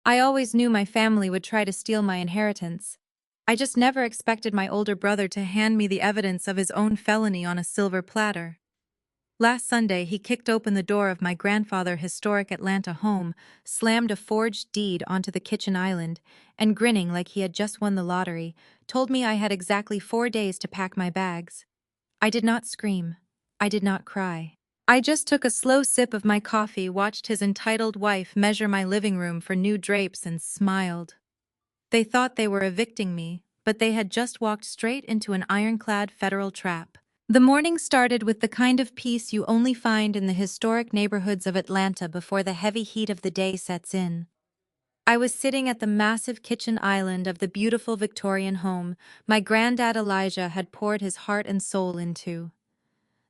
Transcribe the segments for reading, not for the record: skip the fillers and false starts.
I always knew my family would try to steal my inheritance. I just never expected my older brother to hand me the evidence of his own felony on a silver platter. Last Sunday, he kicked open the door of my grandfather's historic Atlanta home, slammed a forged deed onto the kitchen island, and grinning like he had just won the lottery, told me I had exactly 4 days to pack my bags. I did not scream. I did not cry. I just took a slow sip of my coffee, watched his entitled wife measure my living room for new drapes, and smiled. They thought they were evicting me, but they had just walked straight into an ironclad federal trap. The morning started with the kind of peace you only find in the historic neighborhoods of Atlanta before the heavy heat of the day sets in. I was sitting at the massive kitchen island of the beautiful Victorian home my granddad Elijah had poured his heart and soul into.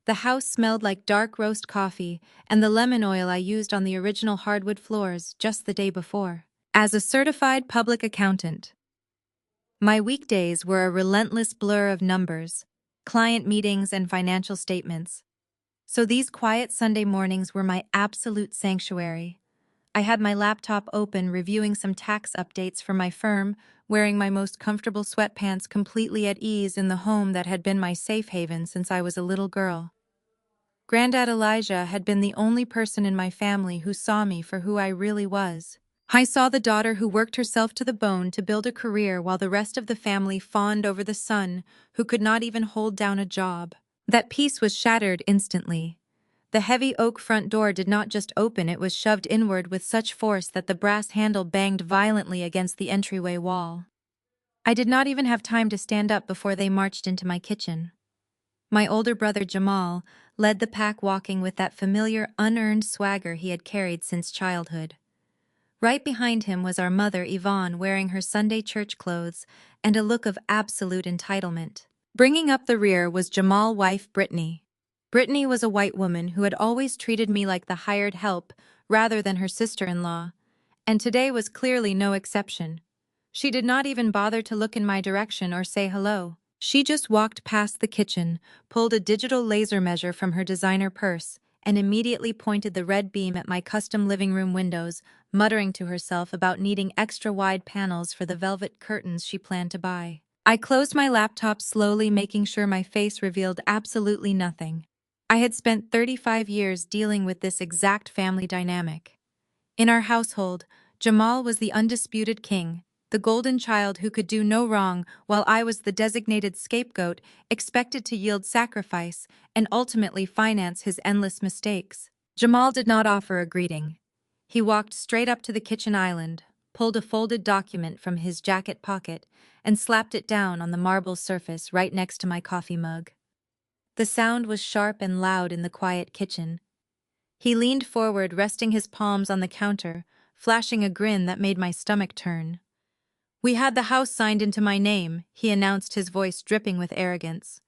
The house smelled like dark roast coffee and the lemon oil I used on the original hardwood floors just the day before. As a certified public accountant, my weekdays were a relentless blur of numbers, client meetings, and financial statements. So these quiet Sunday mornings were my absolute sanctuary. I had my laptop open reviewing some tax updates for my firm, wearing my most comfortable sweatpants, completely at ease in the home that had been my safe haven since I was a little girl. Granddad Elijah had been the only person in my family who saw me for who I really was. I saw the daughter who worked herself to the bone to build a career while the rest of the family fawned over the son who could not even hold down a job. That peace was shattered instantly. The heavy oak front door did not just open, it was shoved inward with such force that the brass handle banged violently against the entryway wall. I did not even have time to stand up before they marched into my kitchen. My older brother Jamal led the pack, walking with that familiar, unearned swagger he had carried since childhood. Right behind him was our mother Yvonne, wearing her Sunday church clothes and a look of absolute entitlement. Bringing up the rear was Jamal's wife Brittany. Brittany was a white woman who had always treated me like the hired help rather than her sister-in-law, and today was clearly no exception. She did not even bother to look in my direction or say hello. She just walked past the kitchen, pulled a digital laser measure from her designer purse, and immediately pointed the red beam at my custom living room windows, muttering to herself about needing extra wide panels for the velvet curtains she planned to buy. I closed my laptop slowly, making sure my face revealed absolutely nothing. I had spent 35 years dealing with this exact family dynamic. In our household, Jamal was the undisputed king, the golden child who could do no wrong, while I was the designated scapegoat, expected to yield sacrifice and ultimately finance his endless mistakes. Jamal did not offer a greeting. He walked straight up to the kitchen island, pulled a folded document from his jacket pocket, and slapped it down on the marble surface right next to my coffee mug. The sound was sharp and loud in the quiet kitchen. He leaned forward, resting his palms on the counter, flashing a grin that made my stomach turn. "We had the house signed into my name," he announced, his voice dripping with arrogance.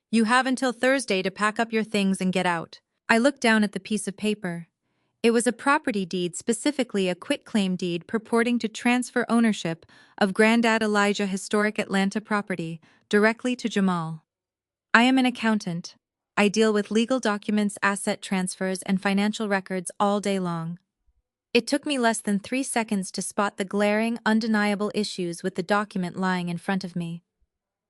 "You have until Thursday to pack up your things and get out." I looked down at the piece of paper. It was a property deed, specifically a quitclaim deed purporting to transfer ownership of Granddad Elijah historic Atlanta property directly to Jamal. I am an accountant. I deal with legal documents, asset transfers, and financial records all day long. It took me less than 3 seconds to spot the glaring, undeniable issues with the document lying in front of me.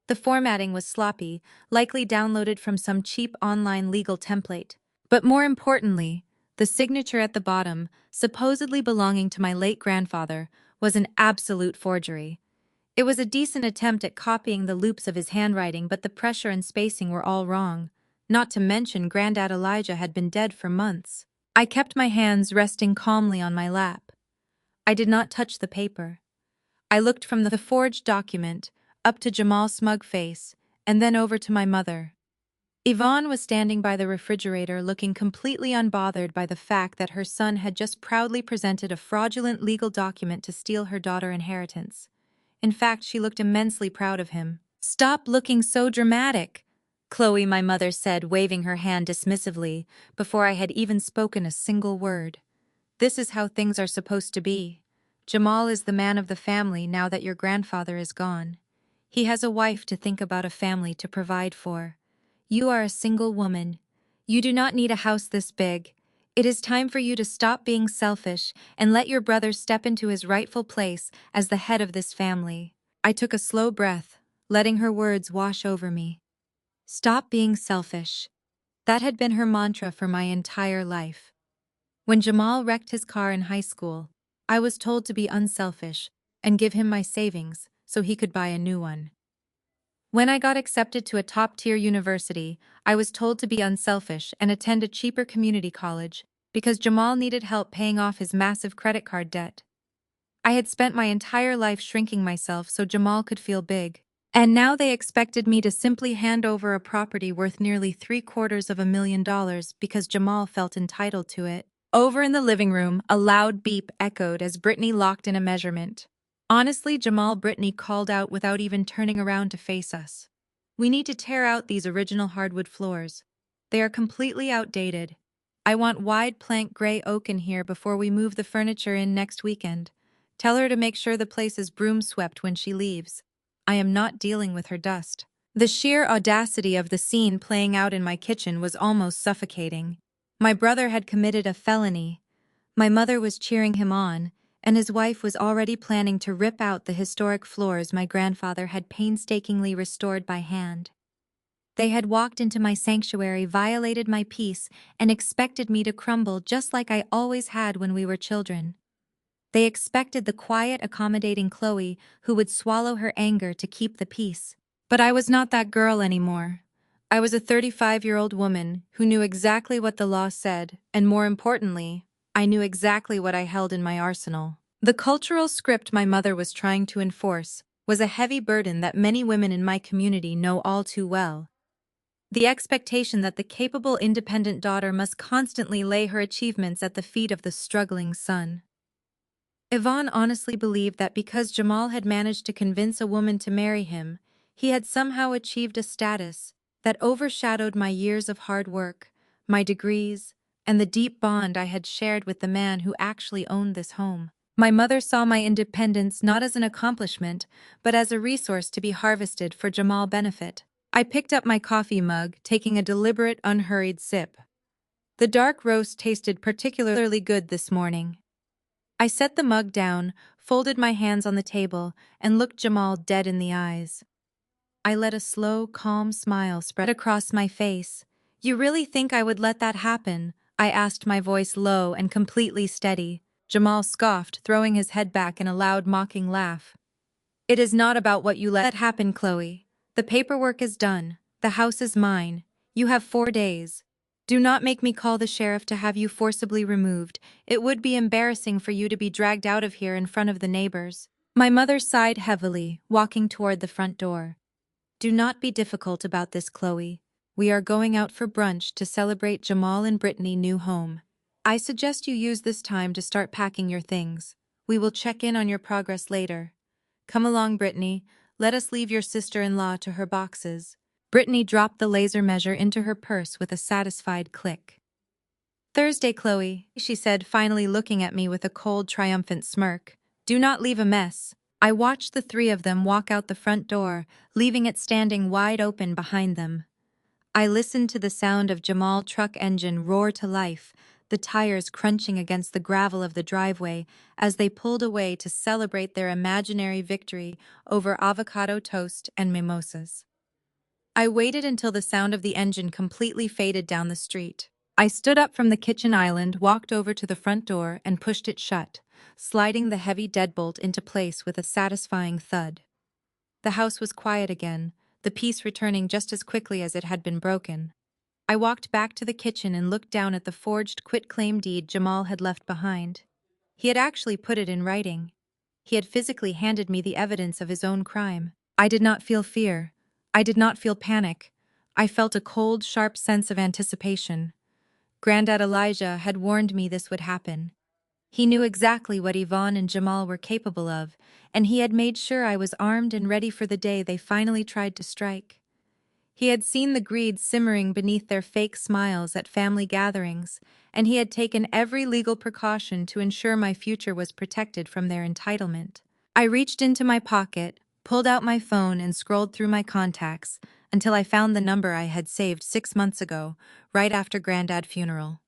The formatting was sloppy, likely downloaded from some cheap online legal template. But more importantly, the signature at the bottom, supposedly belonging to my late grandfather, was an absolute forgery. It was a decent attempt at copying the loops of his handwriting, but the pressure and spacing were all wrong. Not to mention, Granddad Elijah had been dead for months. I kept my hands resting calmly on my lap. I did not touch the paper. I looked from the forged document, up to Jamal's smug face, and then over to my mother. Yvonne was standing by the refrigerator, looking completely unbothered by the fact that her son had just proudly presented a fraudulent legal document to steal her daughter's inheritance. In fact, she looked immensely proud of him. "Stop looking so dramatic," Chloe, my mother, said, waving her hand dismissively, before I had even spoken a single word. "This is how things are supposed to be. Jamal is the man of the family now that your grandfather is gone. He has a wife to think about, a family to provide for. You are a single woman. You do not need a house this big. It is time for you to stop being selfish and let your brother step into his rightful place as the head of this family. I took a slow breath, letting her words wash over me. Stop being selfish. That had been her mantra for my entire life. When Jamal wrecked his car in high school, I was told to be unselfish and give him my savings so he could buy a new one. When I got accepted to a top-tier university, I was told to be unselfish and attend a cheaper community college because Jamal needed help paying off his massive credit card debt. I had spent my entire life shrinking myself so Jamal could feel big. And now they expected me to simply hand over a property worth nearly $750,000 because Jamal felt entitled to it. Over in the living room, a loud beep echoed as Brittany locked in a measurement. Honestly, Brittany called out without even turning around to face us. We need to tear out these original hardwood floors. They are completely outdated. I want wide plank gray oak in here before we move the furniture in next weekend. Tell her to make sure the place is broom swept when she leaves. I am not dealing with her dust. The sheer audacity of the scene playing out in my kitchen was almost suffocating. My brother had committed a felony. My mother was cheering him on, and his wife was already planning to rip out the historic floors my grandfather had painstakingly restored by hand. They had walked into my sanctuary, violated my peace, and expected me to crumble just like I always had when we were children. They expected the quiet, accommodating Chloe who would swallow her anger to keep the peace. But I was not that girl anymore. I was a 35-year-old woman who knew exactly what the law said, and more importantly, I knew exactly what I held in my arsenal. The cultural script my mother was trying to enforce was a heavy burden that many women in my community know all too well. The expectation that the capable, independent daughter must constantly lay her achievements at the feet of the struggling son. Yvonne honestly believed that because Jamal had managed to convince a woman to marry him, he had somehow achieved a status that overshadowed my years of hard work, my degrees, and the deep bond I had shared with the man who actually owned this home. My mother saw my independence not as an accomplishment, but as a resource to be harvested for Jamal's benefit. I picked up my coffee mug, taking a deliberate, unhurried sip. The dark roast tasted particularly good this morning. I set the mug down, folded my hands on the table, and looked Jamal dead in the eyes. I let a slow, calm smile spread across my face. "You really think I would let that happen?" I asked, my voice low and completely steady. Jamal scoffed, throwing his head back in a loud, mocking laugh. "It is not about what you let happen, Chloe. The paperwork is done. The house is mine. You have 4 days. Do not make me call the sheriff to have you forcibly removed. It would be embarrassing for you to be dragged out of here in front of the neighbors." My mother sighed heavily, walking toward the front door. "Do not be difficult about this, Chloe. We are going out for brunch to celebrate Jamal and Brittany's new home. I suggest you use this time to start packing your things. We will check in on your progress later. Come along, Brittany. Let us leave your sister-in-law to her boxes." Brittany dropped the laser measure into her purse with a satisfied click. "Thursday, Chloe," she said, finally looking at me with a cold, triumphant smirk. "Do not leave a mess." I watched the three of them walk out the front door, leaving it standing wide open behind them. I listened to the sound of Jamal's truck engine roar to life, the tires crunching against the gravel of the driveway as they pulled away to celebrate their imaginary victory over avocado toast and mimosas. I waited until the sound of the engine completely faded down the street. I stood up from the kitchen island, walked over to the front door, and pushed it shut, sliding the heavy deadbolt into place with a satisfying thud. The house was quiet again, the peace returning just as quickly as it had been broken. I walked back to the kitchen and looked down at the forged quitclaim deed Jamal had left behind. He had actually put it in writing. He had physically handed me the evidence of his own crime. I did not feel fear. I did not feel panic. I felt a cold, sharp sense of anticipation. Grandad Elijah had warned me this would happen. He knew exactly what Yvonne and Jamal were capable of, and he had made sure I was armed and ready for the day they finally tried to strike. He had seen the greed simmering beneath their fake smiles at family gatherings, and he had taken every legal precaution to ensure my future was protected from their entitlement. I reached into my pocket, pulled out my phone, and scrolled through my contacts until I found the number I had saved 6 months ago, right after Granddad's funeral.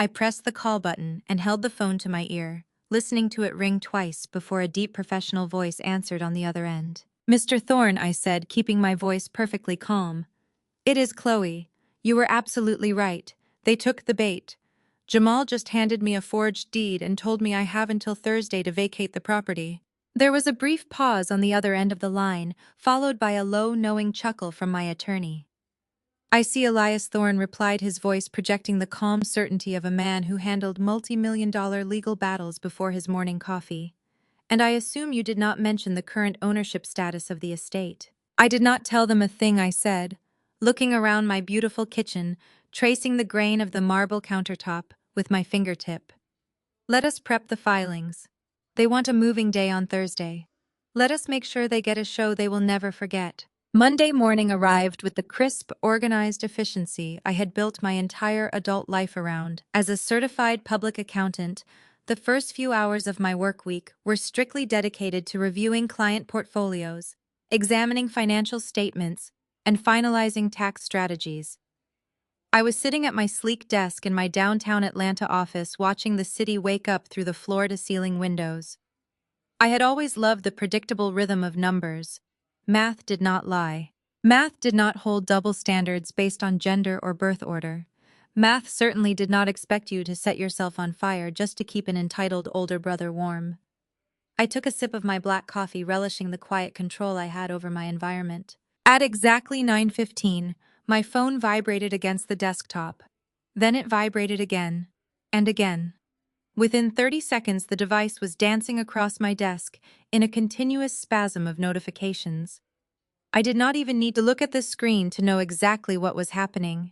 I pressed the call button and held the phone to my ear, listening to it ring twice before a deep professional voice answered on the other end. "Mr. Thorne," I said, keeping my voice perfectly calm. "It is Chloe. You were absolutely right. They took the bait. Jamal just handed me a forged deed and told me I have until Thursday to vacate the property." There was a brief pause on the other end of the line, followed by a low, knowing chuckle from my attorney. "I see," Elias Thorne replied, his voice projecting the calm certainty of a man who handled multi-million-dollar legal battles before his morning coffee. "And I assume you did not mention the current ownership status of the estate." I did not tell them a thing, I said, looking around my beautiful kitchen, tracing the grain of the marble countertop with my fingertip. "Let us prep the filings. They want a moving day on Thursday. Let us make sure they get a show they will never forget." Monday morning arrived with the crisp, organized efficiency I had built my entire adult life around. As a certified public accountant, the first few hours of my work week were strictly dedicated to reviewing client portfolios, examining financial statements, and finalizing tax strategies. I was sitting at my sleek desk in my downtown Atlanta office watching the city wake up through the floor-to-ceiling windows. I had always loved the predictable rhythm of numbers. Math did not lie. Math did not hold double standards based on gender or birth order. Math certainly did not expect you to set yourself on fire just to keep an entitled older brother warm. I took a sip of my black coffee, relishing the quiet control I had over my environment. At exactly 9:15, my phone vibrated against the desktop. Then it vibrated again, and again. Within 30 seconds, the device was dancing across my desk in a continuous spasm of notifications. I did not even need to look at the screen to know exactly what was happening.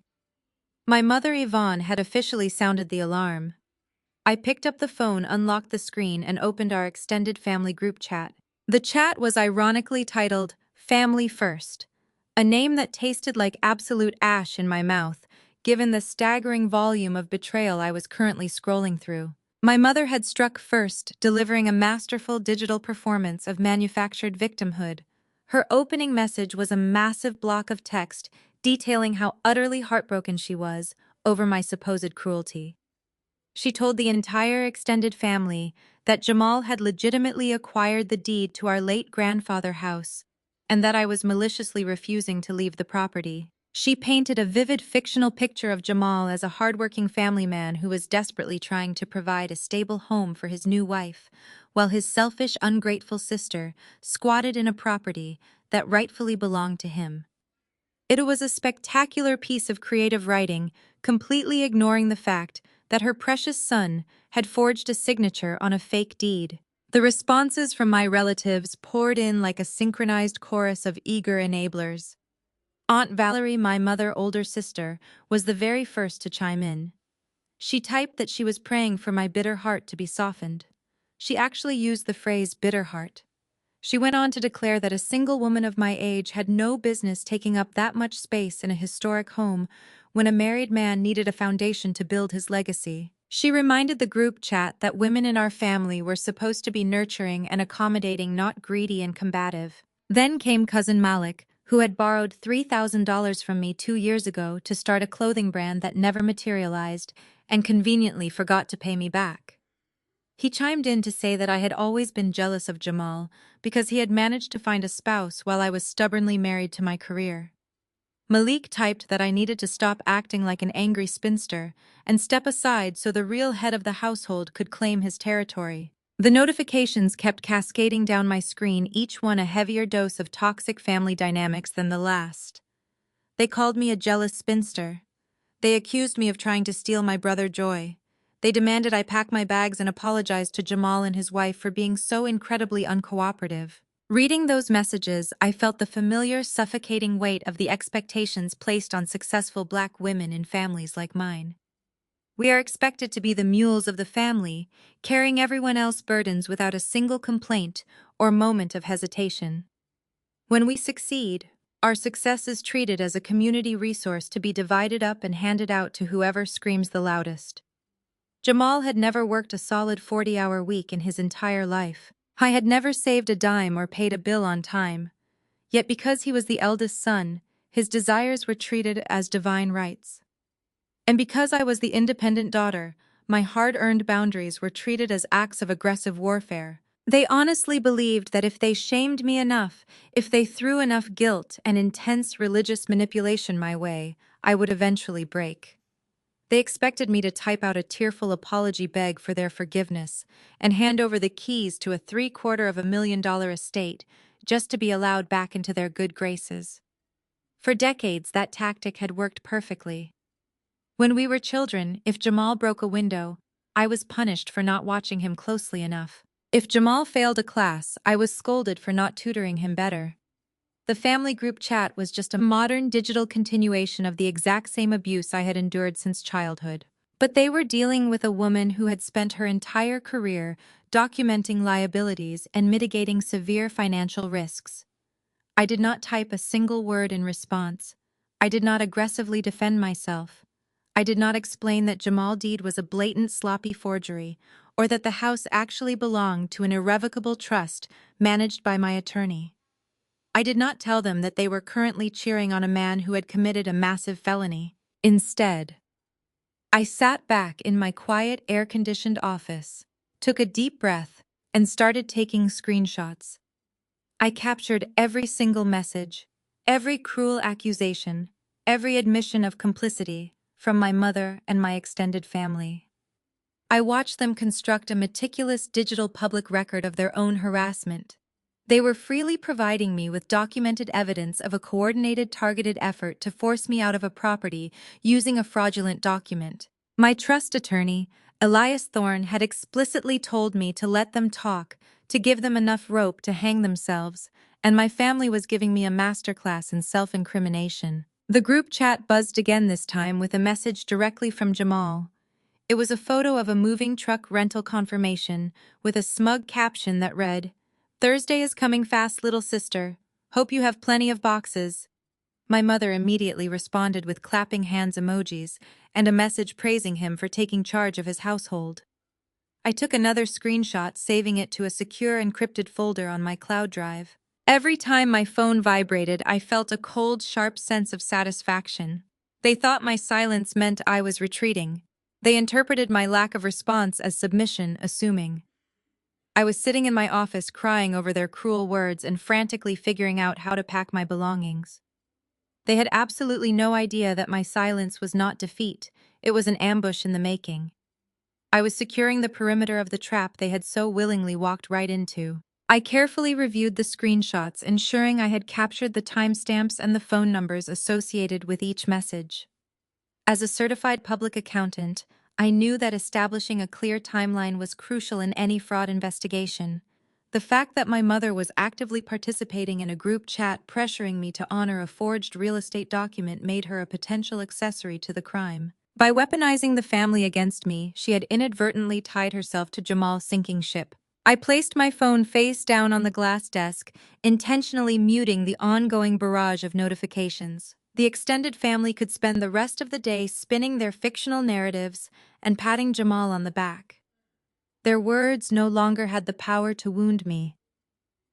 My mother, Yvonne, had officially sounded the alarm. I picked up the phone, unlocked the screen, and opened our extended family group chat. The chat was ironically titled Family First, a name that tasted like absolute ash in my mouth, given the staggering volume of betrayal I was currently scrolling through. My mother had struck first, delivering a masterful digital performance of manufactured victimhood. Her opening message was a massive block of text detailing how utterly heartbroken she was over my supposed cruelty. She told the entire extended family that Jamal had legitimately acquired the deed to our late grandfather house, and that I was maliciously refusing to leave the property. She painted a vivid fictional picture of Jamal as a hardworking family man who was desperately trying to provide a stable home for his new wife, while his selfish, ungrateful sister squatted in a property that rightfully belonged to him. It was a spectacular piece of creative writing, completely ignoring the fact that her precious son had forged a signature on a fake deed. The responses from my relatives poured in like a synchronized chorus of eager enablers. Aunt Valerie, my mother's older sister, was the very first to chime in. She typed that she was praying for my bitter heart to be softened. She actually used the phrase bitter heart. She went on to declare that a single woman of my age had no business taking up that much space in a historic home when a married man needed a foundation to build his legacy. She reminded the group chat that women in our family were supposed to be nurturing and accommodating, not greedy and combative. Then came cousin Malik, who had borrowed $3,000 from me 2 years ago to start a clothing brand that never materialized and conveniently forgot to pay me back. He chimed in to say that I had always been jealous of Jamal because he had managed to find a spouse while I was stubbornly married to my career. Malik typed that I needed to stop acting like an angry spinster and step aside so the real head of the household could claim his territory. The notifications kept cascading down my screen, each one a heavier dose of toxic family dynamics than the last. They called me a jealous spinster. They accused me of trying to steal my brother Joy. They demanded I pack my bags and apologize to Jamal and his wife for being so incredibly uncooperative. Reading those messages, I felt the familiar, suffocating weight of the expectations placed on successful Black women in families like mine. We are expected to be the mules of the family, carrying everyone else's burdens without a single complaint or moment of hesitation. When we succeed, our success is treated as a community resource to be divided up and handed out to whoever screams the loudest. Jamal had never worked a solid 40-hour week in his entire life. I had never saved a dime or paid a bill on time. Yet because he was the eldest son, his desires were treated as divine rights. And because I was the independent daughter, my hard-earned boundaries were treated as acts of aggressive warfare. They honestly believed that if they shamed me enough, if they threw enough guilt and intense religious manipulation my way, I would eventually break. They expected me to type out a tearful apology beg for their forgiveness and hand over the keys to a $750,000 estate just to be allowed back into their good graces. For decades, that tactic had worked perfectly. When we were children, if Jamal broke a window, I was punished for not watching him closely enough. If Jamal failed a class, I was scolded for not tutoring him better. The family group chat was just a modern digital continuation of the exact same abuse I had endured since childhood. But they were dealing with a woman who had spent her entire career documenting liabilities and mitigating severe financial risks. I did not type a single word in response. I did not aggressively defend myself. I did not explain that Jamal deed was a blatant sloppy forgery, or that the house actually belonged to an irrevocable trust managed by my attorney. I did not tell them that they were currently cheering on a man who had committed a massive felony. Instead, I sat back in my quiet, air-conditioned office, took a deep breath, and started taking screenshots. I captured every single message, every cruel accusation, every admission of complicity from my mother and my extended family. I watched them construct a meticulous digital public record of their own harassment. They were freely providing me with documented evidence of a coordinated, targeted effort to force me out of a property using a fraudulent document. My trust attorney, Elias Thorne, had explicitly told me to let them talk, to give them enough rope to hang themselves, and my family was giving me a masterclass in self-incrimination. The group chat buzzed again, this time with a message directly from Jamal. It was a photo of a moving truck rental confirmation with a smug caption that read, "Thursday is coming fast, little sister. Hope you have plenty of boxes." My mother immediately responded with clapping hands emojis and a message praising him for taking charge of his household. I took another screenshot, saving it to a secure encrypted folder on my cloud drive. Every time my phone vibrated, I felt a cold, sharp sense of satisfaction. They thought my silence meant I was retreating. They interpreted my lack of response as submission, assuming. I was sitting in my office crying over their cruel words and frantically figuring out how to pack my belongings. They had absolutely no idea that my silence was not defeat, it was an ambush in the making. I was securing the perimeter of the trap they had so willingly walked right into. I carefully reviewed the screenshots, ensuring I had captured the timestamps and the phone numbers associated with each message. As a certified public accountant, I knew that establishing a clear timeline was crucial in any fraud investigation. The fact that my mother was actively participating in a group chat pressuring me to honor a forged real estate document made her a potential accessory to the crime. By weaponizing the family against me, she had inadvertently tied herself to Jamal's sinking ship. I placed my phone face down on the glass desk, intentionally muting the ongoing barrage of notifications. The extended family could spend the rest of the day spinning their fictional narratives and patting Jamal on the back. Their words no longer had the power to wound me.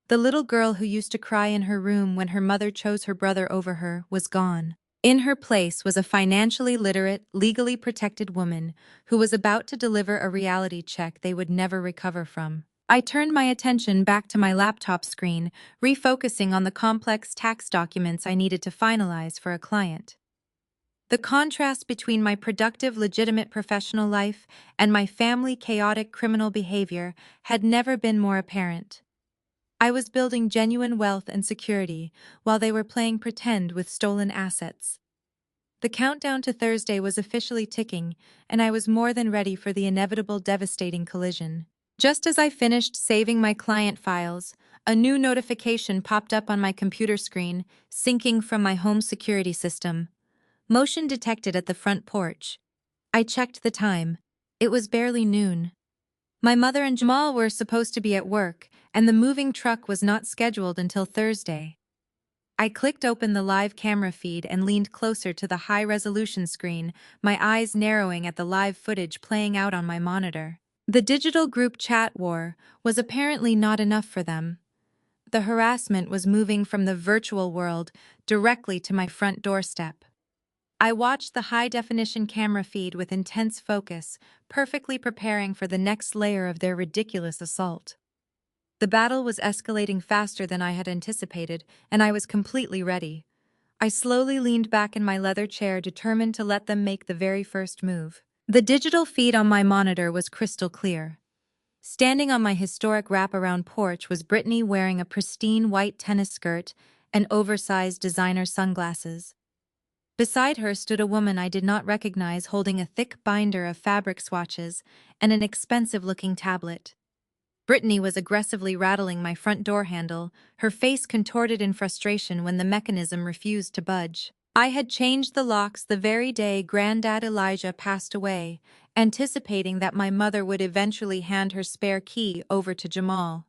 The little girl who used to cry in her room when her mother chose her brother over her was gone. In her place was a financially literate, legally protected woman who was about to deliver a reality check they would never recover from. I turned my attention back to my laptop screen, refocusing on the complex tax documents I needed to finalize for a client. The contrast between my productive, legitimate professional life and my family chaotic criminal behavior had never been more apparent. I was building genuine wealth and security while they were playing pretend with stolen assets. The countdown to Thursday was officially ticking, and I was more than ready for the inevitable devastating collision. Just as I finished saving my client files, a new notification popped up on my computer screen, syncing from my home security system. Motion detected at the front porch. I checked the time. It was barely noon. My mother and Jamal were supposed to be at work, and the moving truck was not scheduled until Thursday. I clicked open the live camera feed and leaned closer to the high-resolution screen, my eyes narrowing at the live footage playing out on my monitor. The digital group chat war was apparently not enough for them. The harassment was moving from the virtual world directly to my front doorstep. I watched the high-definition camera feed with intense focus, perfectly preparing for the next layer of their ridiculous assault. The battle was escalating faster than I had anticipated, and I was completely ready. I slowly leaned back in my leather chair, determined to let them make the very first move. The digital feed on my monitor was crystal clear. Standing on my historic wraparound porch was Brittany, wearing a pristine white tennis skirt and oversized designer sunglasses. Beside her stood a woman I did not recognize, holding a thick binder of fabric swatches and an expensive-looking tablet. Brittany was aggressively rattling my front door handle, her face contorted in frustration when the mechanism refused to budge. I had changed the locks the very day Granddad Elijah passed away, anticipating that my mother would eventually hand her spare key over to Jamal.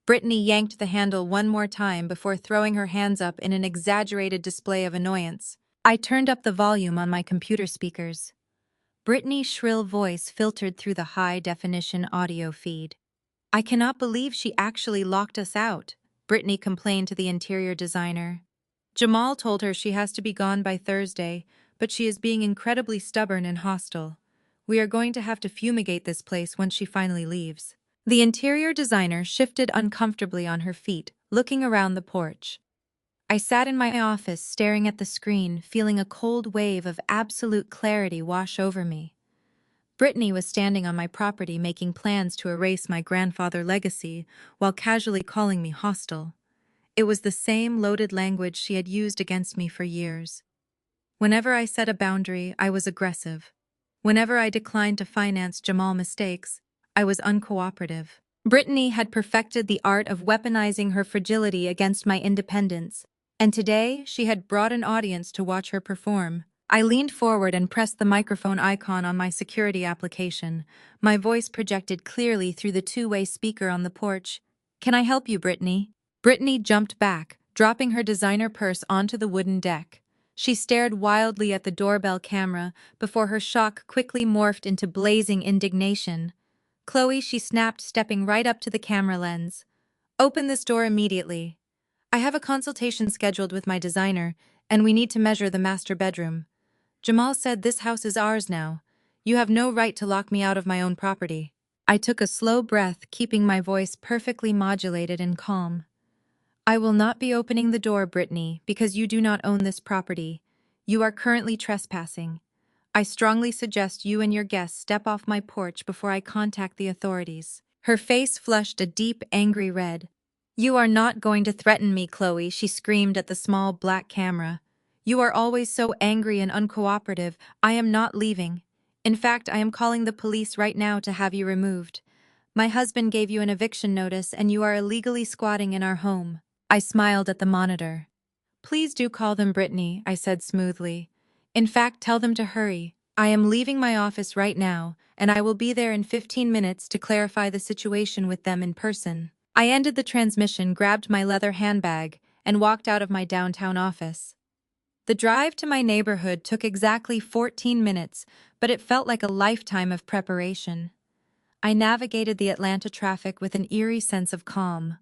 Brittany yanked the handle one more time before throwing her hands up in an exaggerated display of annoyance. I turned up the volume on my computer speakers. Brittany's shrill voice filtered through the high-definition audio feed. "I cannot believe she actually locked us out," Brittany complained to the interior designer. "Jamal told her she has to be gone by Thursday, but she is being incredibly stubborn and hostile. We are going to have to fumigate this place once she finally leaves." The interior designer shifted uncomfortably on her feet, looking around the porch. I sat in my office, staring at the screen, feeling a cold wave of absolute clarity wash over me. Brittany was standing on my property, making plans to erase my grandfather's legacy while casually calling me hostile. It was the same loaded language she had used against me for years. Whenever I set a boundary, I was aggressive. Whenever I declined to finance Jamal mistakes, I was uncooperative. Brittany had perfected the art of weaponizing her fragility against my independence, and today she had brought an audience to watch her perform. I leaned forward and pressed the microphone icon on my security application, my voice projected clearly through the two-way speaker on the porch. "Can I help you, Brittany?" Brittany jumped back, dropping her designer purse onto the wooden deck. She stared wildly at the doorbell camera before her shock quickly morphed into blazing indignation. "Chloe," she snapped, stepping right up to the camera lens. "Open this door immediately. I have a consultation scheduled with my designer, and we need to measure the master bedroom. Jamal said this house is ours now. You have no right to lock me out of my own property." I took a slow breath, keeping my voice perfectly modulated and calm. "I will not be opening the door, Brittany, because you do not own this property. You are currently trespassing. I strongly suggest you and your guests step off my porch before I contact the authorities." Her face flushed a deep, angry red. "You are not going to threaten me, Chloe," she screamed at the small black camera. "You are always so angry and uncooperative. I am not leaving. In fact, I am calling the police right now to have you removed. My husband gave you an eviction notice and you are illegally squatting in our home." I smiled at the monitor. "Please do call them, Brittany," I said smoothly. "In fact, tell them to hurry. I am leaving my office right now, and I will be there in 15 minutes to clarify the situation with them in person." I ended the transmission, grabbed my leather handbag, and walked out of my downtown office. The drive to my neighborhood took exactly 14 minutes, but it felt like a lifetime of preparation. I navigated the Atlanta traffic with an eerie sense of calm.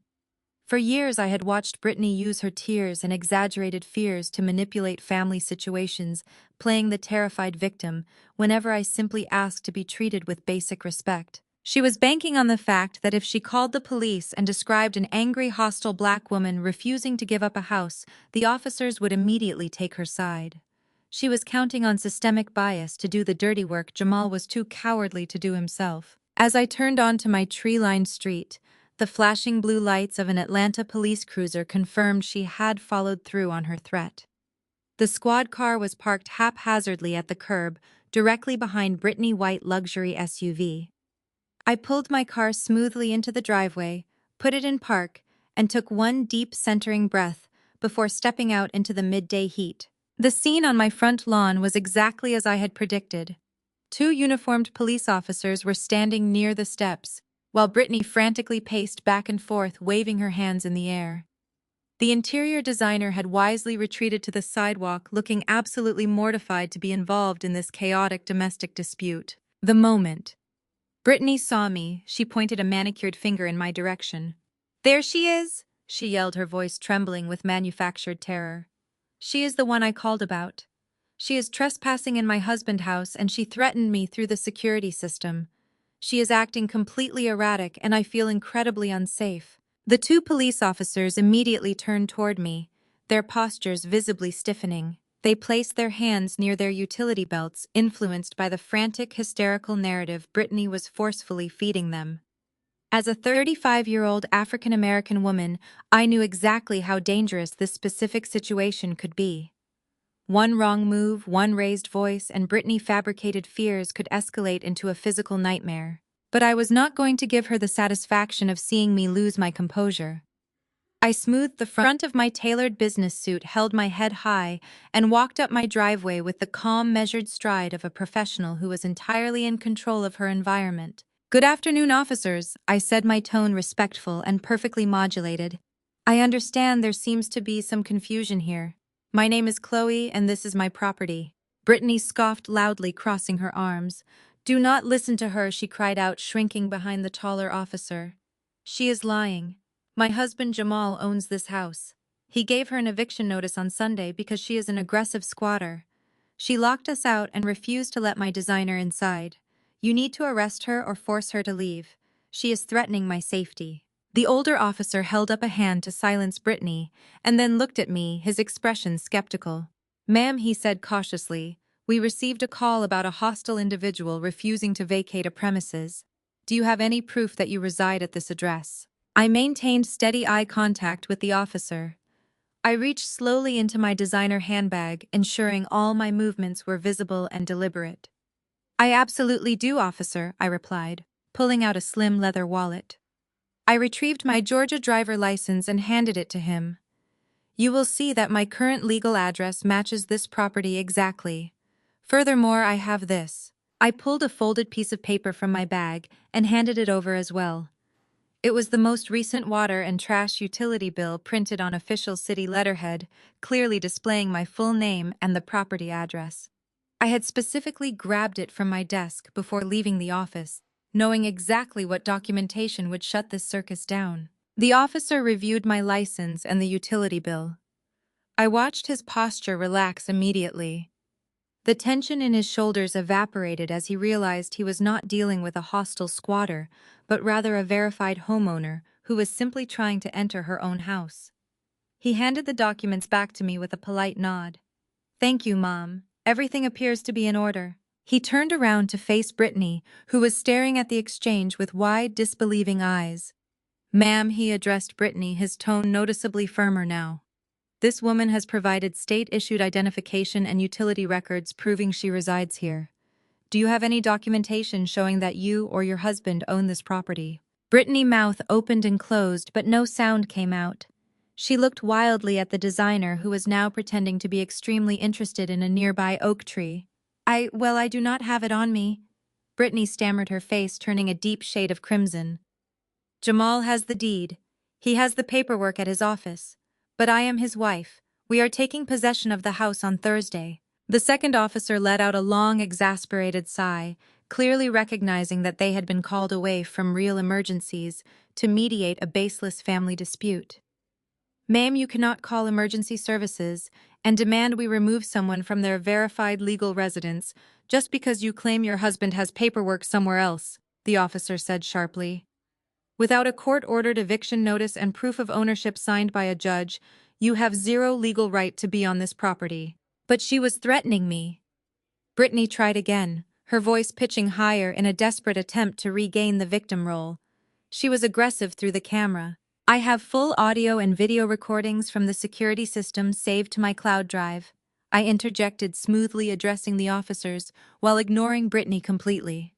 For years, I had watched Brittany use her tears and exaggerated fears to manipulate family situations, playing the terrified victim whenever I simply asked to be treated with basic respect. She was banking on the fact that if she called the police and described an angry, hostile black woman refusing to give up a house, the officers would immediately take her side. She was counting on systemic bias to do the dirty work Jamal was too cowardly to do himself. As I turned onto my tree-lined street, the flashing blue lights of an Atlanta police cruiser confirmed she had followed through on her threat. The squad car was parked haphazardly at the curb, directly behind Brittany's white luxury SUV. I pulled my car smoothly into the driveway, put it in park, and took one deep centering breath before stepping out into the midday heat. The scene on my front lawn was exactly as I had predicted. Two uniformed police officers were standing near the steps, while Brittany frantically paced back and forth, waving her hands in the air. The interior designer had wisely retreated to the sidewalk, looking absolutely mortified to be involved in this chaotic domestic dispute. The moment Brittany saw me, she pointed a manicured finger in my direction. "There she is!" she yelled, her voice trembling with manufactured terror. "She is the one I called about. She is trespassing in my husband's house and she threatened me through the security system. She is acting completely erratic and I feel incredibly unsafe. The two police officers immediately turned toward me, their postures visibly stiffening. They placed their hands near their utility belts, influenced by the frantic, hysterical narrative Brittany was forcefully feeding them. As a 35-year-old African-American woman, I knew exactly how dangerous this specific situation could be. One wrong move, one raised voice, and Brittany fabricated fears could escalate into a physical nightmare. But I was not going to give her the satisfaction of seeing me lose my composure. I smoothed the front of my tailored business suit, held my head high, and walked up my driveway with the calm, measured stride of a professional who was entirely in control of her environment. "Good afternoon, officers," I said, my tone respectful and perfectly modulated. "I understand there seems to be some confusion here. My name is Chloe, and this is my property." Brittany scoffed loudly, crossing her arms. "Do not listen to her," she cried out, shrinking behind the taller officer. "She is lying. My husband Jamal owns this house. He gave her an eviction notice on Sunday because she is an aggressive squatter. She locked us out and refused to let my designer inside. You need to arrest her or force her to leave. She is threatening my safety." The older officer held up a hand to silence Brittany, and then looked at me, his expression skeptical. "Ma'am," he said cautiously, "we received a call about a hostile individual refusing to vacate a premises. Do you have any proof that you reside at this address?" I maintained steady eye contact with the officer. I reached slowly into my designer handbag, ensuring all my movements were visible and deliberate. "I absolutely do, officer," I replied, pulling out a slim leather wallet. I retrieved my Georgia driver license and handed it to him. "You will see that my current legal address matches this property exactly. Furthermore, I have this." I pulled a folded piece of paper from my bag and handed it over as well. It was the most recent water and trash utility bill printed on official city letterhead, clearly displaying my full name and the property address. I had specifically grabbed it from my desk before leaving the office, knowing exactly what documentation would shut this circus down. The officer reviewed my license and the utility bill. I watched his posture relax immediately. The tension in his shoulders evaporated as he realized he was not dealing with a hostile squatter, but rather a verified homeowner who was simply trying to enter her own house. He handed the documents back to me with a polite nod. "Thank you, Mom. Everything appears to be in order." He turned around to face Brittany, who was staring at the exchange with wide, disbelieving eyes. "Ma'am," he addressed Brittany, his tone noticeably firmer now. "This woman has provided state-issued identification and utility records proving she resides here. Do you have any documentation showing that you or your husband own this property?" Brittany's mouth opened and closed, but no sound came out. She looked wildly at the designer, who was now pretending to be extremely interested in a nearby oak tree. I do not have it on me." Brittany stammered, her face turning a deep shade of crimson. "Jamal has the deed. He has the paperwork at his office. But I am his wife. We are taking possession of the house on Thursday." The second officer let out a long, exasperated sigh, clearly recognizing that they had been called away from real emergencies to mediate a baseless family dispute. "Ma'am, you cannot call emergency services and demand we remove someone from their verified legal residence just because you claim your husband has paperwork somewhere else," the officer said sharply. "Without a court-ordered eviction notice and proof of ownership signed by a judge, you have zero legal right to be on this property." "But she was threatening me." Brittany tried again, her voice pitching higher in a desperate attempt to regain the victim role. "She was aggressive through the camera. I have full audio and video recordings from the security system saved to my cloud drive." I interjected, smoothly addressing the officers while ignoring Brittany completely.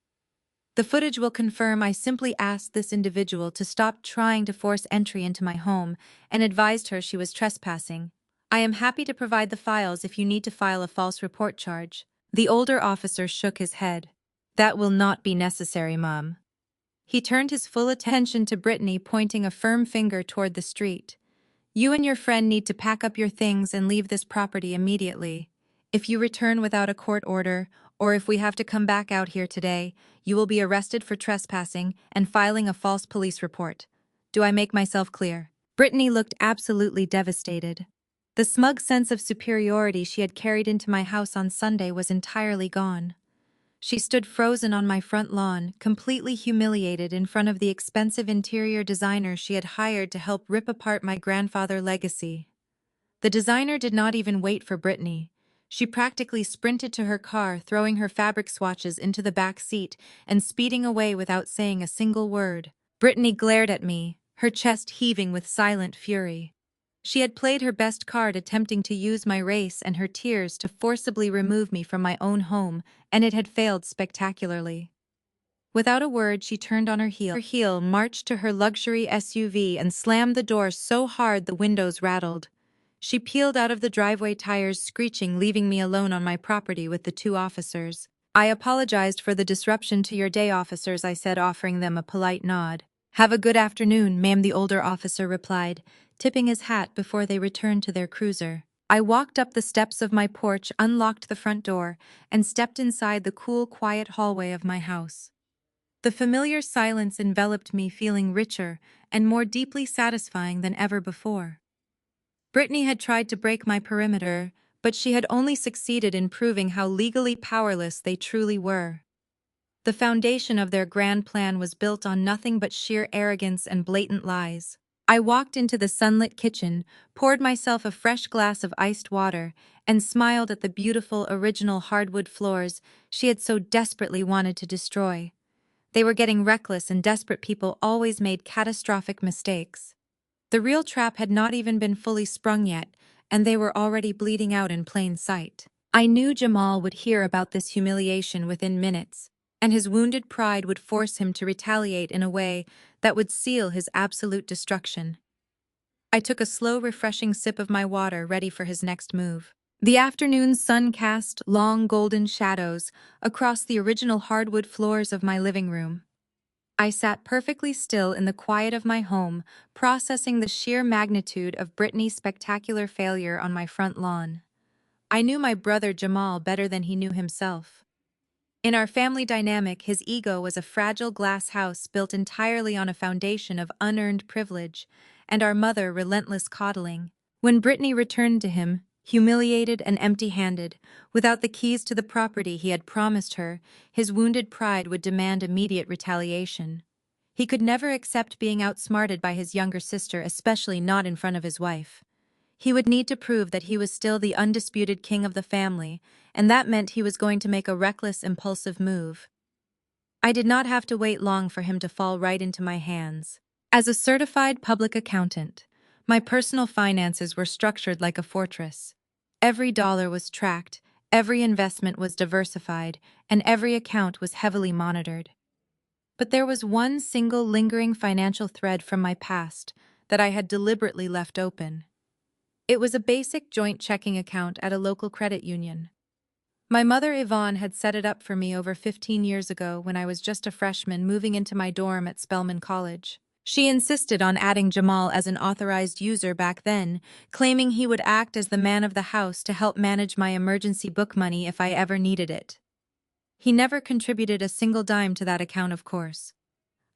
"The footage will confirm I simply asked this individual to stop trying to force entry into my home and advised her she was trespassing. I am happy to provide the files if you need to file a false report charge." The older officer shook his head. "That will not be necessary, Mom." He turned his full attention to Brittany, pointing a firm finger toward the street. "You and your friend need to pack up your things and leave this property immediately. If you return without a court order, or if we have to come back out here today, you will be arrested for trespassing and filing a false police report. Do I make myself clear?" Brittany looked absolutely devastated. The smug sense of superiority she had carried into my house on Sunday was entirely gone. She stood frozen on my front lawn, completely humiliated in front of the expensive interior designer she had hired to help rip apart my grandfather's legacy. The designer did not even wait for Brittany. She practically sprinted to her car, throwing her fabric swatches into the back seat and speeding away without saying a single word. Brittany glared at me, her chest heaving with silent fury. She had played her best card, attempting to use my race and her tears to forcibly remove me from my own home, and it had failed spectacularly. Without a word, she turned on her heel, marched to her luxury SUV and slammed the door so hard the windows rattled. She peeled out of the driveway, tires screeching, leaving me alone on my property with the two officers. "I apologized for the disruption to your day, officers," I said, offering them a polite nod. "Have a good afternoon, ma'am," the older officer replied, tipping his hat before they returned to their cruiser. I walked up the steps of my porch, unlocked the front door, and stepped inside the cool, quiet hallway of my house. The familiar silence enveloped me, feeling richer and more deeply satisfying than ever before. Brittany had tried to break my perimeter, but she had only succeeded in proving how legally powerless they truly were. The foundation of their grand plan was built on nothing but sheer arrogance and blatant lies. I walked into the sunlit kitchen, poured myself a fresh glass of iced water, and smiled at the beautiful original hardwood floors she had so desperately wanted to destroy. They were getting reckless, and desperate people always made catastrophic mistakes. The real trap had not even been fully sprung yet, and they were already bleeding out in plain sight. I knew Jamal would hear about this humiliation within minutes, and his wounded pride would force him to retaliate in a way that would seal his absolute destruction. I took a slow, refreshing sip of my water, ready for his next move. The afternoon sun cast long golden shadows across the original hardwood floors of my living room. I sat perfectly still in the quiet of my home, processing the sheer magnitude of Brittany's spectacular failure on my front lawn. I knew my brother Jamal better than he knew himself. In our family dynamic, his ego was a fragile glass house built entirely on a foundation of unearned privilege, and our mother relentless coddling. When Brittany returned to him, humiliated and empty-handed, without the keys to the property he had promised her, his wounded pride would demand immediate retaliation. He could never accept being outsmarted by his younger sister, especially not in front of his wife. He would need to prove that he was still the undisputed king of the family, and that meant he was going to make a reckless, impulsive move. I did not have to wait long for him to fall right into my hands. As a certified public accountant, my personal finances were structured like a fortress. Every dollar was tracked, every investment was diversified, and every account was heavily monitored. But there was one single lingering financial thread from my past that I had deliberately left open. It was a basic joint checking account at a local credit union. My mother Yvonne had set it up for me over 15 years ago when I was just a freshman moving into my dorm at Spelman College. She insisted on adding Jamal as an authorized user back then, claiming he would act as the man of the house to help manage my emergency book money if I ever needed it. He never contributed a single dime to that account, of course.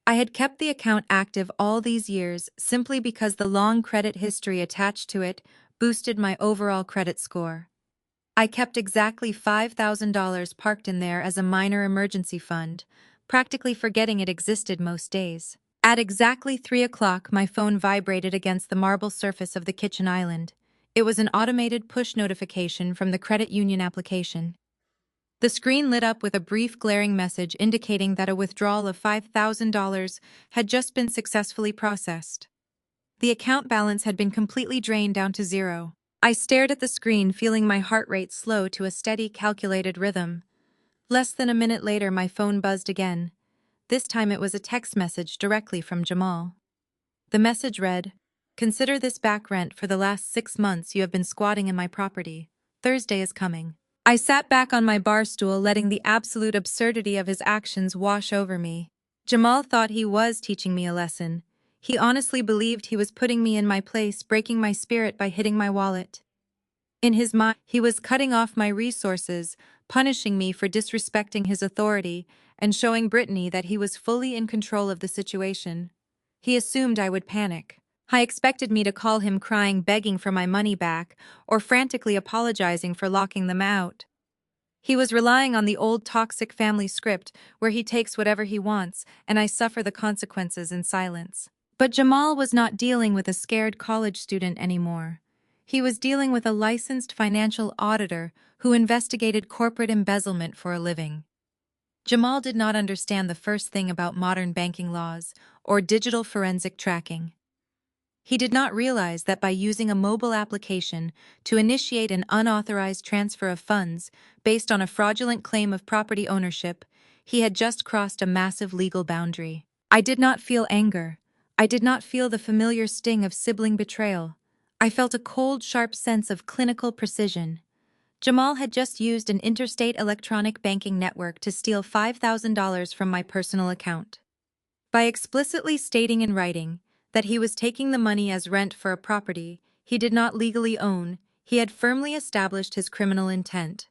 I had kept the account active all these years simply because the long credit history attached to it boosted my overall credit score. I kept exactly $5,000 parked in there as a minor emergency fund, practically forgetting it existed most days. At exactly 3 o'clock, my phone vibrated against the marble surface of the kitchen island. It was an automated push notification from the credit union application. The screen lit up with a brief glaring message indicating that a withdrawal of $5,000 had just been successfully processed. The account balance had been completely drained down to zero. I stared at the screen, feeling my heart rate slow to a steady, calculated rhythm. Less than a minute later, my phone buzzed again. This time it was a text message directly from Jamal. The message read, "Consider this back rent for the last 6 months you have been squatting in my property. Thursday is coming." I sat back on my bar stool, letting the absolute absurdity of his actions wash over me. Jamal thought he was teaching me a lesson. He honestly believed he was putting me in my place, breaking my spirit by hitting my wallet. In his mind, he was cutting off my resources, punishing me for disrespecting his authority, and showing Brittany that he was fully in control of the situation. He assumed I would panic, I expected me to call him crying, begging for my money back, or frantically apologizing for locking them out. He was relying on the old toxic family script where he takes whatever he wants and I suffer the consequences in silence. But Jamal was not dealing with a scared college student anymore. He was dealing with a licensed financial auditor who investigated corporate embezzlement for a living. Jamal did not understand the first thing about modern banking laws or digital forensic tracking. He did not realize that by using a mobile application to initiate an unauthorized transfer of funds based on a fraudulent claim of property ownership, he had just crossed a massive legal boundary. I did not feel anger. I did not feel the familiar sting of sibling betrayal. I felt a cold, sharp sense of clinical precision. Jamal had just used an interstate electronic banking network to steal $5,000 from my personal account. By explicitly stating in writing that he was taking the money as rent for a property he did not legally own, he had firmly established his criminal intent.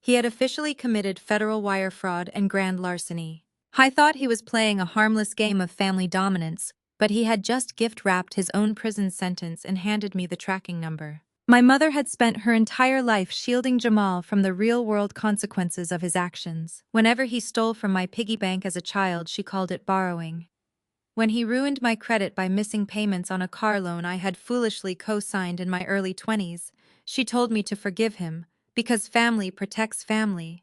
He had officially committed federal wire fraud and grand larceny. I thought he was playing a harmless game of family dominance, but he had just gift-wrapped his own prison sentence and handed me the tracking number. My mother had spent her entire life shielding Jamal from the real-world consequences of his actions. Whenever he stole from my piggy bank as a child, she called it borrowing. When he ruined my credit by missing payments on a car loan I had foolishly co-signed in my early 20s, she told me to forgive him, because family protects family.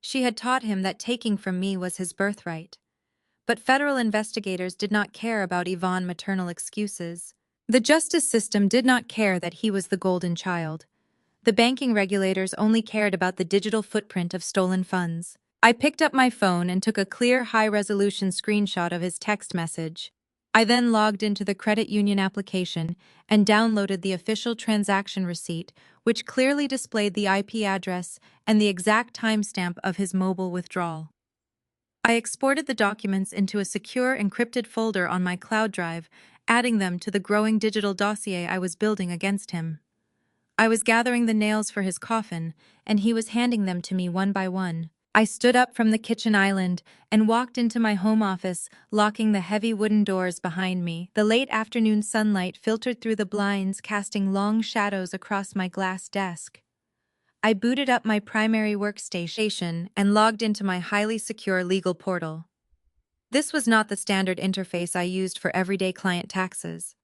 She had taught him that taking from me was his birthright. But federal investigators did not care about Yvonne's maternal excuses. The justice system did not care that he was the golden child. The banking regulators only cared about the digital footprint of stolen funds. I picked up my phone and took a clear, high-resolution screenshot of his text message. I then logged into the credit union application and downloaded the official transaction receipt, which clearly displayed the IP address and the exact timestamp of his mobile withdrawal. I exported the documents into a secure, encrypted folder on my cloud drive, adding them to the growing digital dossier I was building against him. I was gathering the nails for his coffin, and he was handing them to me one by one. I stood up from the kitchen island and walked into my home office, locking the heavy wooden doors behind me. The late afternoon sunlight filtered through the blinds, casting long shadows across my glass desk. I booted up my primary workstation and logged into my highly secure legal portal. This was not the standard interface I used for everyday client taxes.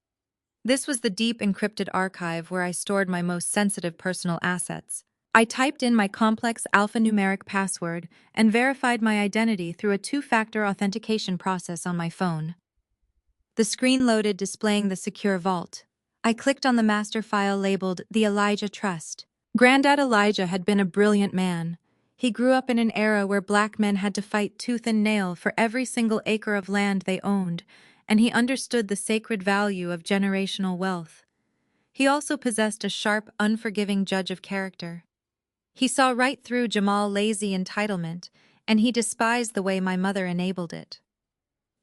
This was the deep encrypted archive where I stored my most sensitive personal assets. I typed in my complex alphanumeric password and verified my identity through a two-factor authentication process on my phone. The screen loaded, displaying the secure vault. I clicked on the master file labeled The Elijah Trust. Granddad Elijah had been a brilliant man. He grew up in an era where black men had to fight tooth and nail for every single acre of land they owned, and he understood the sacred value of generational wealth. He also possessed a sharp, unforgiving judge of character. He saw right through Jamal's lazy entitlement, and he despised the way my mother enabled it.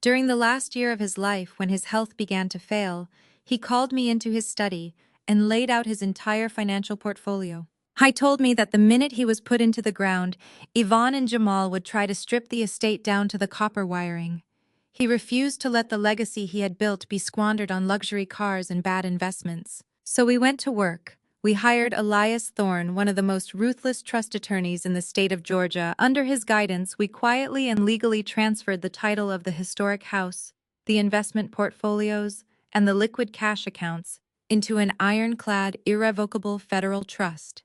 During the last year of his life, when his health began to fail, he called me into his study and laid out his entire financial portfolio. He told me that the minute he was put into the ground, Yvonne and Jamal would try to strip the estate down to the copper wiring. He refused to let the legacy he had built be squandered on luxury cars and bad investments. So we went to work. We hired Elias Thorne, one of the most ruthless trust attorneys in the state of Georgia. Under his guidance, we quietly and legally transferred the title of the historic house, the investment portfolios, and the liquid cash accounts into an ironclad, irrevocable federal trust.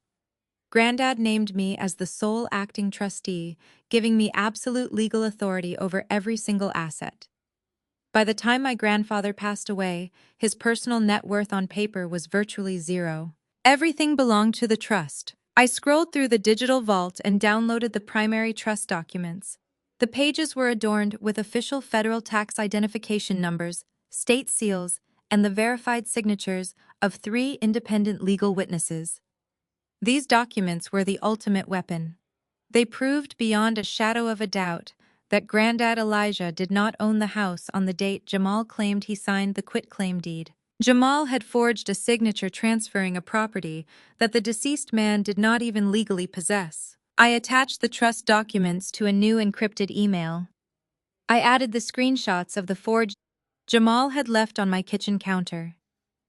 Granddad named me as the sole acting trustee, giving me absolute legal authority over every single asset. By the time my grandfather passed away, his personal net worth on paper was virtually zero. Everything belonged to the trust. I scrolled through the digital vault and downloaded the primary trust documents. The pages were adorned with official federal tax identification numbers, state seals, and the verified signatures of 3 independent legal witnesses. These documents were the ultimate weapon. They proved beyond a shadow of a doubt that Granddad Elijah did not own the house on the date Jamal claimed he signed the quitclaim deed. Jamal had forged a signature transferring a property that the deceased man did not even legally possess. I attached the trust documents to a new encrypted email. I added the screenshots of the forged Jamal had left on my kitchen counter.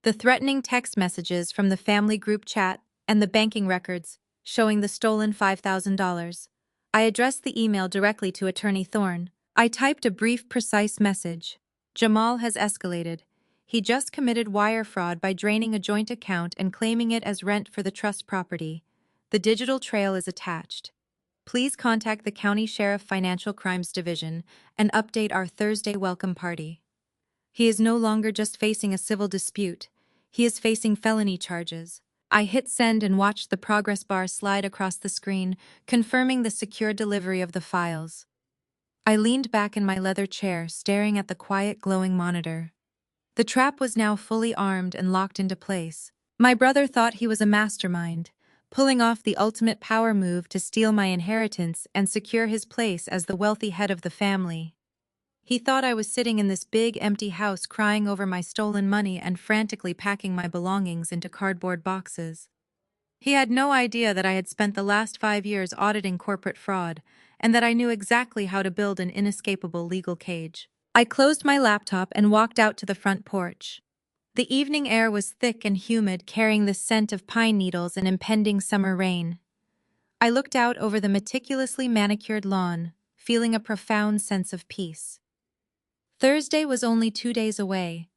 The threatening text messages from the family group chat and the banking records showing the stolen $5,000. I addressed the email directly to Attorney Thorne. I typed a brief, precise message. Jamal has escalated. He just committed wire fraud by draining a joint account and claiming it as rent for the trust property. The digital trail is attached. Please contact the County Sheriff Financial Crimes Division and update our Thursday welcome party. He is no longer just facing a civil dispute. He is facing felony charges. I hit send and watched the progress bar slide across the screen, confirming the secure delivery of the files. I leaned back in my leather chair, staring at the quiet, glowing monitor. The trap was now fully armed and locked into place. My brother thought he was a mastermind, pulling off the ultimate power move to steal my inheritance and secure his place as the wealthy head of the family. He thought I was sitting in this big, empty house crying over my stolen money and frantically packing my belongings into cardboard boxes. He had no idea that I had spent the last 5 years auditing corporate fraud, and that I knew exactly how to build an inescapable legal cage. I closed my laptop and walked out to the front porch. The evening air was thick and humid, carrying the scent of pine needles and impending summer rain. I looked out over the meticulously manicured lawn, feeling a profound sense of peace. Thursday was only 2 days away.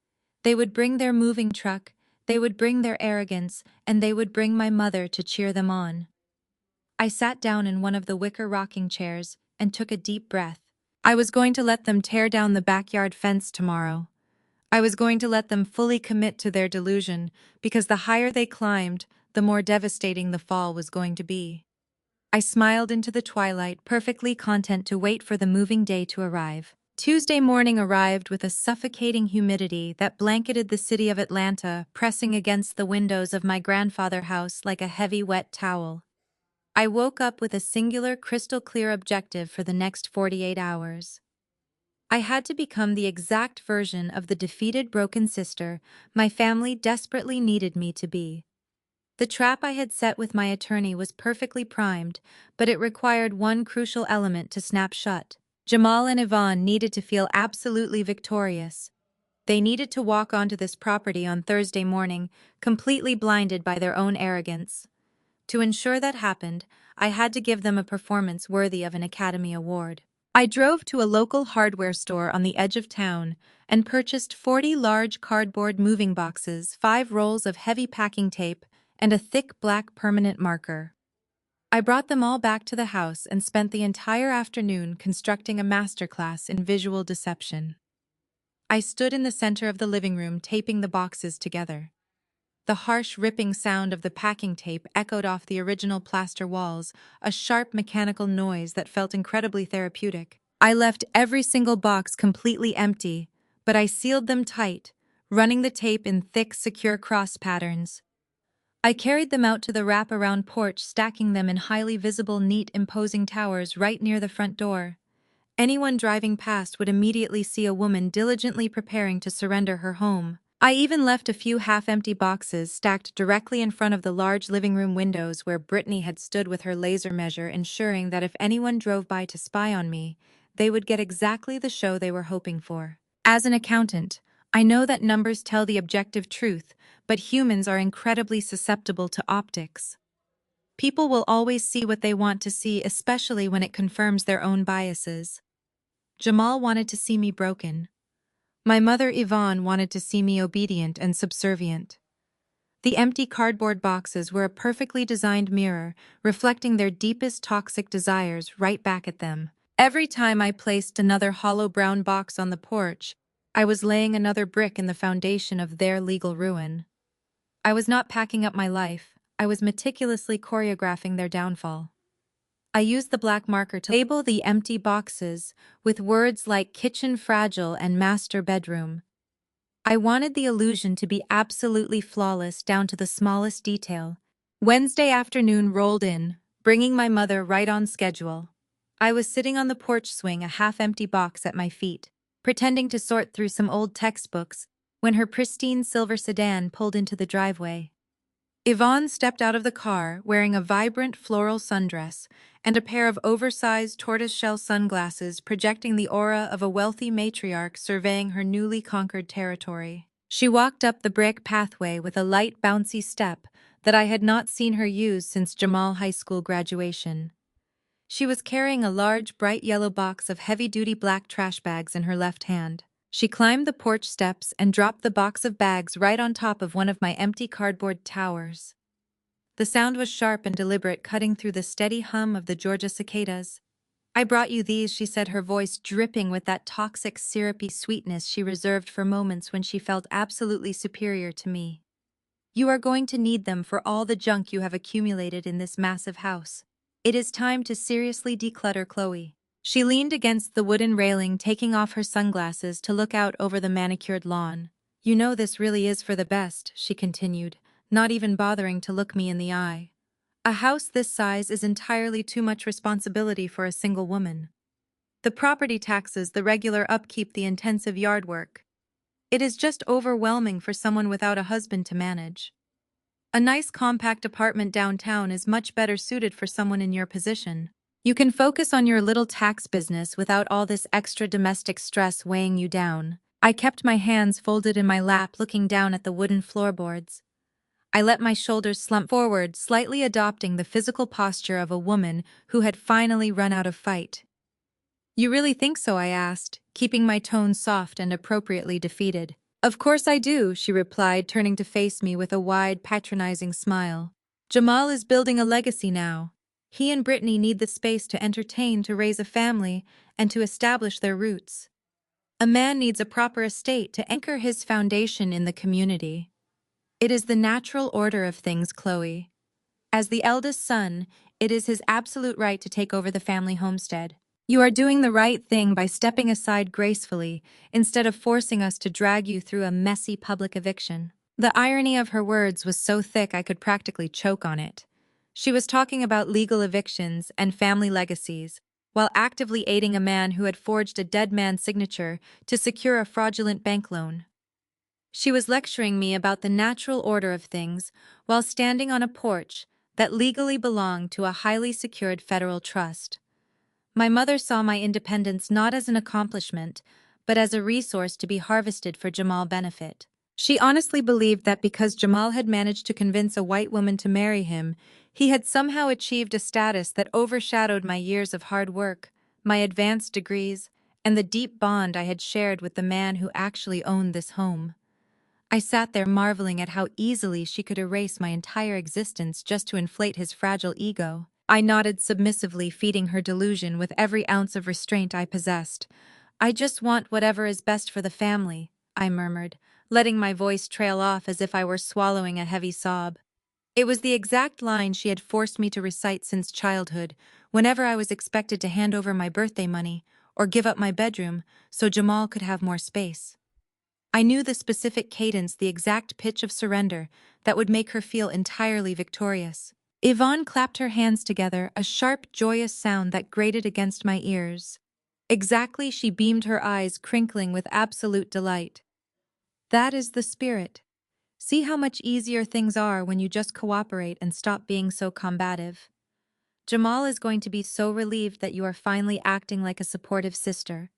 They would bring their moving truck, they would bring their arrogance, and they would bring my mother to cheer them on. I sat down in one of the wicker rocking chairs and took a deep breath. I was going to let them tear down the backyard fence tomorrow. I was going to let them fully commit to their delusion, because the higher they climbed, the more devastating the fall was going to be. I smiled into the twilight, perfectly content to wait for the moving day to arrive. Tuesday morning arrived with a suffocating humidity that blanketed the city of Atlanta, pressing against the windows of my grandfather's house like a heavy, wet towel. I woke up with a singular, crystal-clear objective for the next 48 hours. I had to become the exact version of the defeated, broken sister my family desperately needed me to be. The trap I had set with my attorney was perfectly primed, but it required one crucial element to snap shut. Jamal and Yvonne needed to feel absolutely victorious. They needed to walk onto this property on Thursday morning, completely blinded by their own arrogance. To ensure that happened, I had to give them a performance worthy of an Academy Award. I drove to a local hardware store on the edge of town and purchased 40 large cardboard moving boxes, 5 rolls of heavy packing tape, and a thick black permanent marker. I brought them all back to the house and spent the entire afternoon constructing a masterclass in visual deception. I stood in the center of the living room taping the boxes together. The harsh ripping sound of the packing tape echoed off the original plaster walls, a sharp mechanical noise that felt incredibly therapeutic. I left every single box completely empty, but I sealed them tight, running the tape in thick, secure cross patterns. I carried them out to the wrap-around porch, stacking them in highly visible, neat, imposing towers right near the front door. Anyone driving past would immediately see a woman diligently preparing to surrender her home. I even left a few half-empty boxes stacked directly in front of the large living room windows where Brittany had stood with her laser measure, ensuring that if anyone drove by to spy on me, they would get exactly the show they were hoping for. As an accountant, I know that numbers tell the objective truth, but humans are incredibly susceptible to optics. People will always see what they want to see, especially when it confirms their own biases. Jamal wanted to see me broken. My mother Yvonne wanted to see me obedient and subservient. The empty cardboard boxes were a perfectly designed mirror, reflecting their deepest toxic desires right back at them. Every time I placed another hollow brown box on the porch, I was laying another brick in the foundation of their legal ruin. I was not packing up my life, I was meticulously choreographing their downfall. I used the black marker to label the empty boxes with words like kitchen fragile and master bedroom. I wanted the illusion to be absolutely flawless down to the smallest detail. Wednesday afternoon rolled in, bringing my mother right on schedule. I was sitting on the porch swing, a half-empty box at my feet, pretending to sort through some old textbooks, when her pristine silver sedan pulled into the driveway. Yvonne stepped out of the car wearing a vibrant floral sundress and a pair of oversized tortoiseshell sunglasses projecting the aura of a wealthy matriarch surveying her newly conquered territory. She walked up the brick pathway with a light, bouncy step that I had not seen her use since Jamal High School graduation. She was carrying a large, bright yellow box of heavy-duty black trash bags in her left hand. She climbed the porch steps and dropped the box of bags right on top of one of my empty cardboard towers. The sound was sharp and deliberate, cutting through the steady hum of the Georgia cicadas. "I brought you these," she said, her voice dripping with that toxic, syrupy sweetness she reserved for moments when she felt absolutely superior to me. "You are going to need them for all the junk you have accumulated in this massive house. It is time to seriously declutter, Chloe." She leaned against the wooden railing, taking off her sunglasses to look out over the manicured lawn. "You know this really is for the best," she continued, not even bothering to look me in the eye. "A house this size is entirely too much responsibility for a single woman. The property taxes, the regular upkeep, the intensive yard work. It is just overwhelming for someone without a husband to manage. A nice compact apartment downtown is much better suited for someone in your position. You can focus on your little tax business without all this extra domestic stress weighing you down." I kept my hands folded in my lap, looking down at the wooden floorboards. I let my shoulders slump forward, slightly adopting the physical posture of a woman who had finally run out of fight. "You really think so?" I asked, keeping my tone soft and appropriately defeated. "Of course I do," she replied, turning to face me with a wide, patronizing smile. "Jamal is building a legacy now. He and Brittany need the space to entertain, to raise a family, and to establish their roots. A man needs a proper estate to anchor his foundation in the community. It is the natural order of things, Chloe. As the eldest son, it is his absolute right to take over the family homestead. You are doing the right thing by stepping aside gracefully instead of forcing us to drag you through a messy public eviction." The irony of her words was so thick I could practically choke on it. She was talking about legal evictions and family legacies, while actively aiding a man who had forged a dead man's signature to secure a fraudulent bank loan. She was lecturing me about the natural order of things while standing on a porch that legally belonged to a highly secured federal trust. My mother saw my independence not as an accomplishment, but as a resource to be harvested for Jamal's benefit. She honestly believed that because Jamal had managed to convince a white woman to marry him, he had somehow achieved a status that overshadowed my years of hard work, my advanced degrees, and the deep bond I had shared with the man who actually owned this home. I sat there marveling at how easily she could erase my entire existence just to inflate his fragile ego. I nodded submissively, feeding her delusion with every ounce of restraint I possessed. "I just want whatever is best for the family," I murmured, letting my voice trail off as if I were swallowing a heavy sob. It was the exact line she had forced me to recite since childhood, whenever I was expected to hand over my birthday money or give up my bedroom so Jamal could have more space. I knew the specific cadence, the exact pitch of surrender that would make her feel entirely victorious. Yvonne clapped her hands together, a sharp, joyous sound that grated against my ears. "Exactly," she beamed, her eyes crinkling with absolute delight. "That is the spirit. See how much easier things are when you just cooperate and stop being so combative. Jamal is going to be so relieved that you are finally acting like a supportive sister.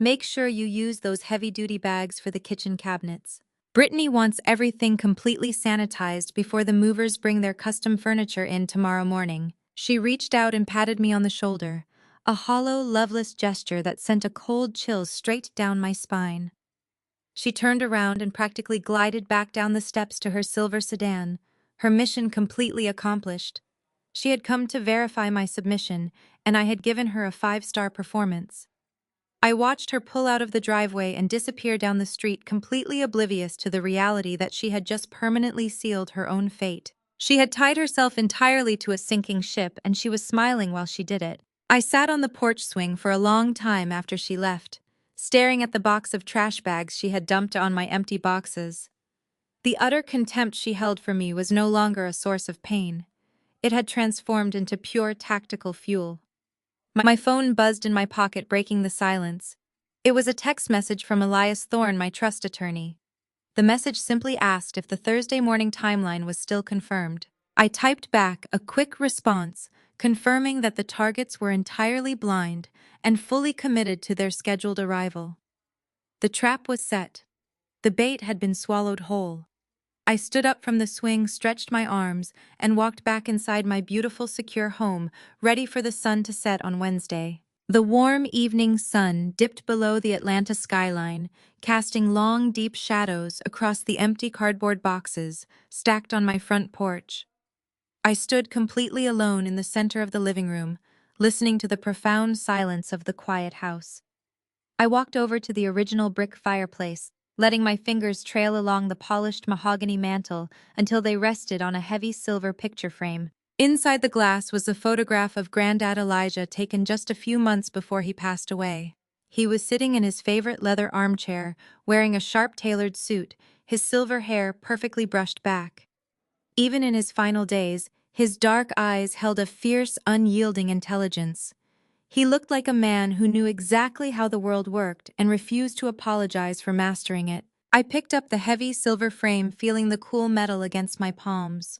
Make sure you use those heavy-duty bags for the kitchen cabinets. Brittany wants everything completely sanitized before the movers bring their custom furniture in tomorrow morning." She reached out and patted me on the shoulder, a hollow, loveless gesture that sent a cold chill straight down my spine. She turned around and practically glided back down the steps to her silver sedan, her mission completely accomplished. She had come to verify my submission, and I had given her a 5-star performance. I watched her pull out of the driveway and disappear down the street, completely oblivious to the reality that she had just permanently sealed her own fate. She had tied herself entirely to a sinking ship, and she was smiling while she did it. I sat on the porch swing for a long time after she left, staring at the box of trash bags she had dumped on my empty boxes. The utter contempt she held for me was no longer a source of pain. It had transformed into pure tactical fuel. My phone buzzed in my pocket, breaking the silence. It was a text message from Elias Thorne, my trust attorney. The message simply asked if the Thursday morning timeline was still confirmed. I typed back a quick response, confirming that the targets were entirely blind and fully committed to their scheduled arrival. The trap was set. The bait had been swallowed whole. I stood up from the swing, stretched my arms, and walked back inside my beautiful, secure home, ready for the sun to set on Wednesday. The warm evening sun dipped below the Atlanta skyline, casting long, deep shadows across the empty cardboard boxes stacked on my front porch. I stood completely alone in the center of the living room, listening to the profound silence of the quiet house. I walked over to the original brick fireplace, letting my fingers trail along the polished mahogany mantel until they rested on a heavy silver picture frame. Inside the glass was a photograph of Grandad Elijah taken just a few months before he passed away. He was sitting in his favorite leather armchair, wearing a sharp-tailored suit, his silver hair perfectly brushed back. Even in his final days, his dark eyes held a fierce, unyielding intelligence. He looked like a man who knew exactly how the world worked and refused to apologize for mastering it. I picked up the heavy silver frame, feeling the cool metal against my palms.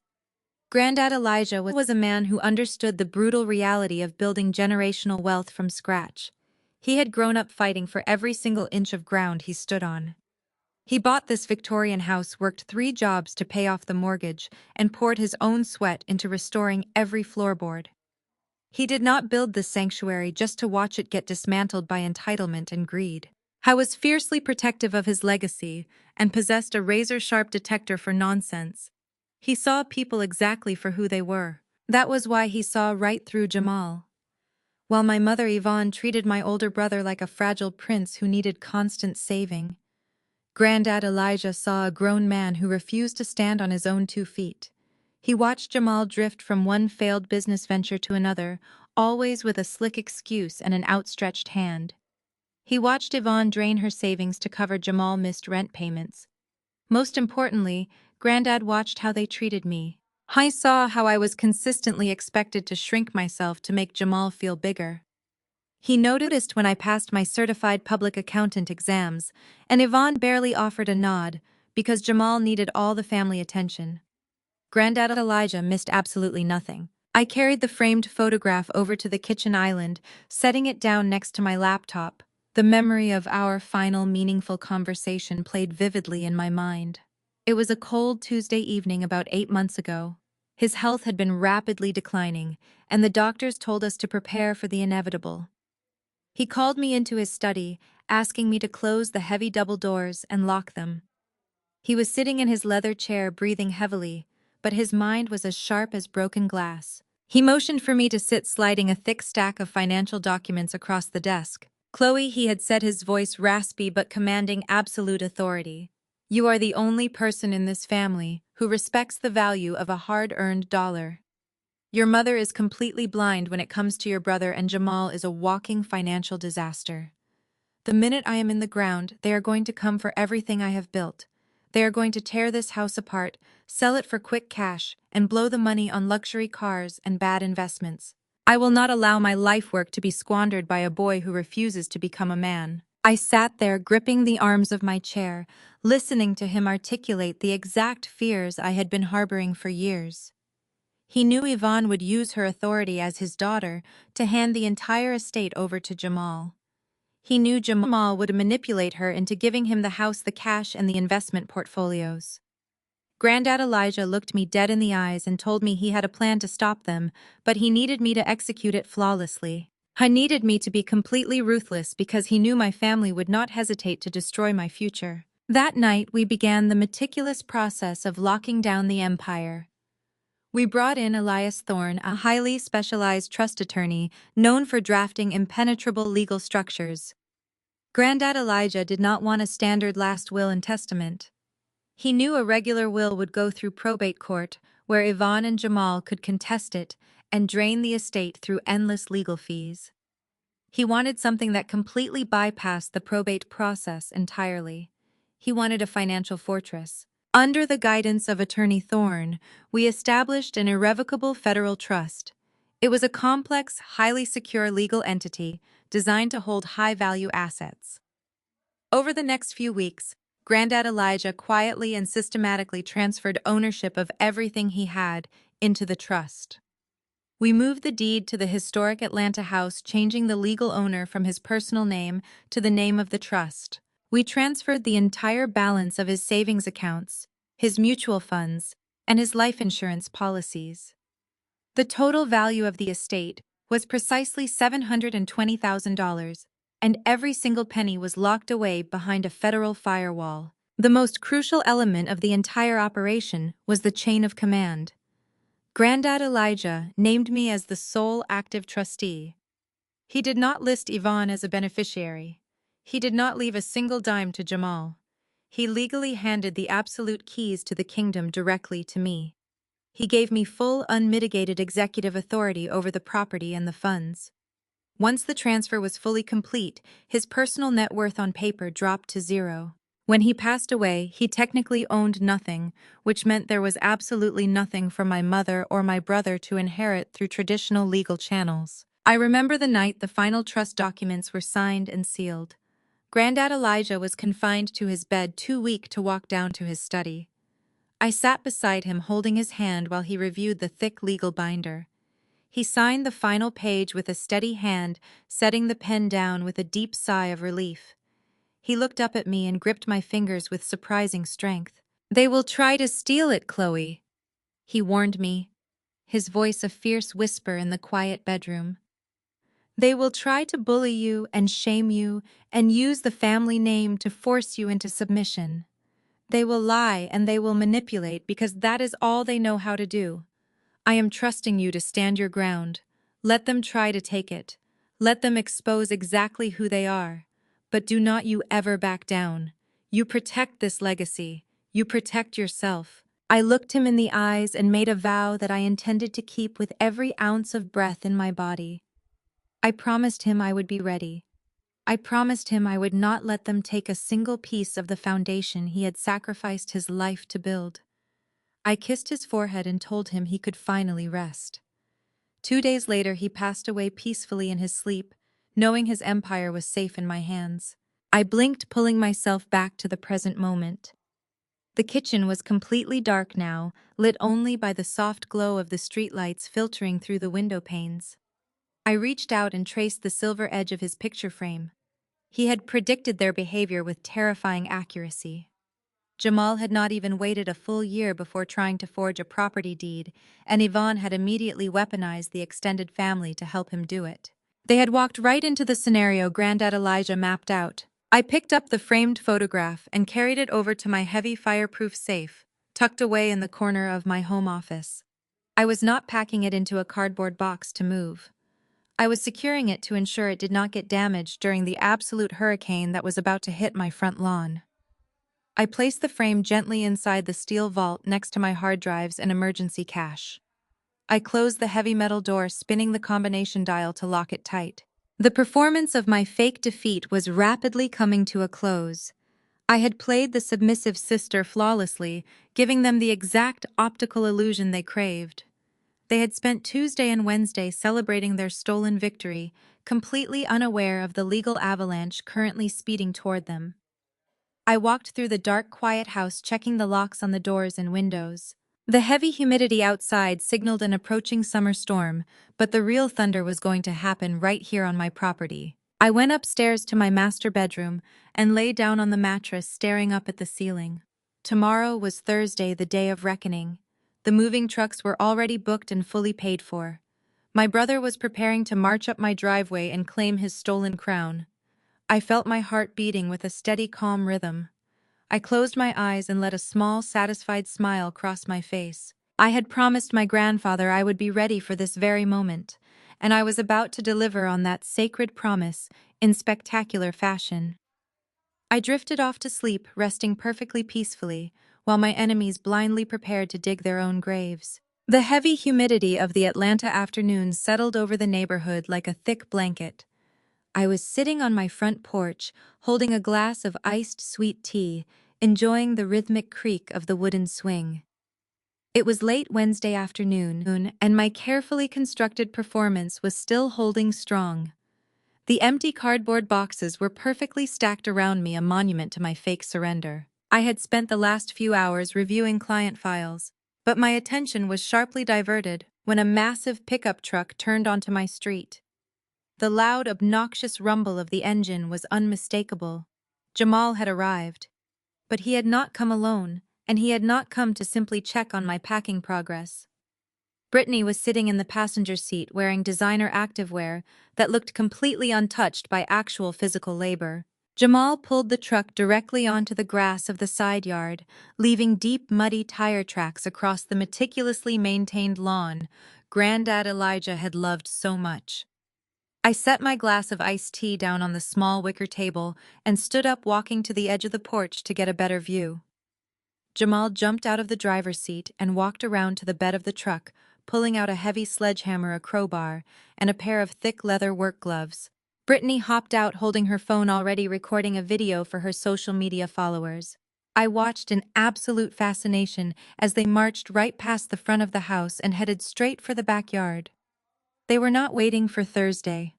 Grandad Elijah was a man who understood the brutal reality of building generational wealth from scratch. He had grown up fighting for every single inch of ground he stood on. He bought this Victorian house, worked 3 jobs to pay off the mortgage, and poured his own sweat into restoring every floorboard. He did not build this sanctuary just to watch it get dismantled by entitlement and greed. He was fiercely protective of his legacy and possessed a razor-sharp detector for nonsense. He saw people exactly for who they were. That was why he saw right through Jamal. While my mother Yvonne treated my older brother like a fragile prince who needed constant saving, Grandad Elijah saw a grown man who refused to stand on his own 2 feet. He watched Jamal drift from one failed business venture to another, always with a slick excuse and an outstretched hand. He watched Yvonne drain her savings to cover Jamal missed rent payments. Most importantly, Grandad watched how they treated me. I saw how I was consistently expected to shrink myself to make Jamal feel bigger. He noticed when I passed my certified public accountant exams, and Yvonne barely offered a nod because Jamal needed all the family attention. Grandad Elijah missed absolutely nothing. I carried the framed photograph over to the kitchen island, setting it down next to my laptop. The memory of our final meaningful conversation played vividly in my mind. It was a cold Tuesday evening about 8 months ago. His health had been rapidly declining, and the doctors told us to prepare for the inevitable. He called me into his study, asking me to close the heavy double doors and lock them. He was sitting in his leather chair, breathing heavily, but his mind was as sharp as broken glass. He motioned for me to sit, sliding a thick stack of financial documents across the desk. "Chloe," he had said, his voice raspy but commanding absolute authority, "you are the only person in this family who respects the value of a hard-earned dollar. Your mother is completely blind when it comes to your brother, and Jamal is a walking financial disaster. The minute I am in the ground, they are going to come for everything I have built. They are going to tear this house apart, sell it for quick cash, and blow the money on luxury cars and bad investments. I will not allow my life work to be squandered by a boy who refuses to become a man." I sat there, gripping the arms of my chair, listening to him articulate the exact fears I had been harboring for years. He knew Yvonne would use her authority as his daughter to hand the entire estate over to Jamal. He knew Jamal would manipulate her into giving him the house, the cash, and the investment portfolios. Grandad Elijah looked me dead in the eyes and told me he had a plan to stop them, but he needed me to execute it flawlessly. He needed me to be completely ruthless because he knew my family would not hesitate to destroy my future. That night, we began the meticulous process of locking down the empire. We brought in Elias Thorne, a highly specialized trust attorney known for drafting impenetrable legal structures. Grandad Elijah did not want a standard last will and testament. He knew a regular will would go through probate court, where Yvonne and Jamal could contest it and drain the estate through endless legal fees. He wanted something that completely bypassed the probate process entirely. He wanted a financial fortress. Under the guidance of Attorney Thorne, we established an irrevocable federal trust. It was a complex, highly secure legal entity designed to hold high-value assets. Over the next few weeks, Grandad Elijah quietly and systematically transferred ownership of everything he had into the trust. We moved the deed to the historic Atlanta house, changing the legal owner from his personal name to the name of the trust. We transferred the entire balance of his savings accounts, his mutual funds, and his life insurance policies. The total value of the estate was precisely $720,000, and every single penny was locked away behind a federal firewall. The most crucial element of the entire operation was the chain of command. Granddad Elijah named me as the sole active trustee. He did not list Yvonne as a beneficiary. He did not leave a single dime to Jamal. He legally handed the absolute keys to the kingdom directly to me. He gave me full, unmitigated executive authority over the property and the funds. Once the transfer was fully complete, his personal net worth on paper dropped to zero. When he passed away, he technically owned nothing, which meant there was absolutely nothing for my mother or my brother to inherit through traditional legal channels. I remember the night the final trust documents were signed and sealed. Granddad Elijah was confined to his bed, too weak to walk down to his study. I sat beside him, holding his hand while he reviewed the thick legal binder. He signed the final page with a steady hand, setting the pen down with a deep sigh of relief. He looked up at me and gripped my fingers with surprising strength. "They will try to steal it, Chloe," he warned me, his voice a fierce whisper in the quiet bedroom. "They will try to bully you and shame you and use the family name to force you into submission. They will lie and they will manipulate because that is all they know how to do. I am trusting you to stand your ground. Let them try to take it. Let them expose exactly who they are. But do not you ever back down. You protect this legacy. You protect yourself." I looked him in the eyes and made a vow that I intended to keep with every ounce of breath in my body. I promised him I would be ready. I promised him I would not let them take a single piece of the foundation he had sacrificed his life to build. I kissed his forehead and told him he could finally rest. 2 days later, he passed away peacefully in his sleep, knowing his empire was safe in my hands. I blinked, pulling myself back to the present moment. The kitchen was completely dark now, lit only by the soft glow of the streetlights filtering through the window panes. I reached out and traced the silver edge of his picture frame. He had predicted their behavior with terrifying accuracy. Jamal had not even waited a full year before trying to forge a property deed, and Yvonne had immediately weaponized the extended family to help him do it. They had walked right into the scenario Granddad Elijah mapped out. I picked up the framed photograph and carried it over to my heavy fireproof safe, tucked away in the corner of my home office. I was not packing it into a cardboard box to move. I was securing it to ensure it did not get damaged during the absolute hurricane that was about to hit my front lawn. I placed the frame gently inside the steel vault next to my hard drives and emergency cache. I closed the heavy metal door, spinning the combination dial to lock it tight. The performance of my fake defeat was rapidly coming to a close. I had played the submissive sister flawlessly, giving them the exact optical illusion they craved. They had spent Tuesday and Wednesday celebrating their stolen victory, completely unaware of the legal avalanche currently speeding toward them. I walked through the dark, quiet house, checking the locks on the doors and windows. The heavy humidity outside signaled an approaching summer storm, but the real thunder was going to happen right here on my property. I went upstairs to my master bedroom and lay down on the mattress, staring up at the ceiling. Tomorrow was Thursday, the day of reckoning. The moving trucks were already booked and fully paid for. My brother was preparing to march up my driveway and claim his stolen crown. I felt my heart beating with a steady, calm rhythm. I closed my eyes and let a small, satisfied smile cross my face. I had promised my grandfather I would be ready for this very moment, and I was about to deliver on that sacred promise in spectacular fashion. I drifted off to sleep, resting perfectly peacefully, while my enemies blindly prepared to dig their own graves. The heavy humidity of the Atlanta afternoon settled over the neighborhood like a thick blanket. I was sitting on my front porch, holding a glass of iced sweet tea, enjoying the rhythmic creak of the wooden swing. It was late Wednesday afternoon, and my carefully constructed performance was still holding strong. The empty cardboard boxes were perfectly stacked around me, a monument to my fake surrender. I had spent the last few hours reviewing client files, but my attention was sharply diverted when a massive pickup truck turned onto my street. The loud, obnoxious rumble of the engine was unmistakable. Jamal had arrived. But he had not come alone, and he had not come to simply check on my packing progress. Brittany was sitting in the passenger seat wearing designer activewear that looked completely untouched by actual physical labor. Jamal pulled the truck directly onto the grass of the side yard, leaving deep, muddy tire tracks across the meticulously maintained lawn Granddad Elijah had loved so much. I set my glass of iced tea down on the small wicker table and stood up, walking to the edge of the porch to get a better view. Jamal jumped out of the driver's seat and walked around to the bed of the truck, pulling out a heavy sledgehammer, a crowbar, and a pair of thick leather work gloves. Brittany hopped out holding her phone, already recording a video for her social media followers. I watched in absolute fascination as they marched right past the front of the house and headed straight for the backyard. They were not waiting for Thursday.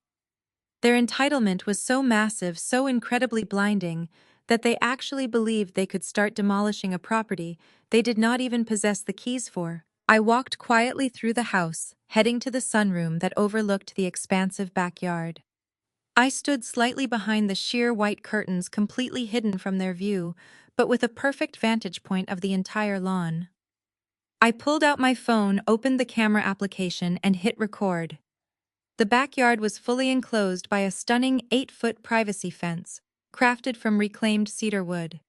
Their entitlement was so massive, so incredibly blinding, that they actually believed they could start demolishing a property they did not even possess the keys for. I walked quietly through the house, heading to the sunroom that overlooked the expansive backyard. I stood slightly behind the sheer white curtains, completely hidden from their view, but with a perfect vantage point of the entire lawn. I pulled out my phone, opened the camera application, and hit record. The backyard was fully enclosed by a stunning 8-foot privacy fence, crafted from reclaimed cedar wood.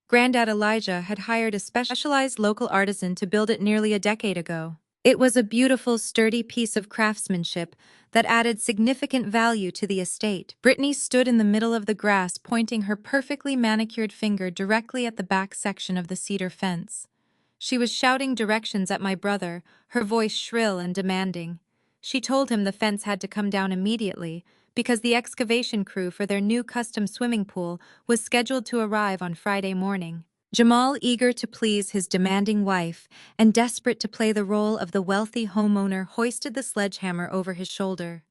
Granddad Elijah had hired a specialized local artisan to build it nearly a decade ago. It was a beautiful, sturdy piece of craftsmanship that added significant value to the estate. Brittany stood in the middle of the grass, pointing her perfectly manicured finger directly at the back section of the cedar fence. She was shouting directions at my brother, her voice shrill and demanding. She told him the fence had to come down immediately because the excavation crew for their new custom swimming pool was scheduled to arrive on Friday morning. Jamal, eager to please his demanding wife and desperate to play the role of the wealthy homeowner, hoisted the sledgehammer over his shoulder.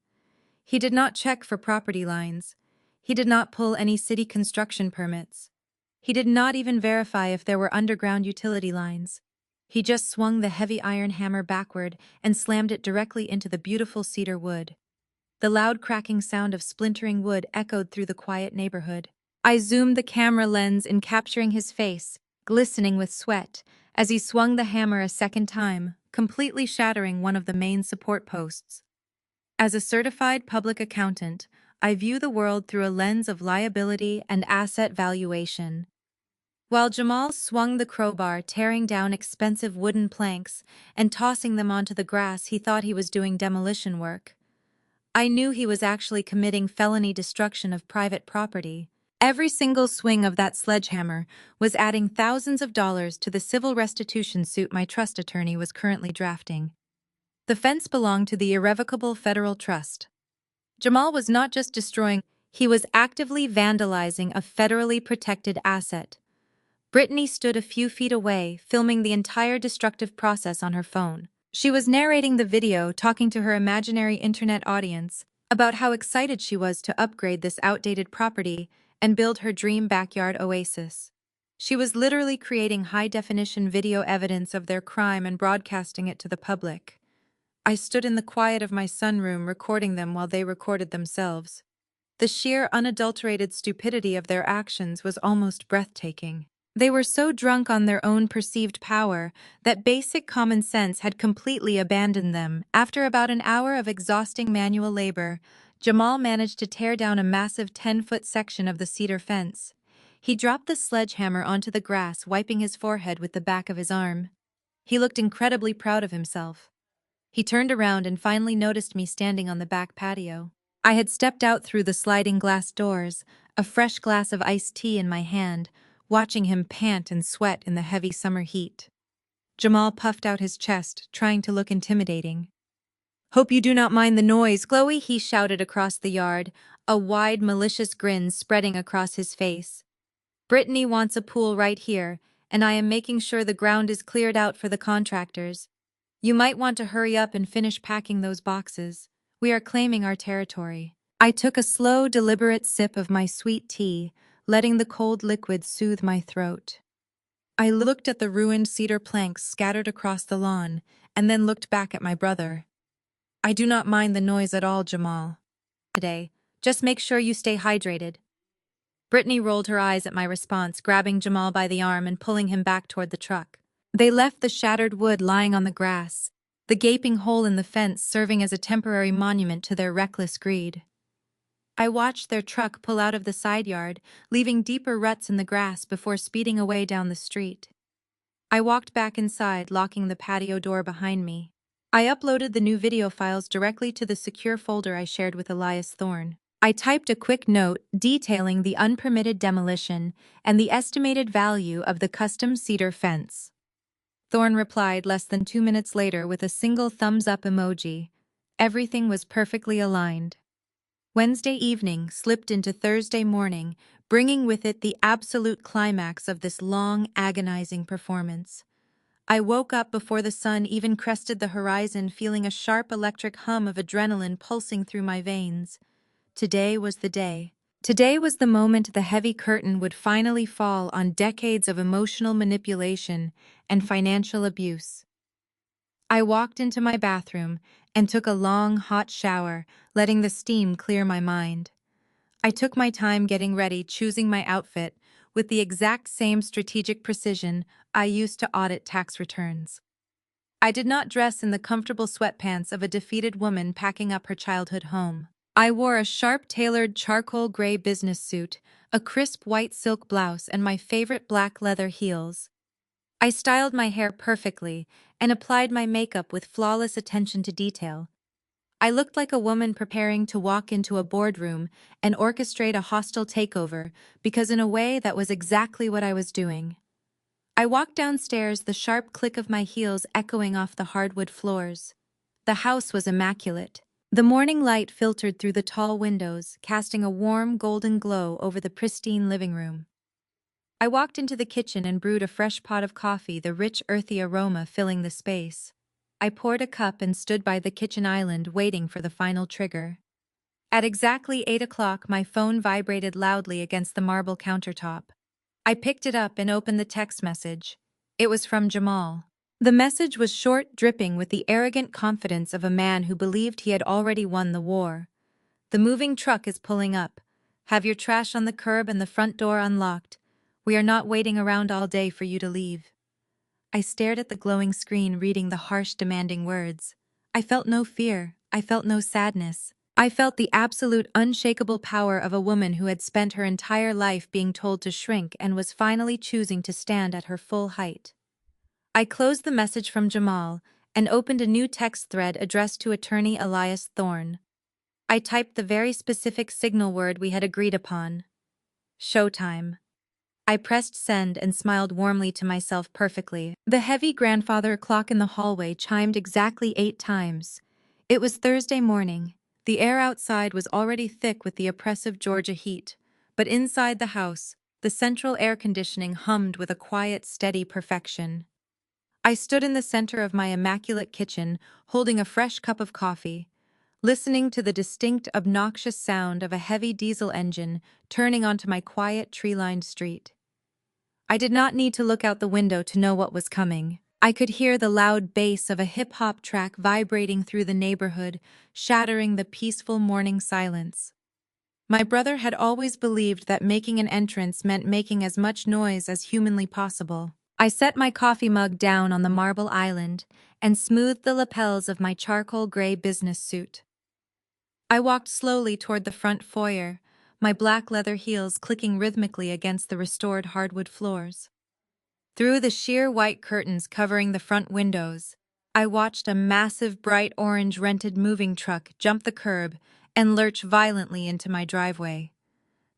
He did not check for property lines. He did not pull any city construction permits. He did not even verify if there were underground utility lines. He just swung the heavy iron hammer backward and slammed it directly into the beautiful cedar wood. The loud cracking sound of splintering wood echoed through the quiet neighborhood. I zoomed the camera lens in, capturing his face, glistening with sweat, as he swung the hammer a second time, completely shattering one of the main support posts. As a certified public accountant, I view the world through a lens of liability and asset valuation. While Jamal swung the crowbar, tearing down expensive wooden planks and tossing them onto the grass, he thought he was doing demolition work. I knew he was actually committing felony destruction of private property. Every single swing of that sledgehammer was adding thousands of dollars to the civil restitution suit my trust attorney was currently drafting. The fence belonged to the Irrevocable Federal Trust. Jamal was not just destroying, he was actively vandalizing a federally protected asset. Brittany stood a few feet away, filming the entire destructive process on her phone. She was narrating the video, talking to her imaginary internet audience about how excited she was to upgrade this outdated property and build her dream backyard oasis. She was literally creating high-definition video evidence of their crime and broadcasting it to the public. I stood in the quiet of my sunroom, recording them while they recorded themselves. The sheer, unadulterated stupidity of their actions was almost breathtaking. They were so drunk on their own perceived power that basic common sense had completely abandoned them. After about an hour of exhausting manual labor, Jamal managed to tear down a massive 10-foot section of the cedar fence. He dropped the sledgehammer onto the grass, wiping his forehead with the back of his arm. He looked incredibly proud of himself. He turned around and finally noticed me standing on the back patio. I had stepped out through the sliding glass doors, a fresh glass of iced tea in my hand, watching him pant and sweat in the heavy summer heat. Jamal puffed out his chest, trying to look intimidating. "Hope you do not mind the noise, Chloe," he shouted across the yard, a wide, malicious grin spreading across his face. "Brittany wants a pool right here, and I am making sure the ground is cleared out for the contractors. You might want to hurry up and finish packing those boxes. We are claiming our territory." I took a slow, deliberate sip of my sweet tea, letting the cold liquid soothe my throat. I looked at the ruined cedar planks scattered across the lawn, and then looked back at my brother. I do not mind the noise at all, Jamal. Today, just make sure you stay hydrated. Brittany rolled her eyes at my response, grabbing Jamal by the arm and pulling him back toward the truck. They left the shattered wood lying on the grass, the gaping hole in the fence serving as a temporary monument to their reckless greed. I watched their truck pull out of the side yard, leaving deeper ruts in the grass before speeding away down the street. I walked back inside, locking the patio door behind me. I uploaded the new video files directly to the secure folder I shared with Elias Thorne. I typed a quick note detailing the unpermitted demolition and the estimated value of the custom cedar fence. Thorne replied less than 2 minutes later with a single thumbs-up emoji. Everything was perfectly aligned. Wednesday evening slipped into Thursday morning, bringing with it the absolute climax of this long, agonizing performance. I woke up before the sun even crested the horizon, feeling a sharp electric hum of adrenaline pulsing through my veins. Today was the day. Today was the moment the heavy curtain would finally fall on decades of emotional manipulation and financial abuse. I walked into my bathroom and took a long, hot shower, letting the steam clear my mind. I took my time getting ready, choosing my outfit with the exact same strategic precision I used to audit tax returns. I did not dress in the comfortable sweatpants of a defeated woman packing up her childhood home. I wore a sharp-tailored charcoal gray business suit, a crisp white silk blouse, and my favorite black leather heels. I styled my hair perfectly and applied my makeup with flawless attention to detail. I looked like a woman preparing to walk into a boardroom and orchestrate a hostile takeover, because in a way that was exactly what I was doing. I walked downstairs, the sharp click of my heels echoing off the hardwood floors. The house was immaculate. The morning light filtered through the tall windows, casting a warm golden glow over the pristine living room. I walked into the kitchen and brewed a fresh pot of coffee, the rich earthy aroma filling the space. I poured a cup and stood by the kitchen island waiting for the final trigger. At exactly 8 o'clock, my phone vibrated loudly against the marble countertop. I picked it up and opened the text message. It was from Jamal. The message was short, dripping with the arrogant confidence of a man who believed he had already won the war. The moving truck is pulling up. Have your trash on the curb and the front door unlocked. We are not waiting around all day for you to leave. I stared at the glowing screen, reading the harsh, demanding words. I felt no fear. I felt no sadness. I felt the absolute, unshakable power of a woman who had spent her entire life being told to shrink and was finally choosing to stand at her full height. I closed the message from Jamal and opened a new text thread addressed to attorney Elias Thorne. I typed the very specific signal word we had agreed upon. Showtime. I pressed send and smiled warmly to myself perfectly. The heavy grandfather clock in the hallway chimed exactly 8 times. It was Thursday morning. The air outside was already thick with the oppressive Georgia heat, but inside the house, the central air conditioning hummed with a quiet, steady perfection. I stood in the center of my immaculate kitchen, holding a fresh cup of coffee, listening to the distinct, obnoxious sound of a heavy diesel engine turning onto my quiet, tree-lined street. I did not need to look out the window to know what was coming. I could hear the loud bass of a hip-hop track vibrating through the neighborhood, shattering the peaceful morning silence. My brother had always believed that making an entrance meant making as much noise as humanly possible. I set my coffee mug down on the marble island and smoothed the lapels of my charcoal gray business suit. I walked slowly toward the front foyer, my black leather heels clicking rhythmically against the restored hardwood floors. Through the sheer white curtains covering the front windows, I watched a massive bright orange rented moving truck jump the curb and lurch violently into my driveway.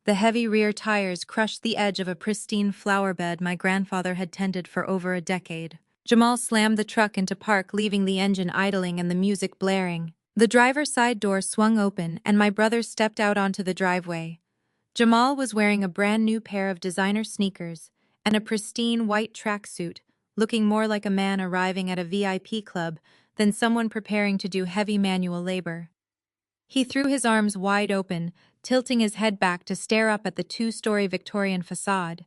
The heavy rear tires crushed the edge of a pristine flower bed my grandfather had tended for over a decade. Jamal slammed the truck into park, leaving the engine idling and the music blaring. The driver's side door swung open and my brother stepped out onto the driveway. Jamal was wearing a brand new pair of designer sneakers and a pristine white tracksuit, looking more like a man arriving at a VIP club than someone preparing to do heavy manual labor. He threw his arms wide open, tilting his head back to stare up at the 2-story Victorian facade.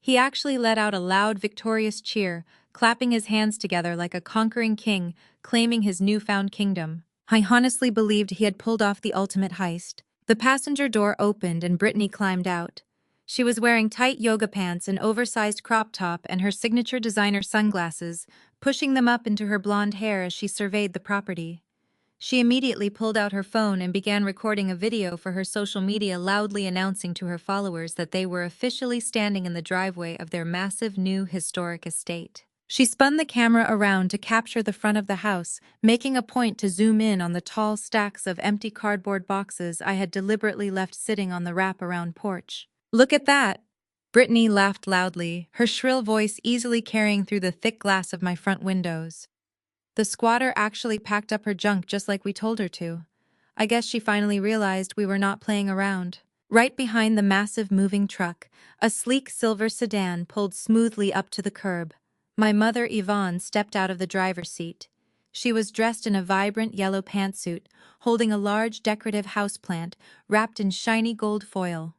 He actually let out a loud, victorious cheer, clapping his hands together like a conquering king, claiming his newfound kingdom. I honestly believed he had pulled off the ultimate heist. The passenger door opened and Brittany climbed out. She was wearing tight yoga pants, an oversized crop top, and her signature designer sunglasses, pushing them up into her blonde hair as she surveyed the property. She immediately pulled out her phone and began recording a video for her social media, loudly announcing to her followers that they were officially standing in the driveway of their massive new historic estate. She spun the camera around to capture the front of the house, making a point to zoom in on the tall stacks of empty cardboard boxes I had deliberately left sitting on the wrap-around porch. "Look at that!" Brittany laughed loudly, her shrill voice easily carrying through the thick glass of my front windows. The squatter actually packed up her junk just like we told her to. I guess she finally realized we were not playing around. Right behind the massive moving truck, a sleek silver sedan pulled smoothly up to the curb. My mother, Yvonne, stepped out of the driver's seat. She was dressed in a vibrant yellow pantsuit, holding a large decorative houseplant wrapped in shiny gold foil.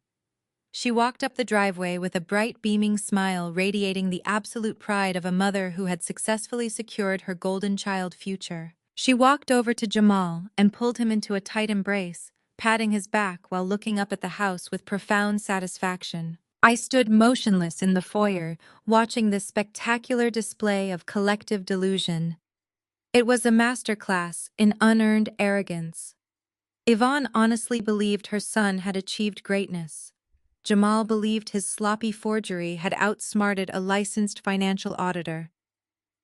She walked up the driveway with a bright, beaming smile radiating the absolute pride of a mother who had successfully secured her golden child future. She walked over to Jamal and pulled him into a tight embrace, patting his back while looking up at the house with profound satisfaction. I stood motionless in the foyer, watching this spectacular display of collective delusion. It was a masterclass in unearned arrogance. Yvonne honestly believed her son had achieved greatness. Jamal believed his sloppy forgery had outsmarted a licensed financial auditor.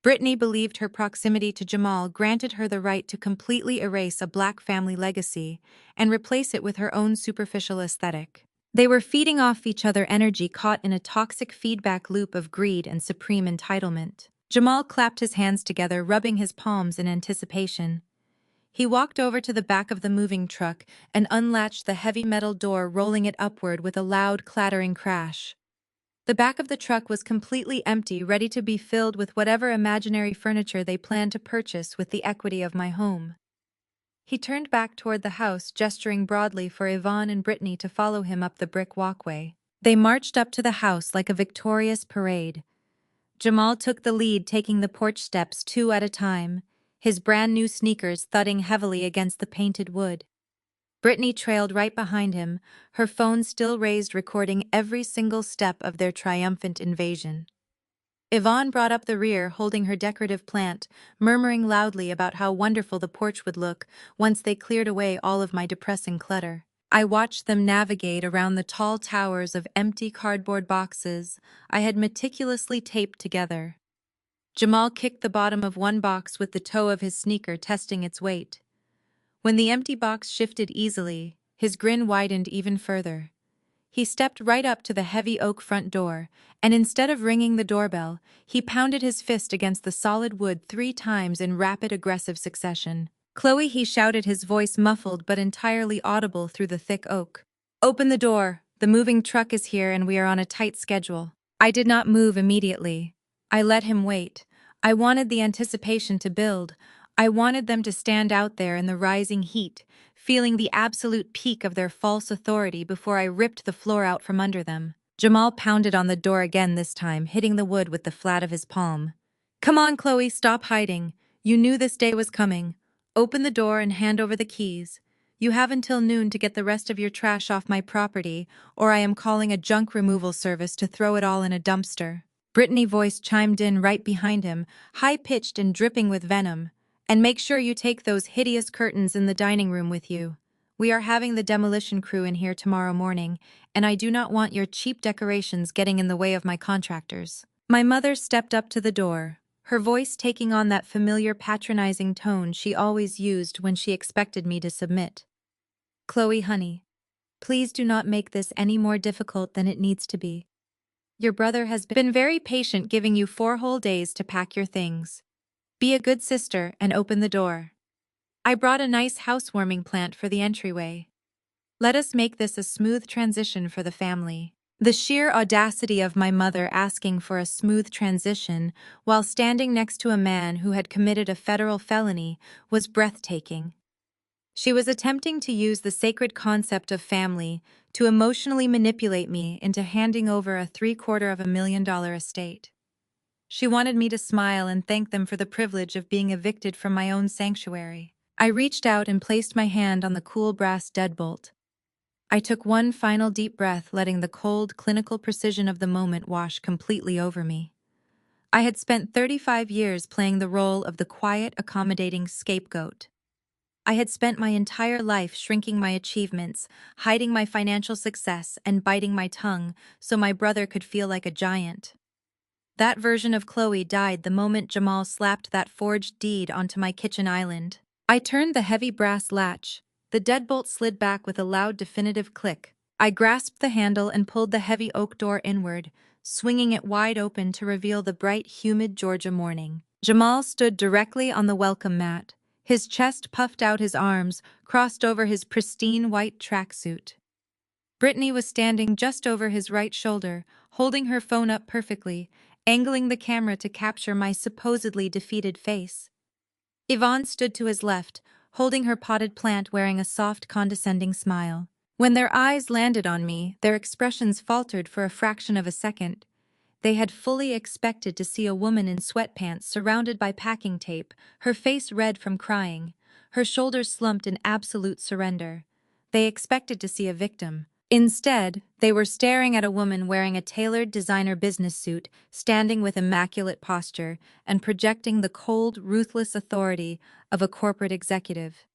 Brittany believed her proximity to Jamal granted her the right to completely erase a black family legacy and replace it with her own superficial aesthetic. They were feeding off each other, energy caught in a toxic feedback loop of greed and supreme entitlement. Jamal clapped his hands together, rubbing his palms in anticipation. He walked over to the back of the moving truck and unlatched the heavy metal door, rolling it upward with a loud, clattering crash. The back of the truck was completely empty, ready to be filled with whatever imaginary furniture they planned to purchase with the equity of my home. He turned back toward the house, gesturing broadly for Yvonne and Brittany to follow him up the brick walkway. They marched up to the house like a victorious parade. Jamal took the lead, taking the porch steps 2 at a time, his brand-new sneakers thudding heavily against the painted wood. Brittany trailed right behind him, her phone still raised, recording every single step of their triumphant invasion. Yvonne brought up the rear, holding her decorative plant, murmuring loudly about how wonderful the porch would look once they cleared away all of my depressing clutter. I watched them navigate around the tall towers of empty cardboard boxes I had meticulously taped together. Jamal kicked the bottom of one box with the toe of his sneaker, testing its weight. When the empty box shifted easily, his grin widened even further. He stepped right up to the heavy oak front door, and instead of ringing the doorbell, he pounded his fist against the solid wood 3 times in rapid, aggressive succession. "Chloe," he shouted, his voice muffled but entirely audible through the thick oak. "Open the door. The moving truck is here and we are on a tight schedule." I did not move immediately. I let him wait. I wanted the anticipation to build. I wanted them to stand out there in the rising heat, feeling the absolute peak of their false authority before I ripped the floor out from under them. Jamal pounded on the door again, this time hitting the wood with the flat of his palm. "Come on, Chloe, stop hiding. You knew this day was coming. Open the door and hand over the keys. You have until noon to get the rest of your trash off my property, or I am calling a junk removal service to throw it all in a dumpster." Brittany's voice chimed in right behind him, high-pitched and dripping with venom. "And make sure you take those hideous curtains in the dining room with you. We are having the demolition crew in here tomorrow morning, and I do not want your cheap decorations getting in the way of my contractors." My mother stepped up to the door, her voice taking on that familiar patronizing tone she always used when she expected me to submit. "Chloe, honey, please do not make this any more difficult than it needs to be. Your brother has been very patient, giving you 4 whole days to pack your things. Be a good sister and open the door. I brought a nice housewarming plant for the entryway. Let us make this a smooth transition for the family." The sheer audacity of my mother asking for a smooth transition while standing next to a man who had committed a federal felony was breathtaking. She was attempting to use the sacred concept of family to emotionally manipulate me into handing over a $750,000 estate. She wanted me to smile and thank them for the privilege of being evicted from my own sanctuary. I reached out and placed my hand on the cool brass deadbolt. I took one final deep breath, letting the cold, clinical precision of the moment wash completely over me. I had spent 35 years playing the role of the quiet, accommodating scapegoat. I had spent my entire life shrinking my achievements, hiding my financial success, and biting my tongue so my brother could feel like a giant. That version of Chloe died the moment Jamal slapped that forged deed onto my kitchen island. I turned the heavy brass latch. The deadbolt slid back with a loud, definitive click. I grasped the handle and pulled the heavy oak door inward, swinging it wide open to reveal the bright, humid Georgia morning. Jamal stood directly on the welcome mat. His chest puffed out, his arms crossed over his pristine white tracksuit. Brittany was standing just over his right shoulder, holding her phone up perfectly, angling the camera to capture my supposedly defeated face. Yvonne stood to his left, holding her potted plant, wearing a soft, condescending smile. When their eyes landed on me, their expressions faltered for a fraction of a second. They had fully expected to see a woman in sweatpants surrounded by packing tape, her face red from crying, her shoulders slumped in absolute surrender. They expected to see a victim. Instead, they were staring at a woman wearing a tailored designer business suit, standing with immaculate posture, and projecting the cold, ruthless authority of a corporate executive.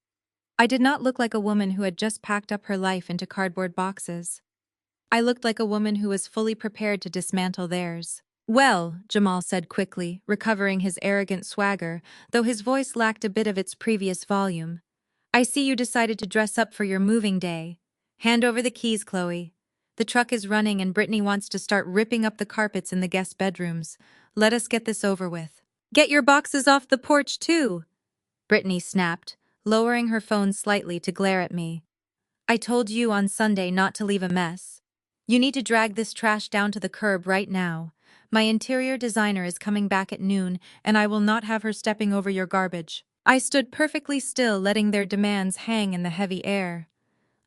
I did not look like a woman who had just packed up her life into cardboard boxes. I looked like a woman who was fully prepared to dismantle theirs. "Well," Jamal said quickly, recovering his arrogant swagger, though his voice lacked a bit of its previous volume. "I see you decided to dress up for your moving day. Hand over the keys, Chloe. The truck is running and Brittany wants to start ripping up the carpets in the guest bedrooms. Let us get this over with." "Get your boxes off the porch, too," Brittany snapped, lowering her phone slightly to glare at me. "I told you on Sunday not to leave a mess. You need to drag this trash down to the curb right now. My interior designer is coming back at noon, and I will not have her stepping over your garbage." I stood perfectly still, letting their demands hang in the heavy air.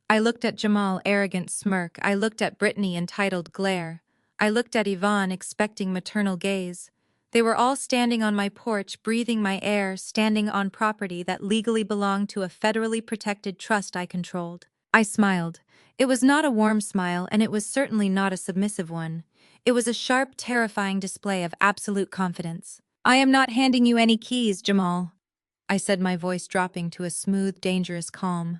I looked at Jamal, arrogant smirk. I looked at Brittany, entitled glare. I looked at Yvonne, expecting maternal gaze. They were all standing on my porch, breathing my air, standing on property that legally belonged to a federally protected trust I controlled. I smiled. It was not a warm smile, and it was certainly not a submissive one. It was a sharp, terrifying display of absolute confidence. "I am not handing you any keys, Jamal," I said, my voice dropping to a smooth, dangerous calm.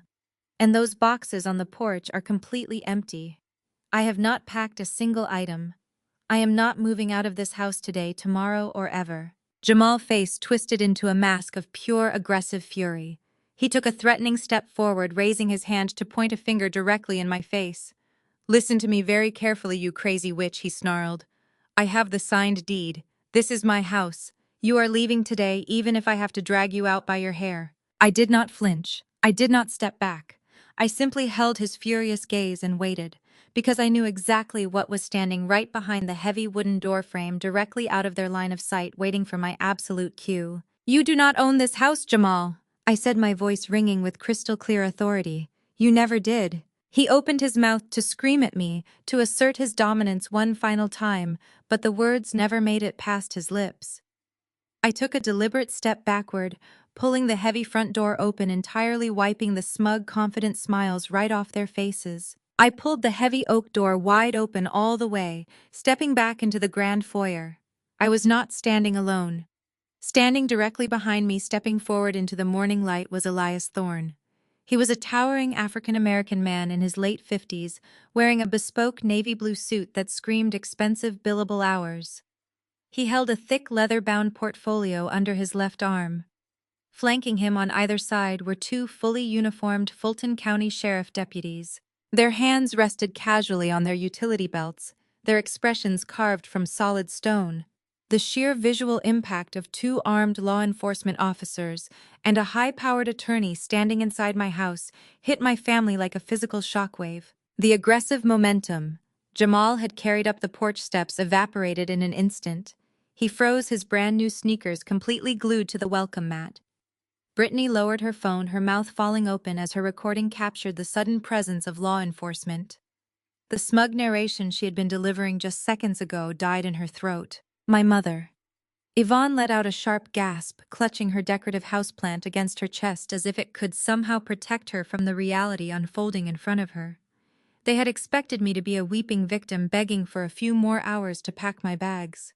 "And those boxes on the porch are completely empty. I have not packed a single item. I am not moving out of this house today, tomorrow, or ever." Jamal's face twisted into a mask of pure, aggressive fury. He took a threatening step forward, raising his hand to point a finger directly in my face. "Listen to me very carefully, you crazy witch," he snarled. "I have the signed deed. This is my house. You are leaving today, even if I have to drag you out by your hair." I did not flinch. I did not step back. I simply held his furious gaze and waited, because I knew exactly what was standing right behind the heavy wooden doorframe, directly out of their line of sight, waiting for my absolute cue. "You do not own this house, Jamal," I said, my voice ringing with crystal clear authority. "You never did." He opened his mouth to scream at me, to assert his dominance one final time, but the words never made it past his lips. I took a deliberate step backward, pulling the heavy front door open, entirely wiping the smug, confident smiles right off their faces. I pulled the heavy oak door wide open all the way, stepping back into the grand foyer. I was not standing alone. Standing directly behind me, stepping forward into the morning light, was Elias Thorne. He was a towering African-American man in his late 50s, wearing a bespoke navy blue suit that screamed expensive billable hours. He held a thick leather-bound portfolio under his left arm. Flanking him on either side were two fully uniformed Fulton County Sheriff deputies. Their hands rested casually on their utility belts, their expressions carved from solid stone. The sheer visual impact of two armed law enforcement officers and a high-powered attorney standing inside my house hit my family like a physical shockwave. The aggressive momentum Jamal had carried up the porch steps evaporated in an instant. He froze, his brand-new sneakers completely glued to the welcome mat. Brittany lowered her phone, her mouth falling open as her recording captured the sudden presence of law enforcement. The smug narration she had been delivering just seconds ago died in her throat. My mother. Yvonne let out a sharp gasp, clutching her decorative houseplant against her chest as if it could somehow protect her from the reality unfolding in front of her. They had expected me to be a weeping victim begging for a few more hours to pack my bags.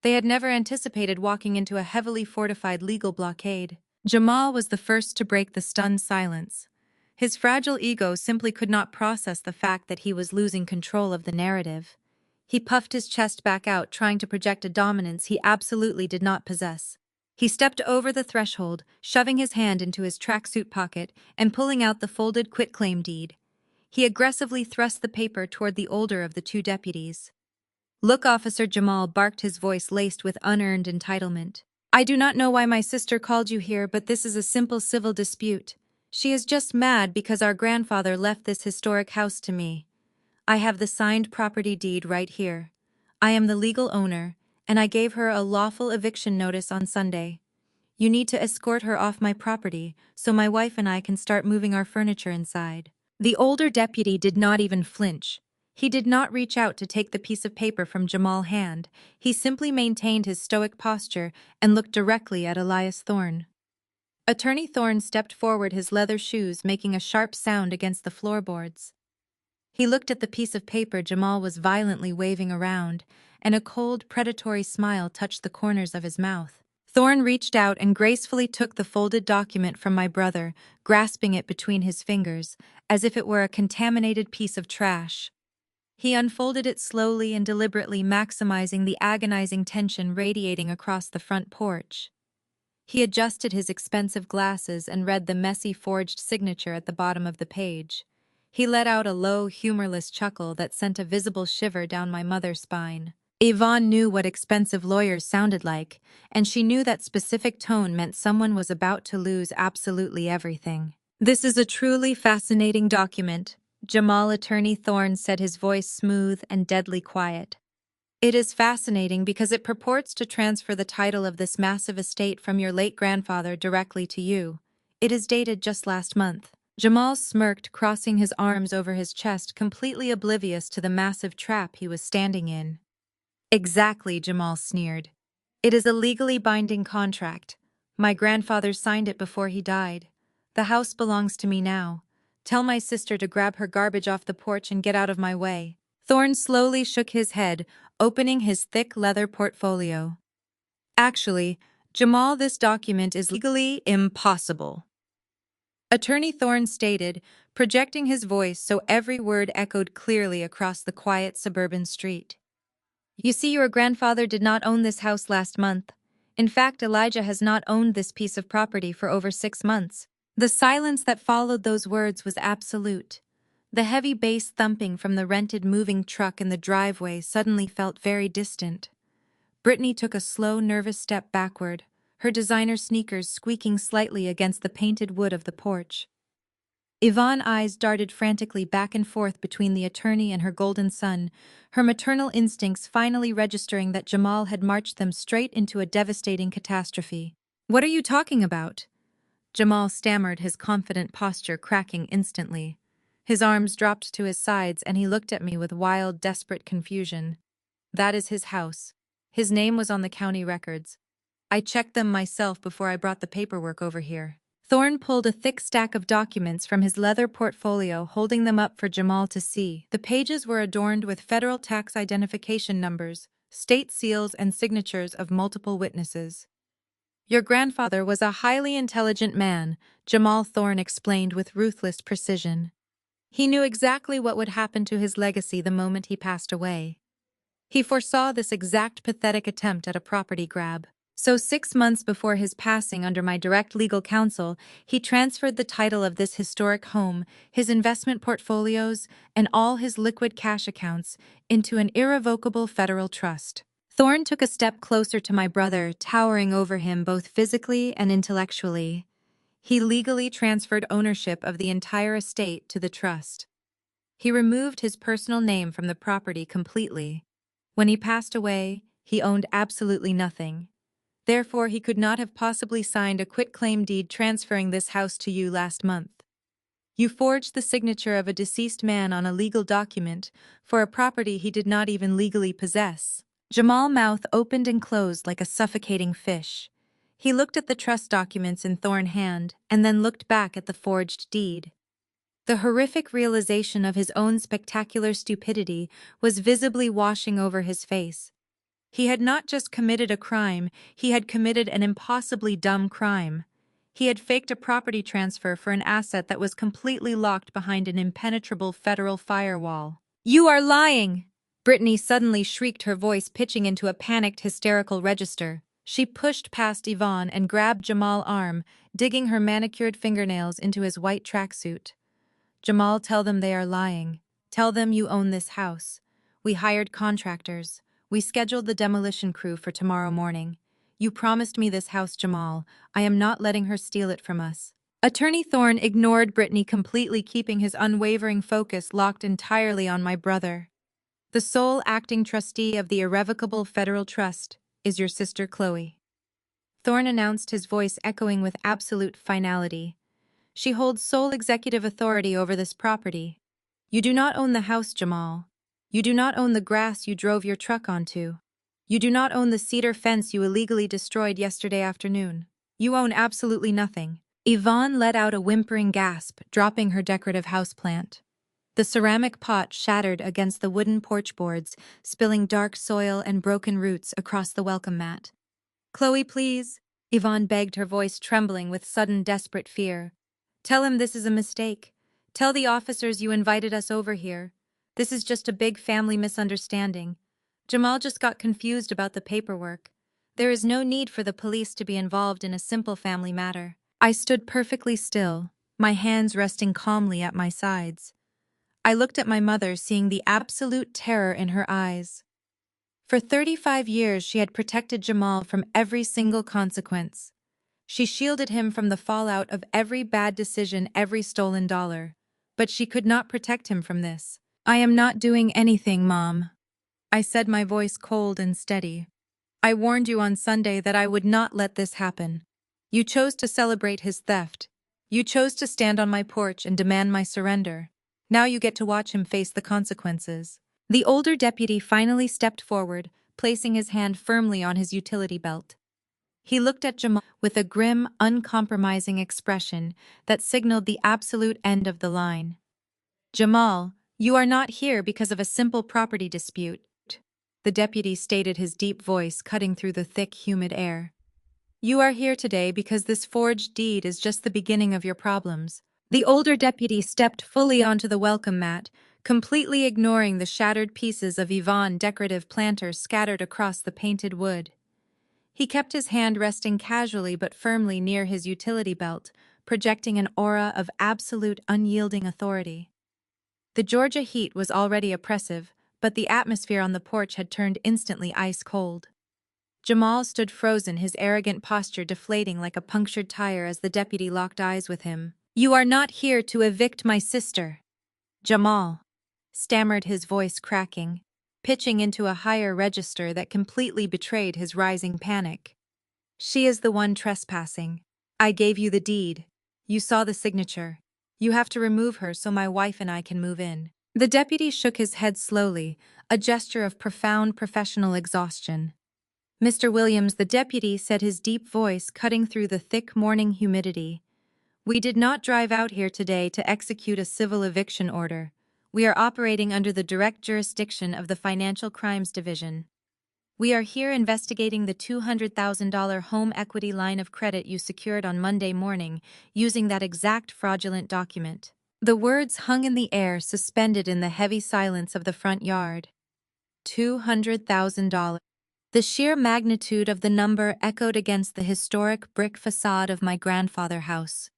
They had never anticipated walking into a heavily fortified legal blockade. Jamal was the first to break the stunned silence. His fragile ego simply could not process the fact that he was losing control of the narrative. He puffed his chest back out, trying to project a dominance he absolutely did not possess. He stepped over the threshold, shoving his hand into his tracksuit pocket and pulling out the folded quitclaim deed. He aggressively thrust the paper toward the older of the two deputies. "Look, Officer," Jamal barked, his voice laced with unearned entitlement. "I do not know why my sister called you here, but this is a simple civil dispute. She is just mad because our grandfather left this historic house to me. I have the signed property deed right here. I am the legal owner, and I gave her a lawful eviction notice on Sunday. You need to escort her off my property so my wife and I can start moving our furniture inside." The older deputy did not even flinch. He did not reach out to take the piece of paper from Jamal's hand. He simply maintained his stoic posture and looked directly at Elias Thorne. Attorney Thorne stepped forward, his leather shoes making a sharp sound against the floorboards. He looked at the piece of paper Jamal was violently waving around, and a cold, predatory smile touched the corners of his mouth. Thorne reached out and gracefully took the folded document from my brother, grasping it between his fingers, as if it were a contaminated piece of trash. He unfolded it slowly and deliberately, maximizing the agonizing tension radiating across the front porch. He adjusted his expensive glasses and read the messy forged signature at the bottom of the page. He let out a low, humorless chuckle that sent a visible shiver down my mother's spine. Yvonne knew what expensive lawyers sounded like, and she knew that specific tone meant someone was about to lose absolutely everything. "This is a truly fascinating document," Jamal Attorney Thorne said, his voice smooth and deadly quiet. "It is fascinating because it purports to transfer the title of this massive estate from your late grandfather directly to you. It is dated just last month." Jamal smirked, crossing his arms over his chest, completely oblivious to the massive trap he was standing in. "Exactly," Jamal sneered. "It is a legally binding contract. My grandfather signed it before he died. The house belongs to me now. Tell my sister to grab her garbage off the porch and get out of my way." Thorne slowly shook his head, opening his thick leather portfolio. "Actually, Jamal, this document is legally impossible," Attorney Thorne stated, projecting his voice so every word echoed clearly across the quiet suburban street. "You see, your grandfather did not own this house last month. In fact, Elijah has not owned this piece of property for over 6 months." The silence that followed those words was absolute. The heavy bass thumping from the rented moving truck in the driveway suddenly felt very distant. Brittany took a slow, nervous step backward, her designer sneakers squeaking slightly against the painted wood of the porch. Yvonne's eyes darted frantically back and forth between the attorney and her golden son, her maternal instincts finally registering that Jamal had marched them straight into a devastating catastrophe. "What are you talking about?" Jamal stammered, his confident posture cracking instantly. His arms dropped to his sides and he looked at me with wild, desperate confusion. "That is his house. His name was on the county records. I checked them myself before I brought the paperwork over here." Thorne pulled a thick stack of documents from his leather portfolio, holding them up for Jamal to see. The pages were adorned with federal tax identification numbers, state seals, and signatures of multiple witnesses. "Your grandfather was a highly intelligent man," Jamal Thorne explained with ruthless precision. "He knew exactly what would happen to his legacy the moment he passed away. He foresaw this exact pathetic attempt at a property grab. So 6 months before his passing, under my direct legal counsel, he transferred the title of this historic home, his investment portfolios, and all his liquid cash accounts into an irrevocable federal trust." Thorne took a step closer to my brother, towering over him both physically and intellectually. He legally transferred ownership of the entire estate to the trust. He removed his personal name from the property completely. When he passed away, he owned absolutely nothing. Therefore, he could not have possibly signed a quitclaim deed transferring this house to you last month. You forged the signature of a deceased man on a legal document for a property he did not even legally possess. Jamal's mouth opened and closed like a suffocating fish. He looked at the trust documents in Thorn's hand and then looked back at the forged deed. The horrific realization of his own spectacular stupidity was visibly washing over his face. He had not just committed a crime, he had committed an impossibly dumb crime. He had faked a property transfer for an asset that was completely locked behind an impenetrable federal firewall. "You are lying!" Brittany suddenly shrieked, her voice pitching into a panicked, hysterical register. She pushed past Yvonne and grabbed Jamal's arm, digging her manicured fingernails into his white tracksuit. "Jamal, tell them they are lying. Tell them you own this house. We hired contractors. We scheduled the demolition crew for tomorrow morning. You promised me this house, Jamal. I am not letting her steal it from us." Attorney Thorne ignored Brittany completely, keeping his unwavering focus locked entirely on my brother. "The sole acting trustee of the irrevocable federal trust is your sister Chloe," Thorne announced, his voice echoing with absolute finality. "She holds sole executive authority over this property. You do not own the house, Jamal. You do not own the grass you drove your truck onto. You do not own the cedar fence you illegally destroyed yesterday afternoon. You own absolutely nothing." Yvonne let out a whimpering gasp, dropping her decorative houseplant. The ceramic pot shattered against the wooden porch boards, spilling dark soil and broken roots across the welcome mat. "Chloe, please," Yvonne begged, her voice trembling with sudden desperate fear. "Tell him this is a mistake. Tell the officers you invited us over here. This is just a big family misunderstanding. Jamal just got confused about the paperwork. There is no need for the police to be involved in a simple family matter." I stood perfectly still, my hands resting calmly at my sides. I looked at my mother, seeing the absolute terror in her eyes. For 35 years, she had protected Jamal from every single consequence. She shielded him from the fallout of every bad decision, every stolen dollar. But she could not protect him from this. "I am not doing anything, Mom," I said, my voice cold and steady. "I warned you on Sunday that I would not let this happen. You chose to celebrate his theft. You chose to stand on my porch and demand my surrender. Now you get to watch him face the consequences." The older deputy finally stepped forward, placing his hand firmly on his utility belt. He looked at Jamal with a grim, uncompromising expression that signaled the absolute end of the line. "Jamal, you are not here because of a simple property dispute," the deputy stated, his deep voice cutting through the thick, humid air. "You are here today because this forged deed is just the beginning of your problems." The older deputy stepped fully onto the welcome mat, completely ignoring the shattered pieces of Yvonne's decorative planters scattered across the painted wood. He kept his hand resting casually but firmly near his utility belt, projecting an aura of absolute unyielding authority. The Georgia heat was already oppressive, but the atmosphere on the porch had turned instantly ice cold. Jamal stood frozen, his arrogant posture deflating like a punctured tire as the deputy locked eyes with him. "You are not here to evict my sister, Jamal," stammered, his voice cracking, pitching into a higher register that completely betrayed his rising panic. "She is the one trespassing. I gave you the deed. You saw the signature. You have to remove her so my wife and I can move in." The deputy shook his head slowly, a gesture of profound professional exhaustion. "Mr. Williams," the deputy said, his deep voice cutting through the thick morning humidity, "we did not drive out here today to execute a civil eviction order. We are operating under the direct jurisdiction of the Financial Crimes Division. We are here investigating the $200,000 home equity line of credit you secured on Monday morning using that exact fraudulent document." The words hung in the air, suspended in the heavy silence of the front yard. $200,000. The sheer magnitude of the number echoed against the historic brick facade of my grandfather's house.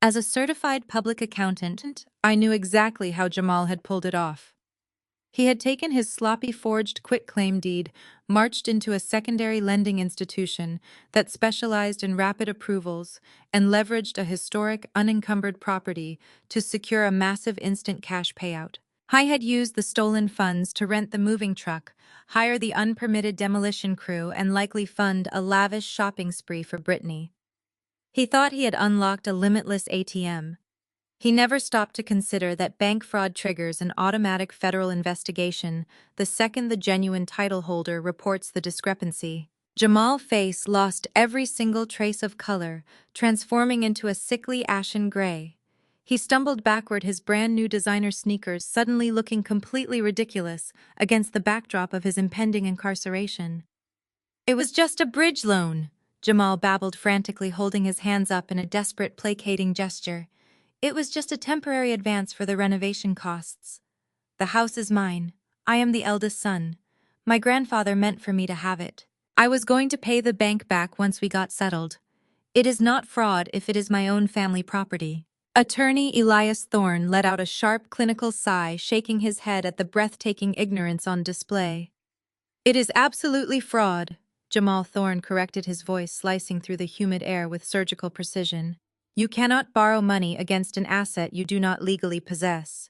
As a certified public accountant, I knew exactly how Jamal had pulled it off. He had taken his sloppy forged quitclaim deed, marched into a secondary lending institution that specialized in rapid approvals, and leveraged a historic, unencumbered property to secure a massive instant cash payout. I had used the stolen funds to rent the moving truck, hire the unpermitted demolition crew, and likely fund a lavish shopping spree for Brittany. He thought he had unlocked a limitless ATM. He never stopped to consider that bank fraud triggers an automatic federal investigation the second the genuine title holder reports the discrepancy. Jamal's face lost every single trace of color, transforming into a sickly ashen gray. He stumbled backward, his brand new designer sneakers suddenly looking completely ridiculous against the backdrop of his impending incarceration. "It was just a bridge loan," Jamal babbled frantically, holding his hands up in a desperate, placating gesture. "It was just a temporary advance for the renovation costs. The house is mine. I am the eldest son. My grandfather meant for me to have it. I was going to pay the bank back once we got settled. It is not fraud if it is my own family property." Attorney Elias Thorne let out a sharp, clinical sigh, shaking his head at the breathtaking ignorance on display. "It is absolutely fraud," Jamal Thorne corrected, his voice slicing through the humid air with surgical precision. "You cannot borrow money against an asset you do not legally possess.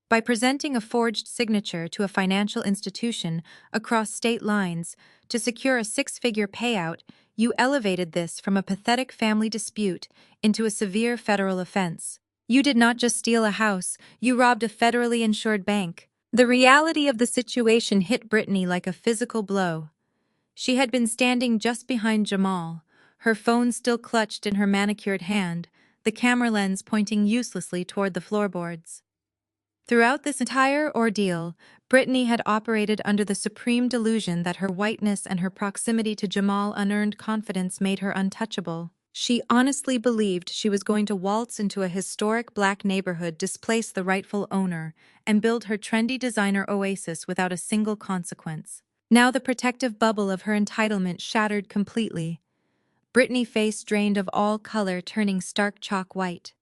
By presenting a forged signature to a financial institution across state lines to secure a six-figure payout, you elevated this from a pathetic family dispute into a severe federal offense. You did not just steal a house, you robbed a federally insured bank." The reality of the situation hit Brittany like a physical blow. She had been standing just behind Jamal, her phone still clutched in her manicured hand, the camera lens pointing uselessly toward the floorboards. Throughout this entire ordeal, Brittany had operated under the supreme delusion that her whiteness and her proximity to Jamal's unearned confidence made her untouchable. She honestly believed she was going to waltz into a historic black neighborhood, displace the rightful owner, and build her trendy designer oasis without a single consequence. Now the protective bubble of her entitlement shattered completely. Brittany's face drained of all color, turning stark chalk white.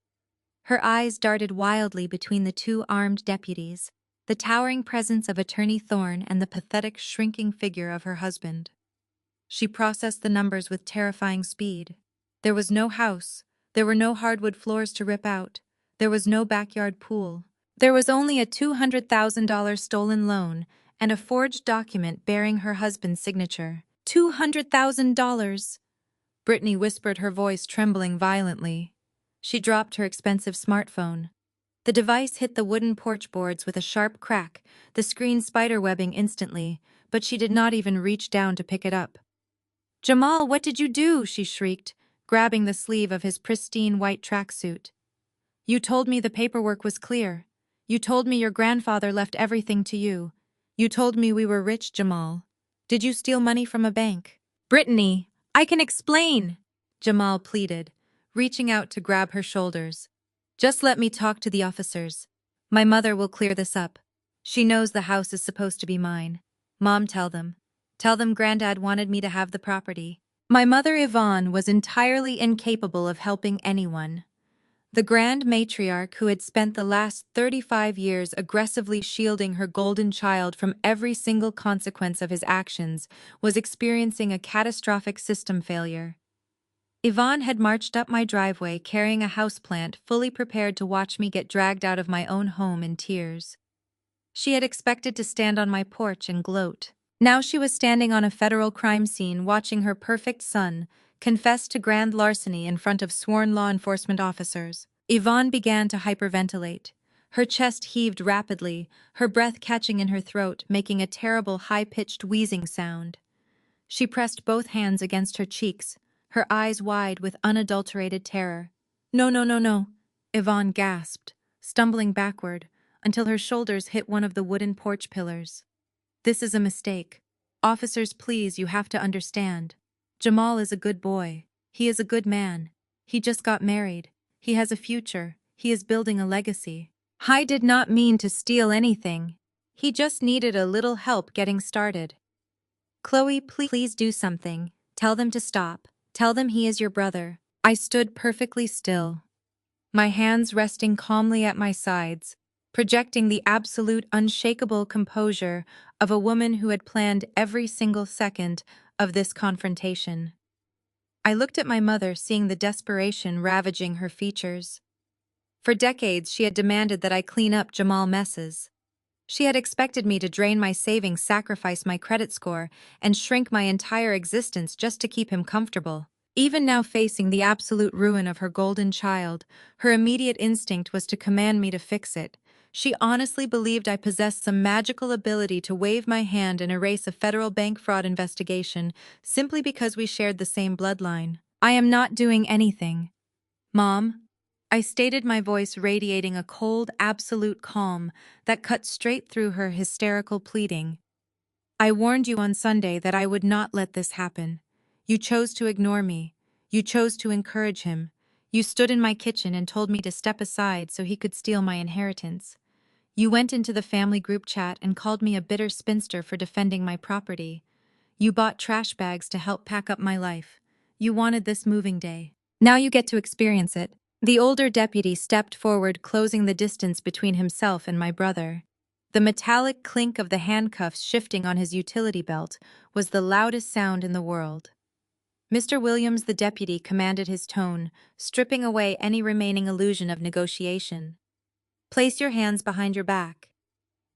Her eyes darted wildly between the two armed deputies, the towering presence of Attorney Thorne and the pathetic, shrinking figure of her husband. She processed the numbers with terrifying speed. There was no house, there were no hardwood floors to rip out, there was no backyard pool. There was only a $200,000 stolen loan and a forged document bearing her husband's signature. $200,000! Brittany whispered, her voice trembling violently. She dropped her expensive smartphone. The device hit the wooden porch boards with a sharp crack, the screen spiderwebbing instantly, but she did not even reach down to pick it up. "Jamal, what did you do?" she shrieked, grabbing the sleeve of his pristine white tracksuit. "You told me the paperwork was clear. You told me your grandfather left everything to you. You told me we were rich, Jamal. Did you steal money from a bank?" "Brittany, I can explain," Jamal pleaded, reaching out to grab her shoulders. "Just let me talk to the officers. My mother will clear this up. She knows the house is supposed to be mine. Mom, tell them. Tell them Granddad wanted me to have the property." My mother, Yvonne, was entirely incapable of helping anyone. The grand matriarch, who had spent the last 35 years aggressively shielding her golden child from every single consequence of his actions, was experiencing a catastrophic system failure. Yvonne had marched up my driveway carrying a houseplant, fully prepared to watch me get dragged out of my own home in tears. She had expected to stand on my porch and gloat. Now she was standing on a federal crime scene watching her perfect son confess to grand larceny in front of sworn law enforcement officers. Yvonne began to hyperventilate. Her chest heaved rapidly, her breath catching in her throat, making a terrible high-pitched wheezing sound. She pressed both hands against her cheeks, her eyes wide with unadulterated terror. "No, no, no, no," Yvonne gasped, stumbling backward until her shoulders hit one of the wooden porch pillars. "This is a mistake. Officers, please, you have to understand. Jamal is a good boy. He is a good man. He just got married. He has a future. He is building a legacy. I did not mean to steal anything. He just needed a little help getting started. Chloe, please do something. Tell them to stop. Tell them he is your brother." I stood perfectly still, my hands resting calmly at my sides, projecting the absolute unshakable composure of a woman who had planned every single second of this confrontation. I looked at my mother, seeing the desperation ravaging her features. For decades, she had demanded that I clean up Jamal's messes. She had expected me to drain my savings, sacrifice my credit score, and shrink my entire existence just to keep him comfortable. Even now facing the absolute ruin of her golden child, her immediate instinct was to command me to fix it. She honestly believed I possessed some magical ability to wave my hand and erase a federal bank fraud investigation simply because we shared the same bloodline. I am not doing anything, Mom. I stated, my voice radiating a cold, absolute calm that cut straight through her hysterical pleading. I warned you on Sunday that I would not let this happen. You chose to ignore me. You chose to encourage him. You stood in my kitchen and told me to step aside so he could steal my inheritance. You went into the family group chat and called me a bitter spinster for defending my property. You bought trash bags to help pack up my life. You wanted this moving day. Now you get to experience it. The older deputy stepped forward, closing the distance between himself and my brother. The metallic clink of the handcuffs shifting on his utility belt was the loudest sound in the world. Mr. Williams, the deputy, commanded his tone, stripping away any remaining illusion of negotiation. Place your hands behind your back.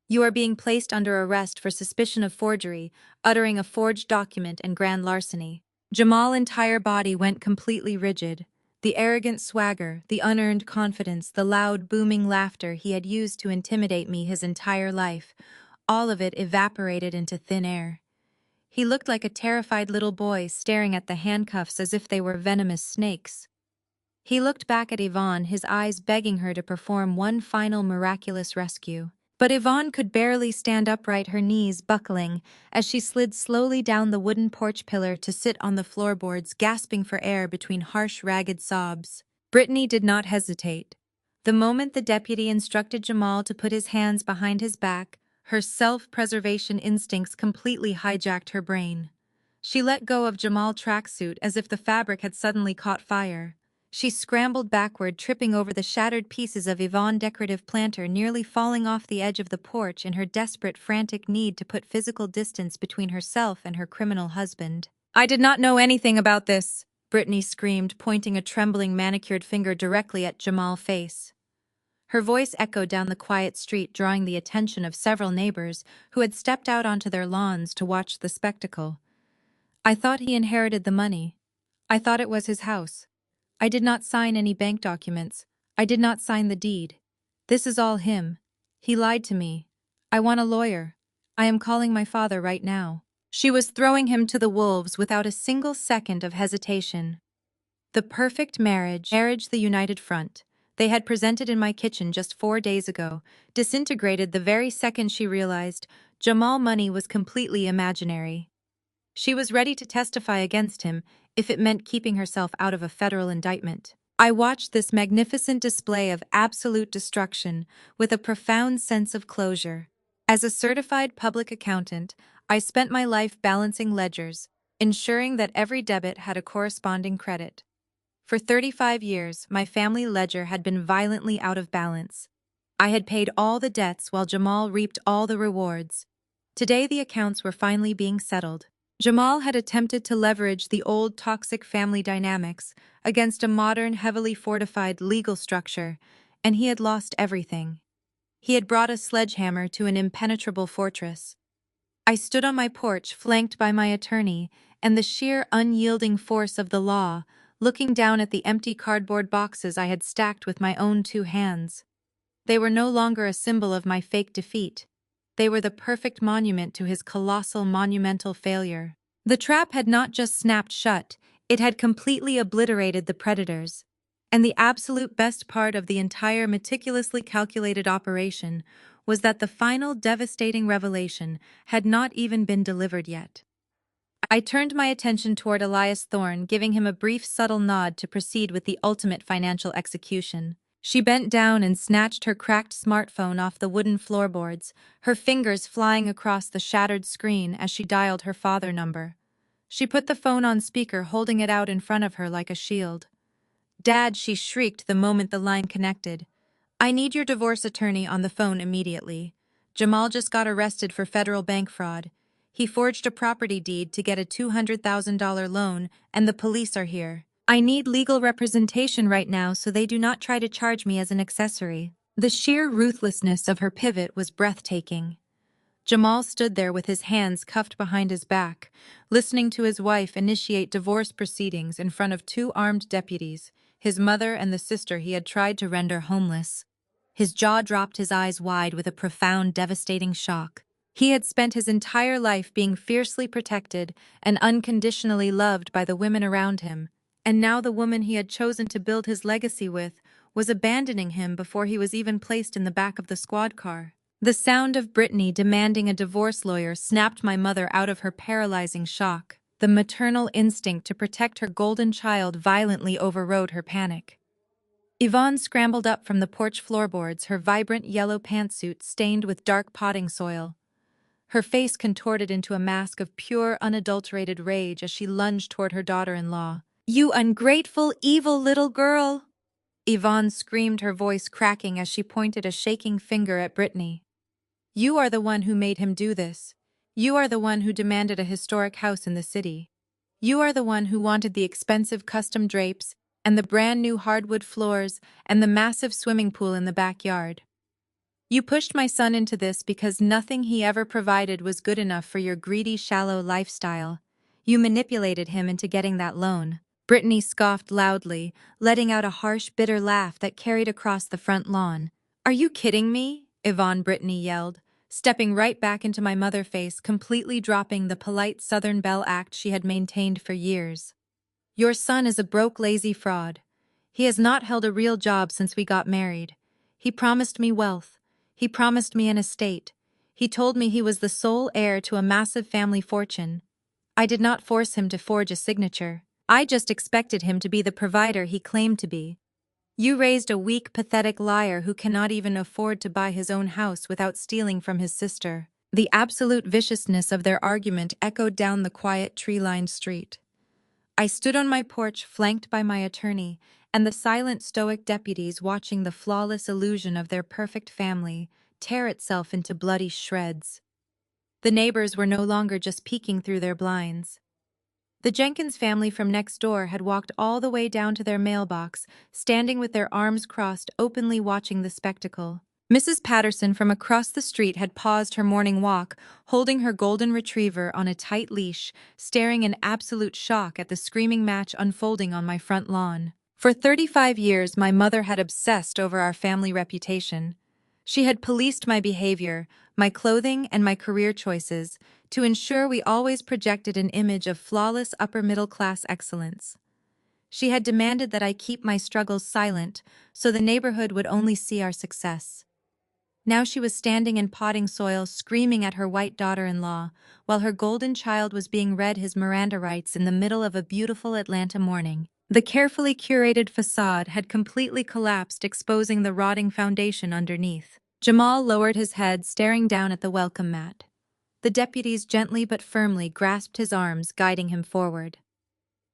You are being placed under arrest for suspicion of forgery, uttering a forged document, and grand larceny. Jamal's entire body went completely rigid. The arrogant swagger, the unearned confidence, the loud, booming laughter he had used to intimidate me his entire life, all of it evaporated into thin air. He looked like a terrified little boy staring at the handcuffs as if they were venomous snakes. He looked back at Yvonne, his eyes begging her to perform one final miraculous rescue. But Yvonne could barely stand upright, her knees buckling, as she slid slowly down the wooden porch pillar to sit on the floorboards, gasping for air between harsh, ragged sobs. Brittany did not hesitate. The moment the deputy instructed Jamal to put his hands behind his back, her self-preservation instincts completely hijacked her brain. She let go of Jamal's tracksuit as if the fabric had suddenly caught fire. She scrambled backward, tripping over the shattered pieces of Yvonne's decorative planter, nearly falling off the edge of the porch in her desperate, frantic need to put physical distance between herself and her criminal husband. "I did not know anything about this," Brittany screamed, pointing a trembling, manicured finger directly at Jamal's face. Her voice echoed down the quiet street, drawing the attention of several neighbors who had stepped out onto their lawns to watch the spectacle. "I thought he inherited the money. I thought it was his house. I did not sign any bank documents. I did not sign the deed. This is all him. He lied to me. I want a lawyer. I am calling my father right now." She was throwing him to the wolves without a single second of hesitation. The perfect marriage, the united front, they had presented in my kitchen just 4 days ago, disintegrated the very second she realized Jamal money was completely imaginary. She was ready to testify against him if it meant keeping herself out of a federal indictment. I watched this magnificent display of absolute destruction with a profound sense of closure. As a certified public accountant, I spent my life balancing ledgers, ensuring that every debit had a corresponding credit. For 35 years, my family ledger had been violently out of balance. I had paid all the debts while Jamal reaped all the rewards. Today, the accounts were finally being settled. Jamal had attempted to leverage the old toxic family dynamics against a modern, heavily fortified legal structure, and he had lost everything. He had brought a sledgehammer to an impenetrable fortress. I stood on my porch, flanked by my attorney, and the sheer unyielding force of the law, looking down at the empty cardboard boxes I had stacked with my own 2 hands. They were no longer a symbol of my fake defeat. They were the perfect monument to his colossal, monumental failure. The trap had not just snapped shut, it had completely obliterated the predators. And the absolute best part of the entire meticulously calculated operation was that the final devastating revelation had not even been delivered yet. I turned my attention toward Elias Thorne, giving him a brief, subtle nod to proceed with the ultimate financial execution. She bent down and snatched her cracked smartphone off the wooden floorboards, her fingers flying across the shattered screen as she dialed her father number. She put the phone on speaker, holding it out in front of her like a shield. "Dad," she shrieked the moment the line connected. "I need your divorce attorney on the phone immediately. Jamal just got arrested for federal bank fraud. He forged a property deed to get a $200,000 loan, and the police are here. I need legal representation right now so they do not try to charge me as an accessory." The sheer ruthlessness of her pivot was breathtaking. Jamal stood there with his hands cuffed behind his back, listening to his wife initiate divorce proceedings in front of two armed deputies, his mother and the sister he had tried to render homeless. His jaw dropped, his eyes wide with a profound, devastating shock. He had spent his entire life being fiercely protected and unconditionally loved by the women around him, and now the woman he had chosen to build his legacy with was abandoning him before he was even placed in the back of the squad car. The sound of Brittany demanding a divorce lawyer snapped my mother out of her paralyzing shock. The maternal instinct to protect her golden child violently overrode her panic. Yvonne scrambled up from the porch floorboards, her vibrant yellow pantsuit stained with dark potting soil. Her face contorted into a mask of pure, unadulterated rage as she lunged toward her daughter-in-law. "You ungrateful, evil little girl!" Yvonne screamed, her voice cracking as she pointed a shaking finger at Brittany. "You are the one who made him do this. You are the one who demanded a historic house in the city. You are the one who wanted the expensive custom drapes and the brand new hardwood floors and the massive swimming pool in the backyard. You pushed my son into this because nothing he ever provided was good enough for your greedy, shallow lifestyle. You manipulated him into getting that loan." Brittany scoffed loudly, letting out a harsh, bitter laugh that carried across the front lawn. "Are you kidding me?" Yvonne Brittany yelled, stepping right back into my mother's face, completely dropping the polite Southern Belle act she had maintained for years. "Your son is a broke, lazy fraud. He has not held a real job since we got married. He promised me wealth. He promised me an estate. He told me he was the sole heir to a massive family fortune. I did not force him to forge a signature. I just expected him to be the provider he claimed to be. You raised a weak, pathetic liar who cannot even afford to buy his own house without stealing from his sister." The absolute viciousness of their argument echoed down the quiet, tree-lined street. I stood on my porch, flanked by my attorney, and the silent, stoic deputies watching the flawless illusion of their perfect family tear itself into bloody shreds. The neighbors were no longer just peeking through their blinds. The Jenkins family from next door had walked all the way down to their mailbox, standing with their arms crossed, openly watching the spectacle. Mrs. Patterson from across the street had paused her morning walk, holding her golden retriever on a tight leash, staring in absolute shock at the screaming match unfolding on my front lawn. For 35 years, my mother had obsessed over our family reputation. She had policed my behavior, my clothing, and my career choices to ensure we always projected an image of flawless upper-middle-class excellence. She had demanded that I keep my struggles silent so the neighborhood would only see our success. Now she was standing in potting soil, screaming at her white daughter-in-law, while her golden child was being read his Miranda rights in the middle of a beautiful Atlanta morning. The carefully curated facade had completely collapsed, exposing the rotting foundation underneath. Jamal lowered his head, staring down at the welcome mat. The deputies gently but firmly grasped his arms, guiding him forward.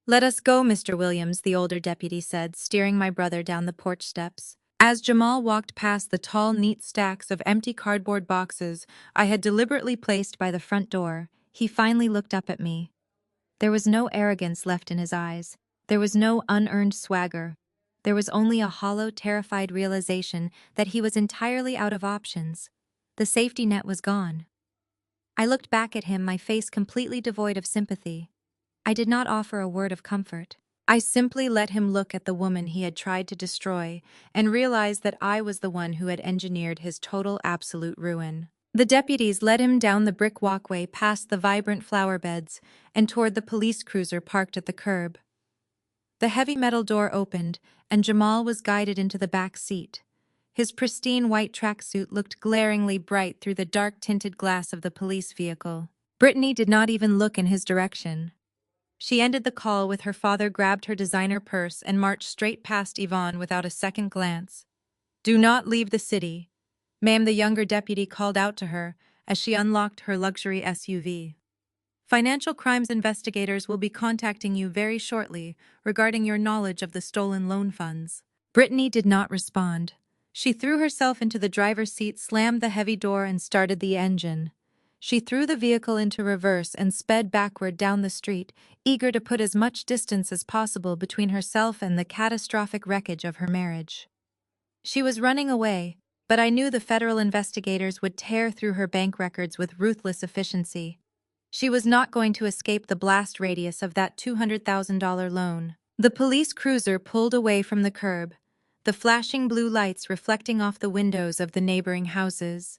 "Let us go, Mr. Williams," the older deputy said, steering my brother down the porch steps. As Jamal walked past the tall, neat stacks of empty cardboard boxes I had deliberately placed by the front door, he finally looked up at me. There was no arrogance left in his eyes. There was no unearned swagger. There was only a hollow, terrified realization that he was entirely out of options. The safety net was gone. I looked back at him, my face completely devoid of sympathy. I did not offer a word of comfort. I simply let him look at the woman he had tried to destroy and realized that I was the one who had engineered his total, absolute ruin. The deputies led him down the brick walkway past the vibrant flower beds and toward the police cruiser parked at the curb. The heavy metal door opened, and Jamal was guided into the back seat. His pristine white tracksuit looked glaringly bright through the dark-tinted glass of the police vehicle. Brittany did not even look in his direction. She ended the call with her father grabbed her designer purse and marched straight past Yvonne without a second glance. "Do not leave the city," ma'am, the younger deputy called out to her as she unlocked her luxury SUV. "Financial crimes investigators will be contacting you very shortly regarding your knowledge of the stolen loan funds." Brittany did not respond. She threw herself into the driver's seat, slammed the heavy door, and started the engine. She threw the vehicle into reverse and sped backward down the street, eager to put as much distance as possible between herself and the catastrophic wreckage of her marriage. She was running away, but I knew the federal investigators would tear through her bank records with ruthless efficiency. She was not going to escape the blast radius of that $200,000 loan. The police cruiser pulled away from the curb, the flashing blue lights reflecting off the windows of the neighboring houses.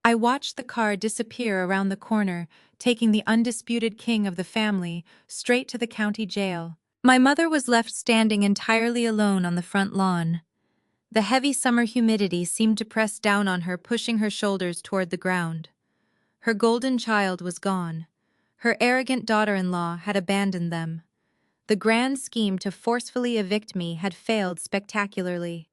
I watched the car disappear around the corner, taking the undisputed king of the family straight to the county jail. My mother was left standing entirely alone on the front lawn. The heavy summer humidity seemed to press down on her, pushing her shoulders toward the ground. Her golden child was gone. Her arrogant daughter-in-law had abandoned them. The grand scheme to forcefully evict me had failed spectacularly.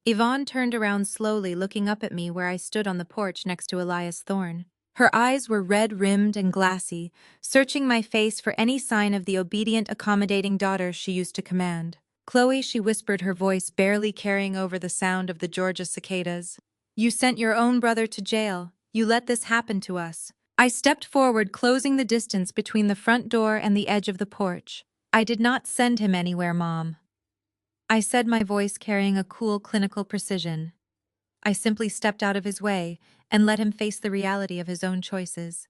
Yvonne turned around slowly, looking up at me where I stood on the porch next to Elias Thorne. Her eyes were red-rimmed and glassy, searching my face for any sign of the obedient, accommodating daughter she used to command. "Chloe," she whispered, her voice barely carrying over the sound of the Georgia cicadas. "You sent your own brother to jail. You let this happen to us." I stepped forward, closing the distance between the front door and the edge of the porch. "I did not send him anywhere, Mom," I said, my voice carrying a cool, clinical precision. "I simply stepped out of his way and let him face the reality of his own choices.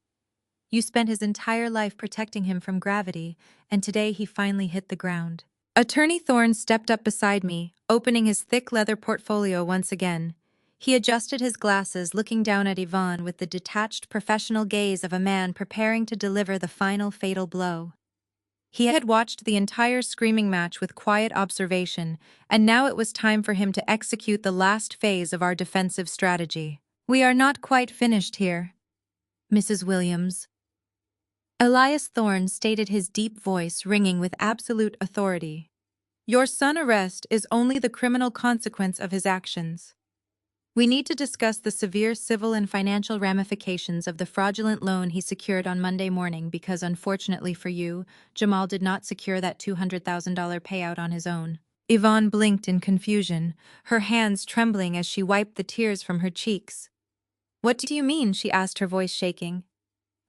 You spent his entire life protecting him from gravity, and today he finally hit the ground." Attorney Thorne stepped up beside me, opening his thick leather portfolio once again. He adjusted his glasses, looking down at Yvonne with the detached, professional gaze of a man preparing to deliver the final fatal blow. He had watched the entire screaming match with quiet observation, and now it was time for him to execute the last phase of our defensive strategy. "We are not quite finished here, Mrs. Williams," Elias Thorne stated, his deep voice ringing with absolute authority. "Your son's arrest is only the criminal consequence of his actions. We need to discuss the severe civil and financial ramifications of the fraudulent loan he secured on Monday morning because, unfortunately for you, Jamal did not secure that $200,000 payout on his own." Yvonne blinked in confusion, her hands trembling as she wiped the tears from her cheeks. "What do you mean?" she asked, her voice shaking.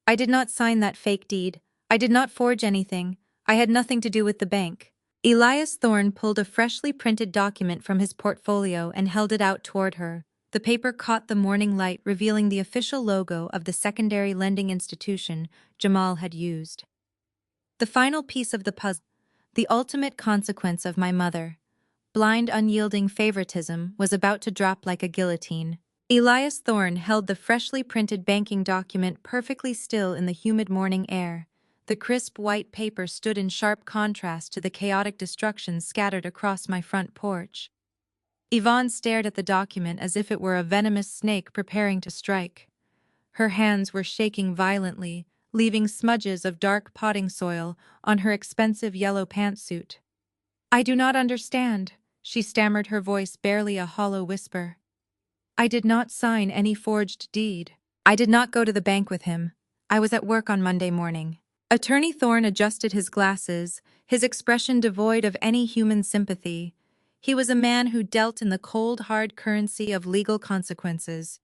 "I did not sign that fake deed. I did not forge anything. I had nothing to do with the bank." Elias Thorne pulled a freshly printed document from his portfolio and held it out toward her. The paper caught the morning light, revealing the official logo of the secondary lending institution Jamal had used. The final piece of the puzzle, the ultimate consequence of my mother, blind, unyielding favoritism, was about to drop like a guillotine. Elias Thorne held the freshly printed banking document perfectly still in the humid morning air. The crisp white paper stood in sharp contrast to the chaotic destruction scattered across my front porch. Yvonne stared at the document as if it were a venomous snake preparing to strike. Her hands were shaking violently, leaving smudges of dark potting soil on her expensive yellow pantsuit. "I do not understand," she stammered, her voice barely a hollow whisper. "I did not sign any forged deed. I did not go to the bank with him. I was at work on Monday morning." Attorney Thorne adjusted his glasses, his expression devoid of any human sympathy. He was a man who dealt in the cold, hard currency of legal consequences.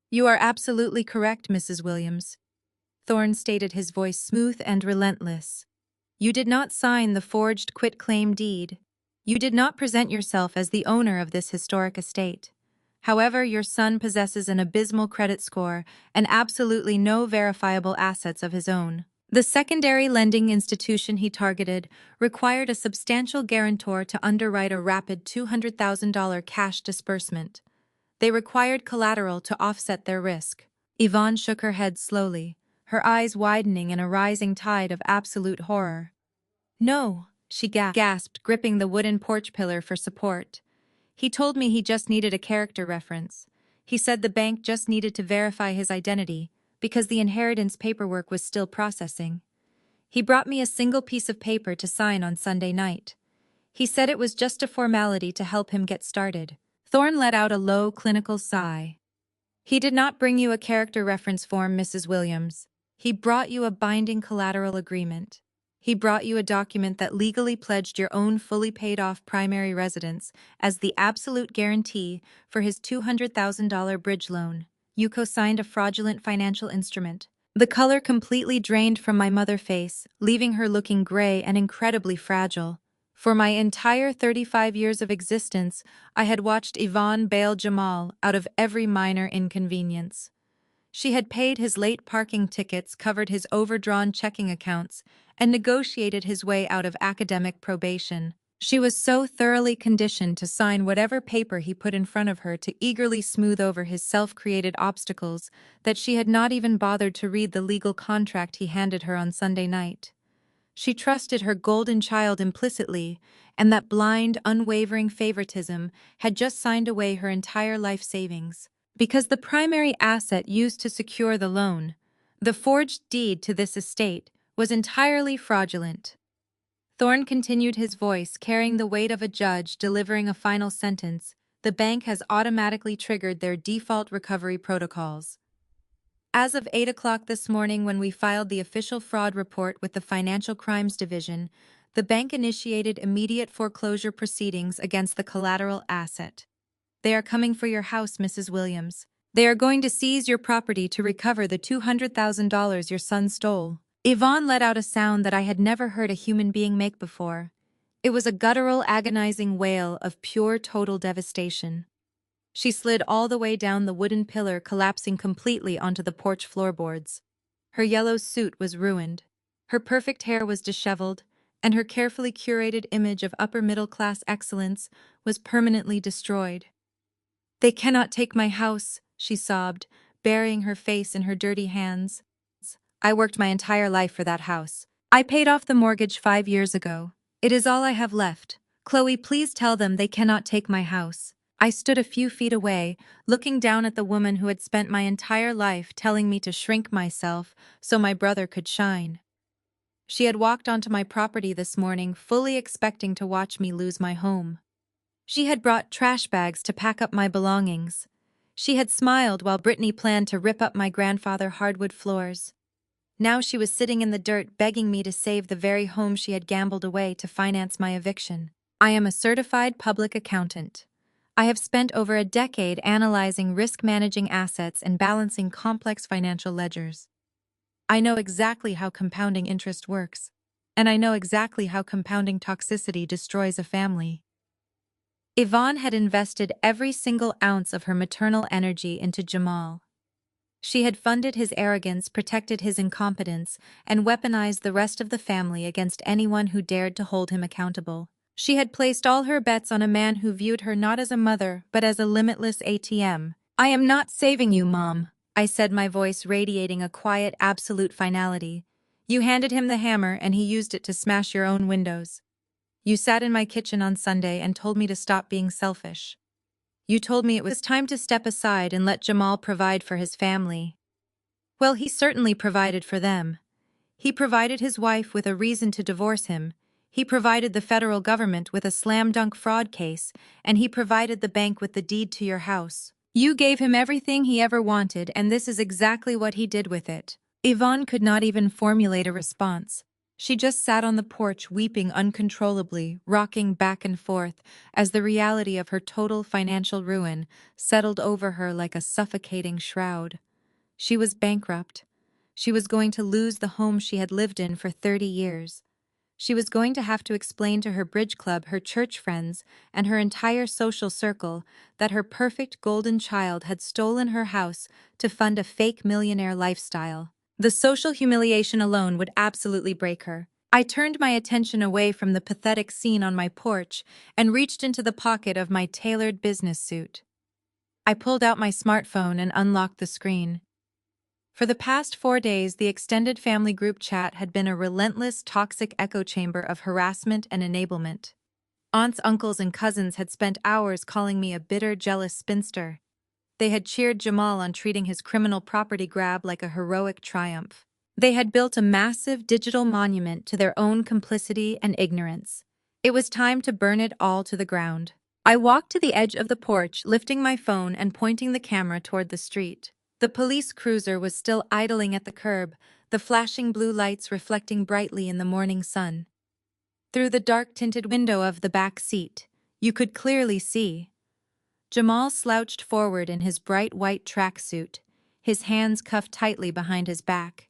"You are absolutely correct, Mrs. Williams," Thorne stated, his voice smooth and relentless. "You did not sign the forged quitclaim deed. You did not present yourself as the owner of this historic estate. However, your son possesses an abysmal credit score and absolutely no verifiable assets of his own. The secondary lending institution he targeted required a substantial guarantor to underwrite a rapid $200,000 cash disbursement. They required collateral to offset their risk." Yvonne shook her head slowly, her eyes widening in a rising tide of absolute horror. "No," she gasped, gripping the wooden porch pillar for support. "He told me he just needed a character reference. He said the bank just needed to verify his identity because the inheritance paperwork was still processing. He brought me a single piece of paper to sign on Sunday night. He said it was just a formality to help him get started." Thorne let out a low, clinical sigh. "He did not bring you a character reference form, Mrs. Williams. He brought you a binding collateral agreement. He brought you a document that legally pledged your own fully paid-off primary residence as the absolute guarantee for his $200,000 bridge loan. You co-signed a fraudulent financial instrument." The color completely drained from my mother's face, leaving her looking gray and incredibly fragile. For my entire 35 years of existence, I had watched Yvonne bail Jamal out of every minor inconvenience. She had paid his late parking tickets, covered his overdrawn checking accounts, and negotiated his way out of academic probation. She was so thoroughly conditioned to sign whatever paper he put in front of her to eagerly smooth over his self-created obstacles that she had not even bothered to read the legal contract he handed her on Sunday night. She trusted her golden child implicitly, and that blind, unwavering favoritism had just signed away her entire life savings. Because the primary asset used to secure the loan, the forged deed to this estate, was entirely fraudulent. Thorne continued, his voice carrying the weight of a judge delivering a final sentence. The bank has automatically triggered their default recovery protocols. As of 8 o'clock this morning, when we filed the official fraud report with the Financial Crimes Division, the bank initiated immediate foreclosure proceedings against the collateral asset. They are coming for your house, Mrs. Williams. They are going to seize your property to recover the $200,000 your son stole. Yvonne let out a sound that I had never heard a human being make before. It was a guttural, agonizing wail of pure, total devastation. She slid all the way down the wooden pillar, collapsing completely onto the porch floorboards. Her yellow suit was ruined. Her perfect hair was disheveled, and her carefully curated image of upper-middle-class excellence was permanently destroyed. "They cannot take my house," she sobbed, burying her face in her dirty hands. "I worked my entire life for that house. I paid off the mortgage 5 years ago. It is all I have left. Chloe, please tell them they cannot take my house." I stood a few feet away, looking down at the woman who had spent my entire life telling me to shrink myself so my brother could shine. She had walked onto my property this morning, fully expecting to watch me lose my home. She had brought trash bags to pack up my belongings. She had smiled while Brittany planned to rip up my grandfather's hardwood floors. Now she was sitting in the dirt begging me to save the very home she had gambled away to finance my eviction. I am a certified public accountant. I have spent over a decade analyzing risk-managing assets and balancing complex financial ledgers. I know exactly how compounding interest works, and I know exactly how compounding toxicity destroys a family. Yvonne had invested every single ounce of her maternal energy into Jamal. She had funded his arrogance, protected his incompetence, and weaponized the rest of the family against anyone who dared to hold him accountable. She had placed all her bets on a man who viewed her not as a mother, but as a limitless ATM. "I am not saving you, Mom," I said, my voice radiating a quiet, absolute finality. "You handed him the hammer and he used it to smash your own windows. You sat in my kitchen on Sunday and told me to stop being selfish. You told me it was time to step aside and let Jamal provide for his family. Well, he certainly provided for them. He provided his wife with a reason to divorce him. He provided the federal government with a slam-dunk fraud case, and he provided the bank with the deed to your house. You gave him everything he ever wanted, and this is exactly what he did with it." Yvonne could not even formulate a response. She just sat on the porch weeping uncontrollably, rocking back and forth, as the reality of her total financial ruin settled over her like a suffocating shroud. She was bankrupt. She was going to lose the home she had lived in for 30 years. She was going to have to explain to her bridge club, her church friends, and her entire social circle that her perfect golden child had stolen her house to fund a fake millionaire lifestyle. The social humiliation alone would absolutely break her. I turned my attention away from the pathetic scene on my porch and reached into the pocket of my tailored business suit. I pulled out my smartphone and unlocked the screen. For the past 4 days, the extended family group chat had been a relentless, toxic echo chamber of harassment and enablement. Aunts, uncles, and cousins had spent hours calling me a bitter, jealous spinster. They had cheered Jamal on treating his criminal property grab like a heroic triumph. They had built a massive digital monument to their own complicity and ignorance. It was time to burn it all to the ground. I walked to the edge of the porch, lifting my phone and pointing the camera toward the street. The police cruiser was still idling at the curb, the flashing blue lights reflecting brightly in the morning sun. Through the dark-tinted window of the back seat, you could clearly see Jamal slouched forward in his bright white tracksuit, his hands cuffed tightly behind his back.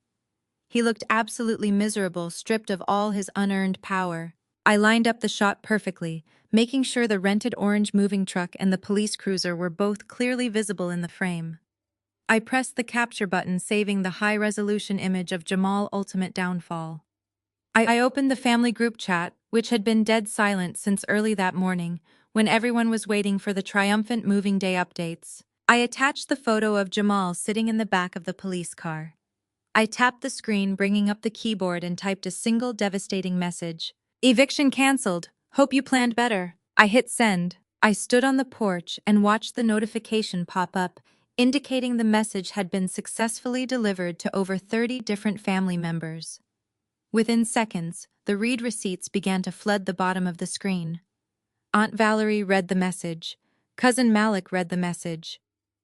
He looked absolutely miserable, stripped of all his unearned power. I lined up the shot perfectly, making sure the rented orange moving truck and the police cruiser were both clearly visible in the frame. I pressed the capture button, saving the high-resolution image of Jamal's ultimate downfall. I opened the family group chat, which had been dead silent since early that morning, when everyone was waiting for the triumphant moving day updates. I attached the photo of Jamal sitting in the back of the police car. I tapped the screen, bringing up the keyboard, and typed a single devastating message. "Eviction cancelled. Hope you planned better." I hit send. I stood on the porch and watched the notification pop up, indicating the message had been successfully delivered to over 30 different family members. Within seconds, the read receipts began to flood the bottom of the screen. Aunt Valerie read the message. Cousin Malik read the message.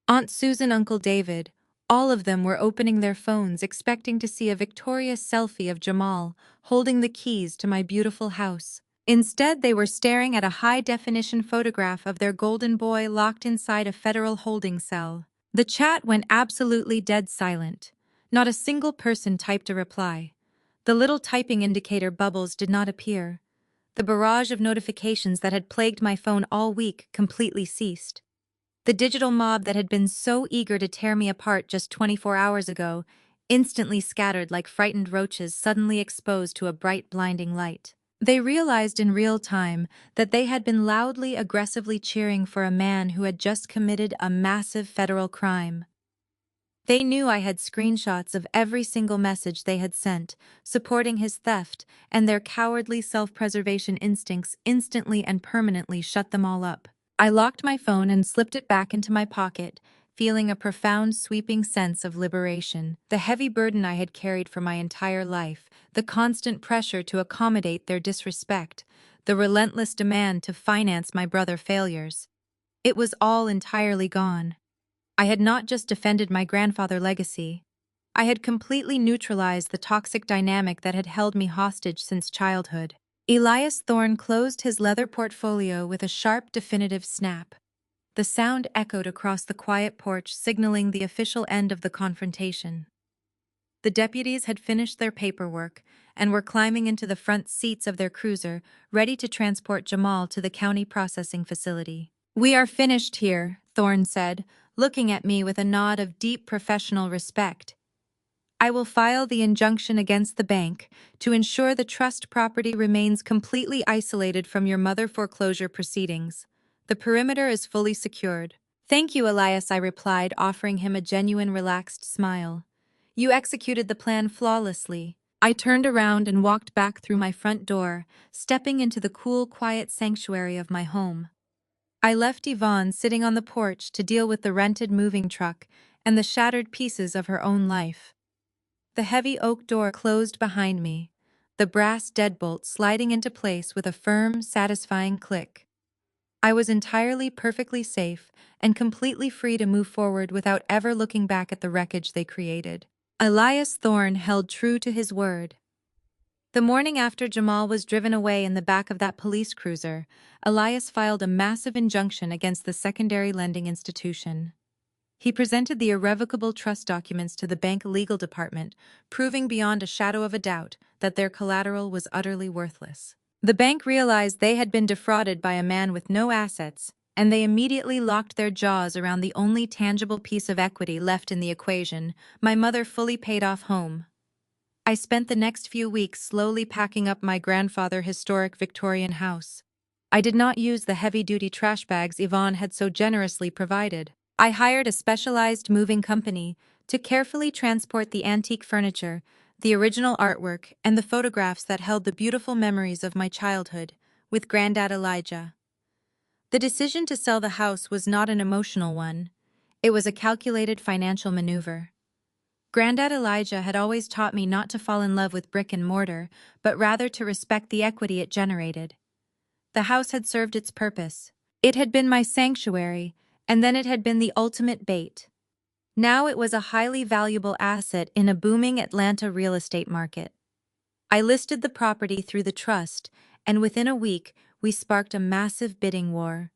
Aunt Susan, Uncle David, all of them were opening their phones, expecting to see a victorious selfie of Jamal holding the keys to my beautiful house. Instead, they were staring at a high-definition photograph of their golden boy locked inside a federal holding cell. The chat went absolutely dead silent. Not a single person typed a reply. The little typing indicator bubbles did not appear. The barrage of notifications that had plagued my phone all week completely ceased. The digital mob that had been so eager to tear me apart just 24 hours ago instantly scattered like frightened roaches suddenly exposed to a bright, blinding light. They realized in real time that they had been loudly, aggressively cheering for a man who had just committed a massive federal crime. They knew I had screenshots of every single message they had sent, supporting his theft, and their cowardly self-preservation instincts instantly and permanently shut them all up. I locked my phone and slipped it back into my pocket, feeling a profound, sweeping sense of liberation. The heavy burden I had carried for my entire life, the constant pressure to accommodate their disrespect, the relentless demand to finance my brother's failures. It was all entirely gone. I had not just defended my grandfather's legacy. I had completely neutralized the toxic dynamic that had held me hostage since childhood. Elias Thorne closed his leather portfolio with a sharp, definitive snap. The sound echoed across the quiet porch, signaling the official end of the confrontation. The deputies had finished their paperwork and were climbing into the front seats of their cruiser, ready to transport Jamal to the county processing facility. "We are finished here," Thorne said, looking at me with a nod of deep professional respect. "I will file the injunction against the bank to ensure the trust property remains completely isolated from your mother foreclosure proceedings. The perimeter is fully secured." "Thank you, Elias," I replied, offering him a genuine relaxed smile. "You executed the plan flawlessly." I turned around and walked back through my front door, stepping into the cool, quiet sanctuary of my home. I left Yvonne sitting on the porch to deal with the rented moving truck and the shattered pieces of her own life. The heavy oak door closed behind me, the brass deadbolt sliding into place with a firm, satisfying click. I was entirely perfectly safe and completely free to move forward without ever looking back at the wreckage they created. Elias Thorne held true to his word. The morning after Jamal was driven away in the back of that police cruiser, Elias filed a massive injunction against the secondary lending institution. He presented the irrevocable trust documents to the bank legal department, proving beyond a shadow of a doubt that their collateral was utterly worthless. The bank realized they had been defrauded by a man with no assets, and they immediately locked their jaws around the only tangible piece of equity left in the equation, my mother fully paid off home. I spent the next few weeks slowly packing up my grandfather's historic Victorian house. I did not use the heavy-duty trash bags Yvonne had so generously provided. I hired a specialized moving company to carefully transport the antique furniture, the original artwork, and the photographs that held the beautiful memories of my childhood, with Granddad Elijah. The decision to sell the house was not an emotional one. It was a calculated financial maneuver. Granddad Elijah had always taught me not to fall in love with brick and mortar, but rather to respect the equity it generated. The house had served its purpose. It had been my sanctuary, and then it had been the ultimate bait. Now it was a highly valuable asset in a booming Atlanta real estate market. I listed the property through the trust, and within a week, we sparked a massive bidding war.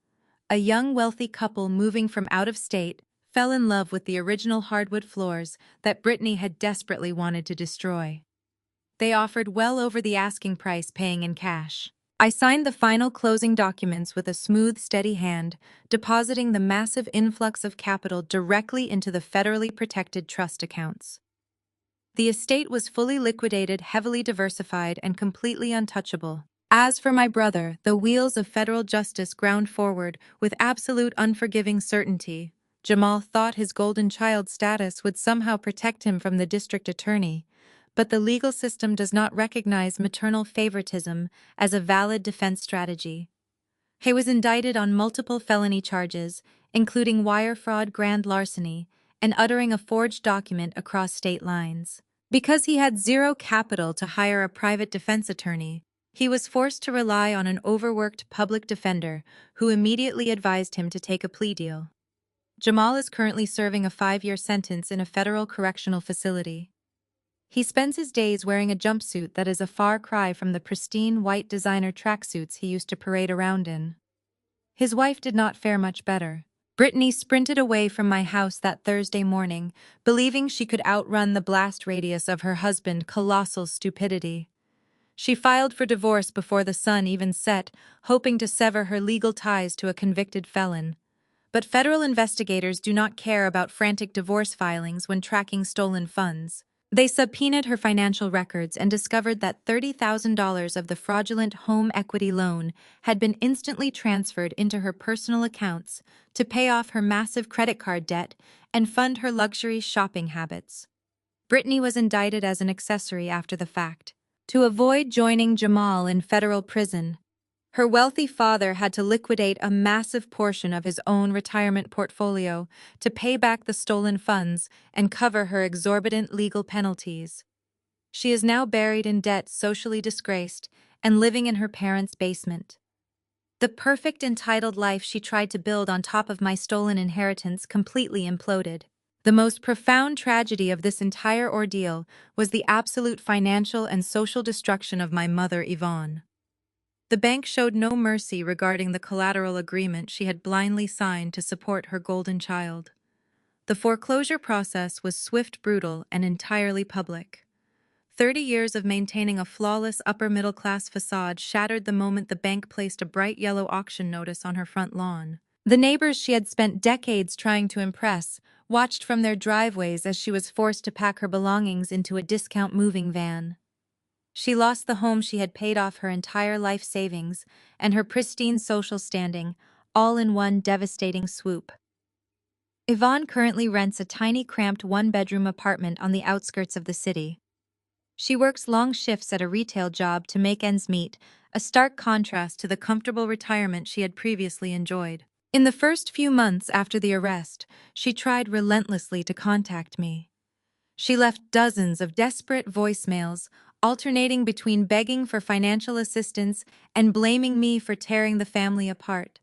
A young, wealthy couple moving from out of state fell in love with the original hardwood floors that Brittany had desperately wanted to destroy. They offered well over the asking price, paying in cash. I signed the final closing documents with a smooth, steady hand, depositing the massive influx of capital directly into the federally protected trust accounts. The estate was fully liquidated, heavily diversified, and completely untouchable. As for my brother, the wheels of federal justice ground forward with absolute unforgiving certainty. Jamal thought his golden child status would somehow protect him from the district attorney, but the legal system does not recognize maternal favoritism as a valid defense strategy. He was indicted on multiple felony charges, including wire fraud, grand larceny, and uttering a forged document across state lines. Because he had zero capital to hire a private defense attorney, he was forced to rely on an overworked public defender who immediately advised him to take a plea deal. Jamal is currently serving a 5-year sentence in a federal correctional facility. He spends his days wearing a jumpsuit that is a far cry from the pristine white designer tracksuits he used to parade around in. His wife did not fare much better. Brittany sprinted away from my house that Thursday morning, believing she could outrun the blast radius of her husband's colossal stupidity. She filed for divorce before the sun even set, hoping to sever her legal ties to a convicted felon. But federal investigators do not care about frantic divorce filings when tracking stolen funds. They subpoenaed her financial records and discovered that $30,000 of the fraudulent home equity loan had been instantly transferred into her personal accounts to pay off her massive credit card debt and fund her luxury shopping habits. Brittany was indicted as an accessory after the fact. To avoid joining Jamal in federal prison, her wealthy father had to liquidate a massive portion of his own retirement portfolio to pay back the stolen funds and cover her exorbitant legal penalties. She is now buried in debt, socially disgraced, and living in her parents' basement. The perfect entitled life she tried to build on top of my stolen inheritance completely imploded. The most profound tragedy of this entire ordeal was the absolute financial and social destruction of my mother, Yvonne. The bank showed no mercy regarding the collateral agreement she had blindly signed to support her golden child. The foreclosure process was swift, brutal, and entirely public. 30 years of maintaining a flawless upper-middle-class facade shattered the moment the bank placed a bright yellow auction notice on her front lawn. The neighbors she had spent decades trying to impress watched from their driveways as she was forced to pack her belongings into a discount moving van. She lost the home she had paid off her entire life savings and her pristine social standing, all in one devastating swoop. Yvonne currently rents a tiny cramped one-bedroom apartment on the outskirts of the city. She works long shifts at a retail job to make ends meet, a stark contrast to the comfortable retirement she had previously enjoyed. In the first few months after the arrest, she tried relentlessly to contact me. She left dozens of desperate voicemails, alternating between begging for financial assistance and blaming me for tearing the family apart.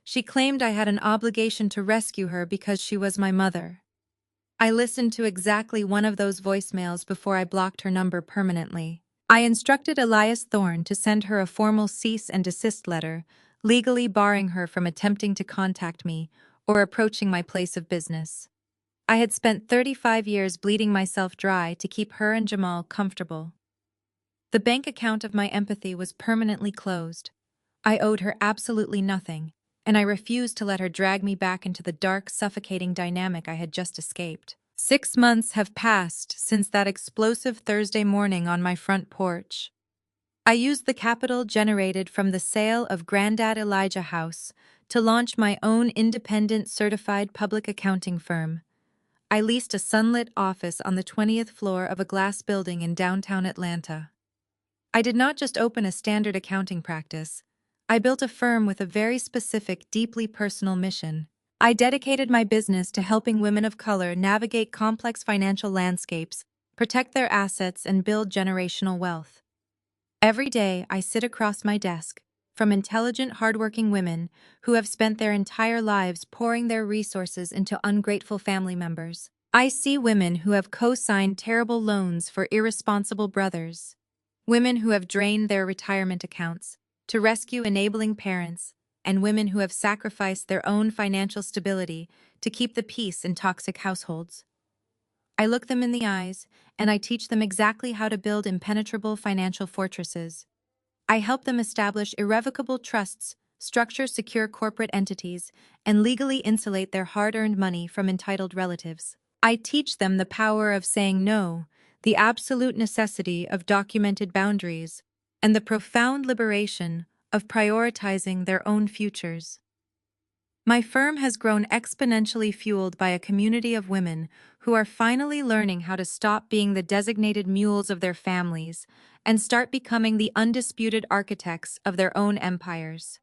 She claimed I had an obligation to rescue her because she was my mother. I listened to exactly one of those voicemails before I blocked her number permanently. I instructed Elias Thorne to send her a formal cease and desist letter, legally barring her from attempting to contact me or approaching my place of business. I had spent 35 years bleeding myself dry to keep her and Jamal comfortable. The bank account of my empathy was permanently closed. I owed her absolutely nothing, and I refused to let her drag me back into the dark, suffocating dynamic I had just escaped. 6 months have passed since that explosive Thursday morning on my front porch. I used the capital generated from the sale of Grandad Elijah House to launch my own independent certified public accounting firm. I leased a sunlit office on the 20th floor of a glass building in downtown Atlanta. I did not just open a standard accounting practice. I built a firm with a very specific, deeply personal mission. I dedicated my business to helping women of color navigate complex financial landscapes, protect their assets, and build generational wealth. Every day, I sit across my desk from intelligent, hardworking women who have spent their entire lives pouring their resources into ungrateful family members. I see women who have co-signed terrible loans for irresponsible brothers, women who have drained their retirement accounts to rescue enabling parents, and women who have sacrificed their own financial stability to keep the peace in toxic households. I look them in the eyes, and I teach them exactly how to build impenetrable financial fortresses. I help them establish irrevocable trusts, structure secure corporate entities, and legally insulate their hard-earned money from entitled relatives. I teach them the power of saying no, the absolute necessity of documented boundaries, and the profound liberation of prioritizing their own futures. My firm has grown exponentially fueled by a community of women who are finally learning how to stop being the designated mules of their families and start becoming the undisputed architects of their own empires.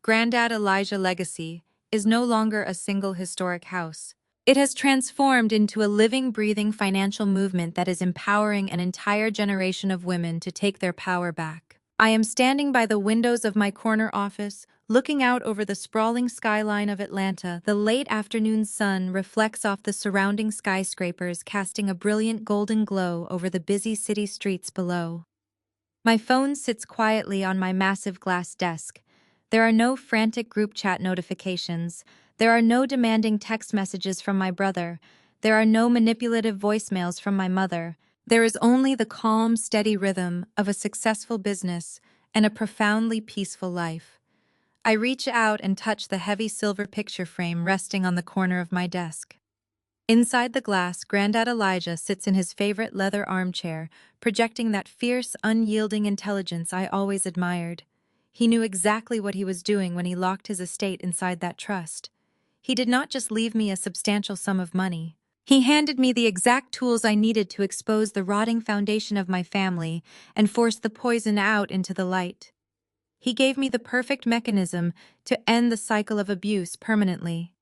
Grandad Elijah Legacy is no longer a single historic house. It has transformed into a living, breathing financial movement that is empowering an entire generation of women to take their power back. I am standing by the windows of my corner office, looking out over the sprawling skyline of Atlanta. The late afternoon sun reflects off the surrounding skyscrapers, casting a brilliant golden glow over the busy city streets below. My phone sits quietly on my massive glass desk. There are no frantic group chat notifications. There are no demanding text messages from my brother. There are no manipulative voicemails from my mother. There is only the calm, steady rhythm of a successful business and a profoundly peaceful life. I reach out and touch the heavy silver picture frame resting on the corner of my desk. Inside the glass, Grandad Elijah sits in his favorite leather armchair, projecting that fierce, unyielding intelligence I always admired. He knew exactly what he was doing when he locked his estate inside that trust. He did not just leave me a substantial sum of money. He handed me the exact tools I needed to expose the rotting foundation of my family and force the poison out into the light. He gave me the perfect mechanism to end the cycle of abuse permanently.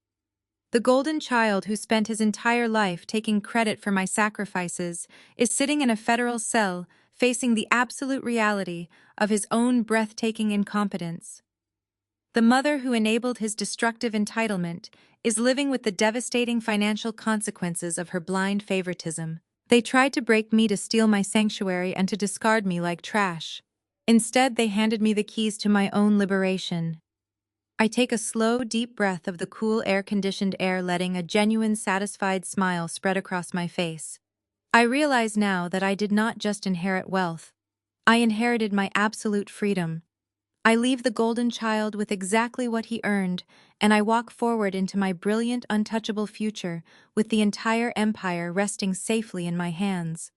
The golden child who spent his entire life taking credit for my sacrifices is sitting in a federal cell, facing the absolute reality of his own breathtaking incompetence. The mother who enabled his destructive entitlement is living with the devastating financial consequences of her blind favoritism. They tried to break me to steal my sanctuary and to discard me like trash. Instead, they handed me the keys to my own liberation. I take a slow, deep breath of the cool, air-conditioned air, letting a genuine, satisfied smile spread across my face. I realize now that I did not just inherit wealth. I inherited my absolute freedom. I leave the golden child with exactly what he earned, and I walk forward into my brilliant, untouchable future with the entire empire resting safely in my hands.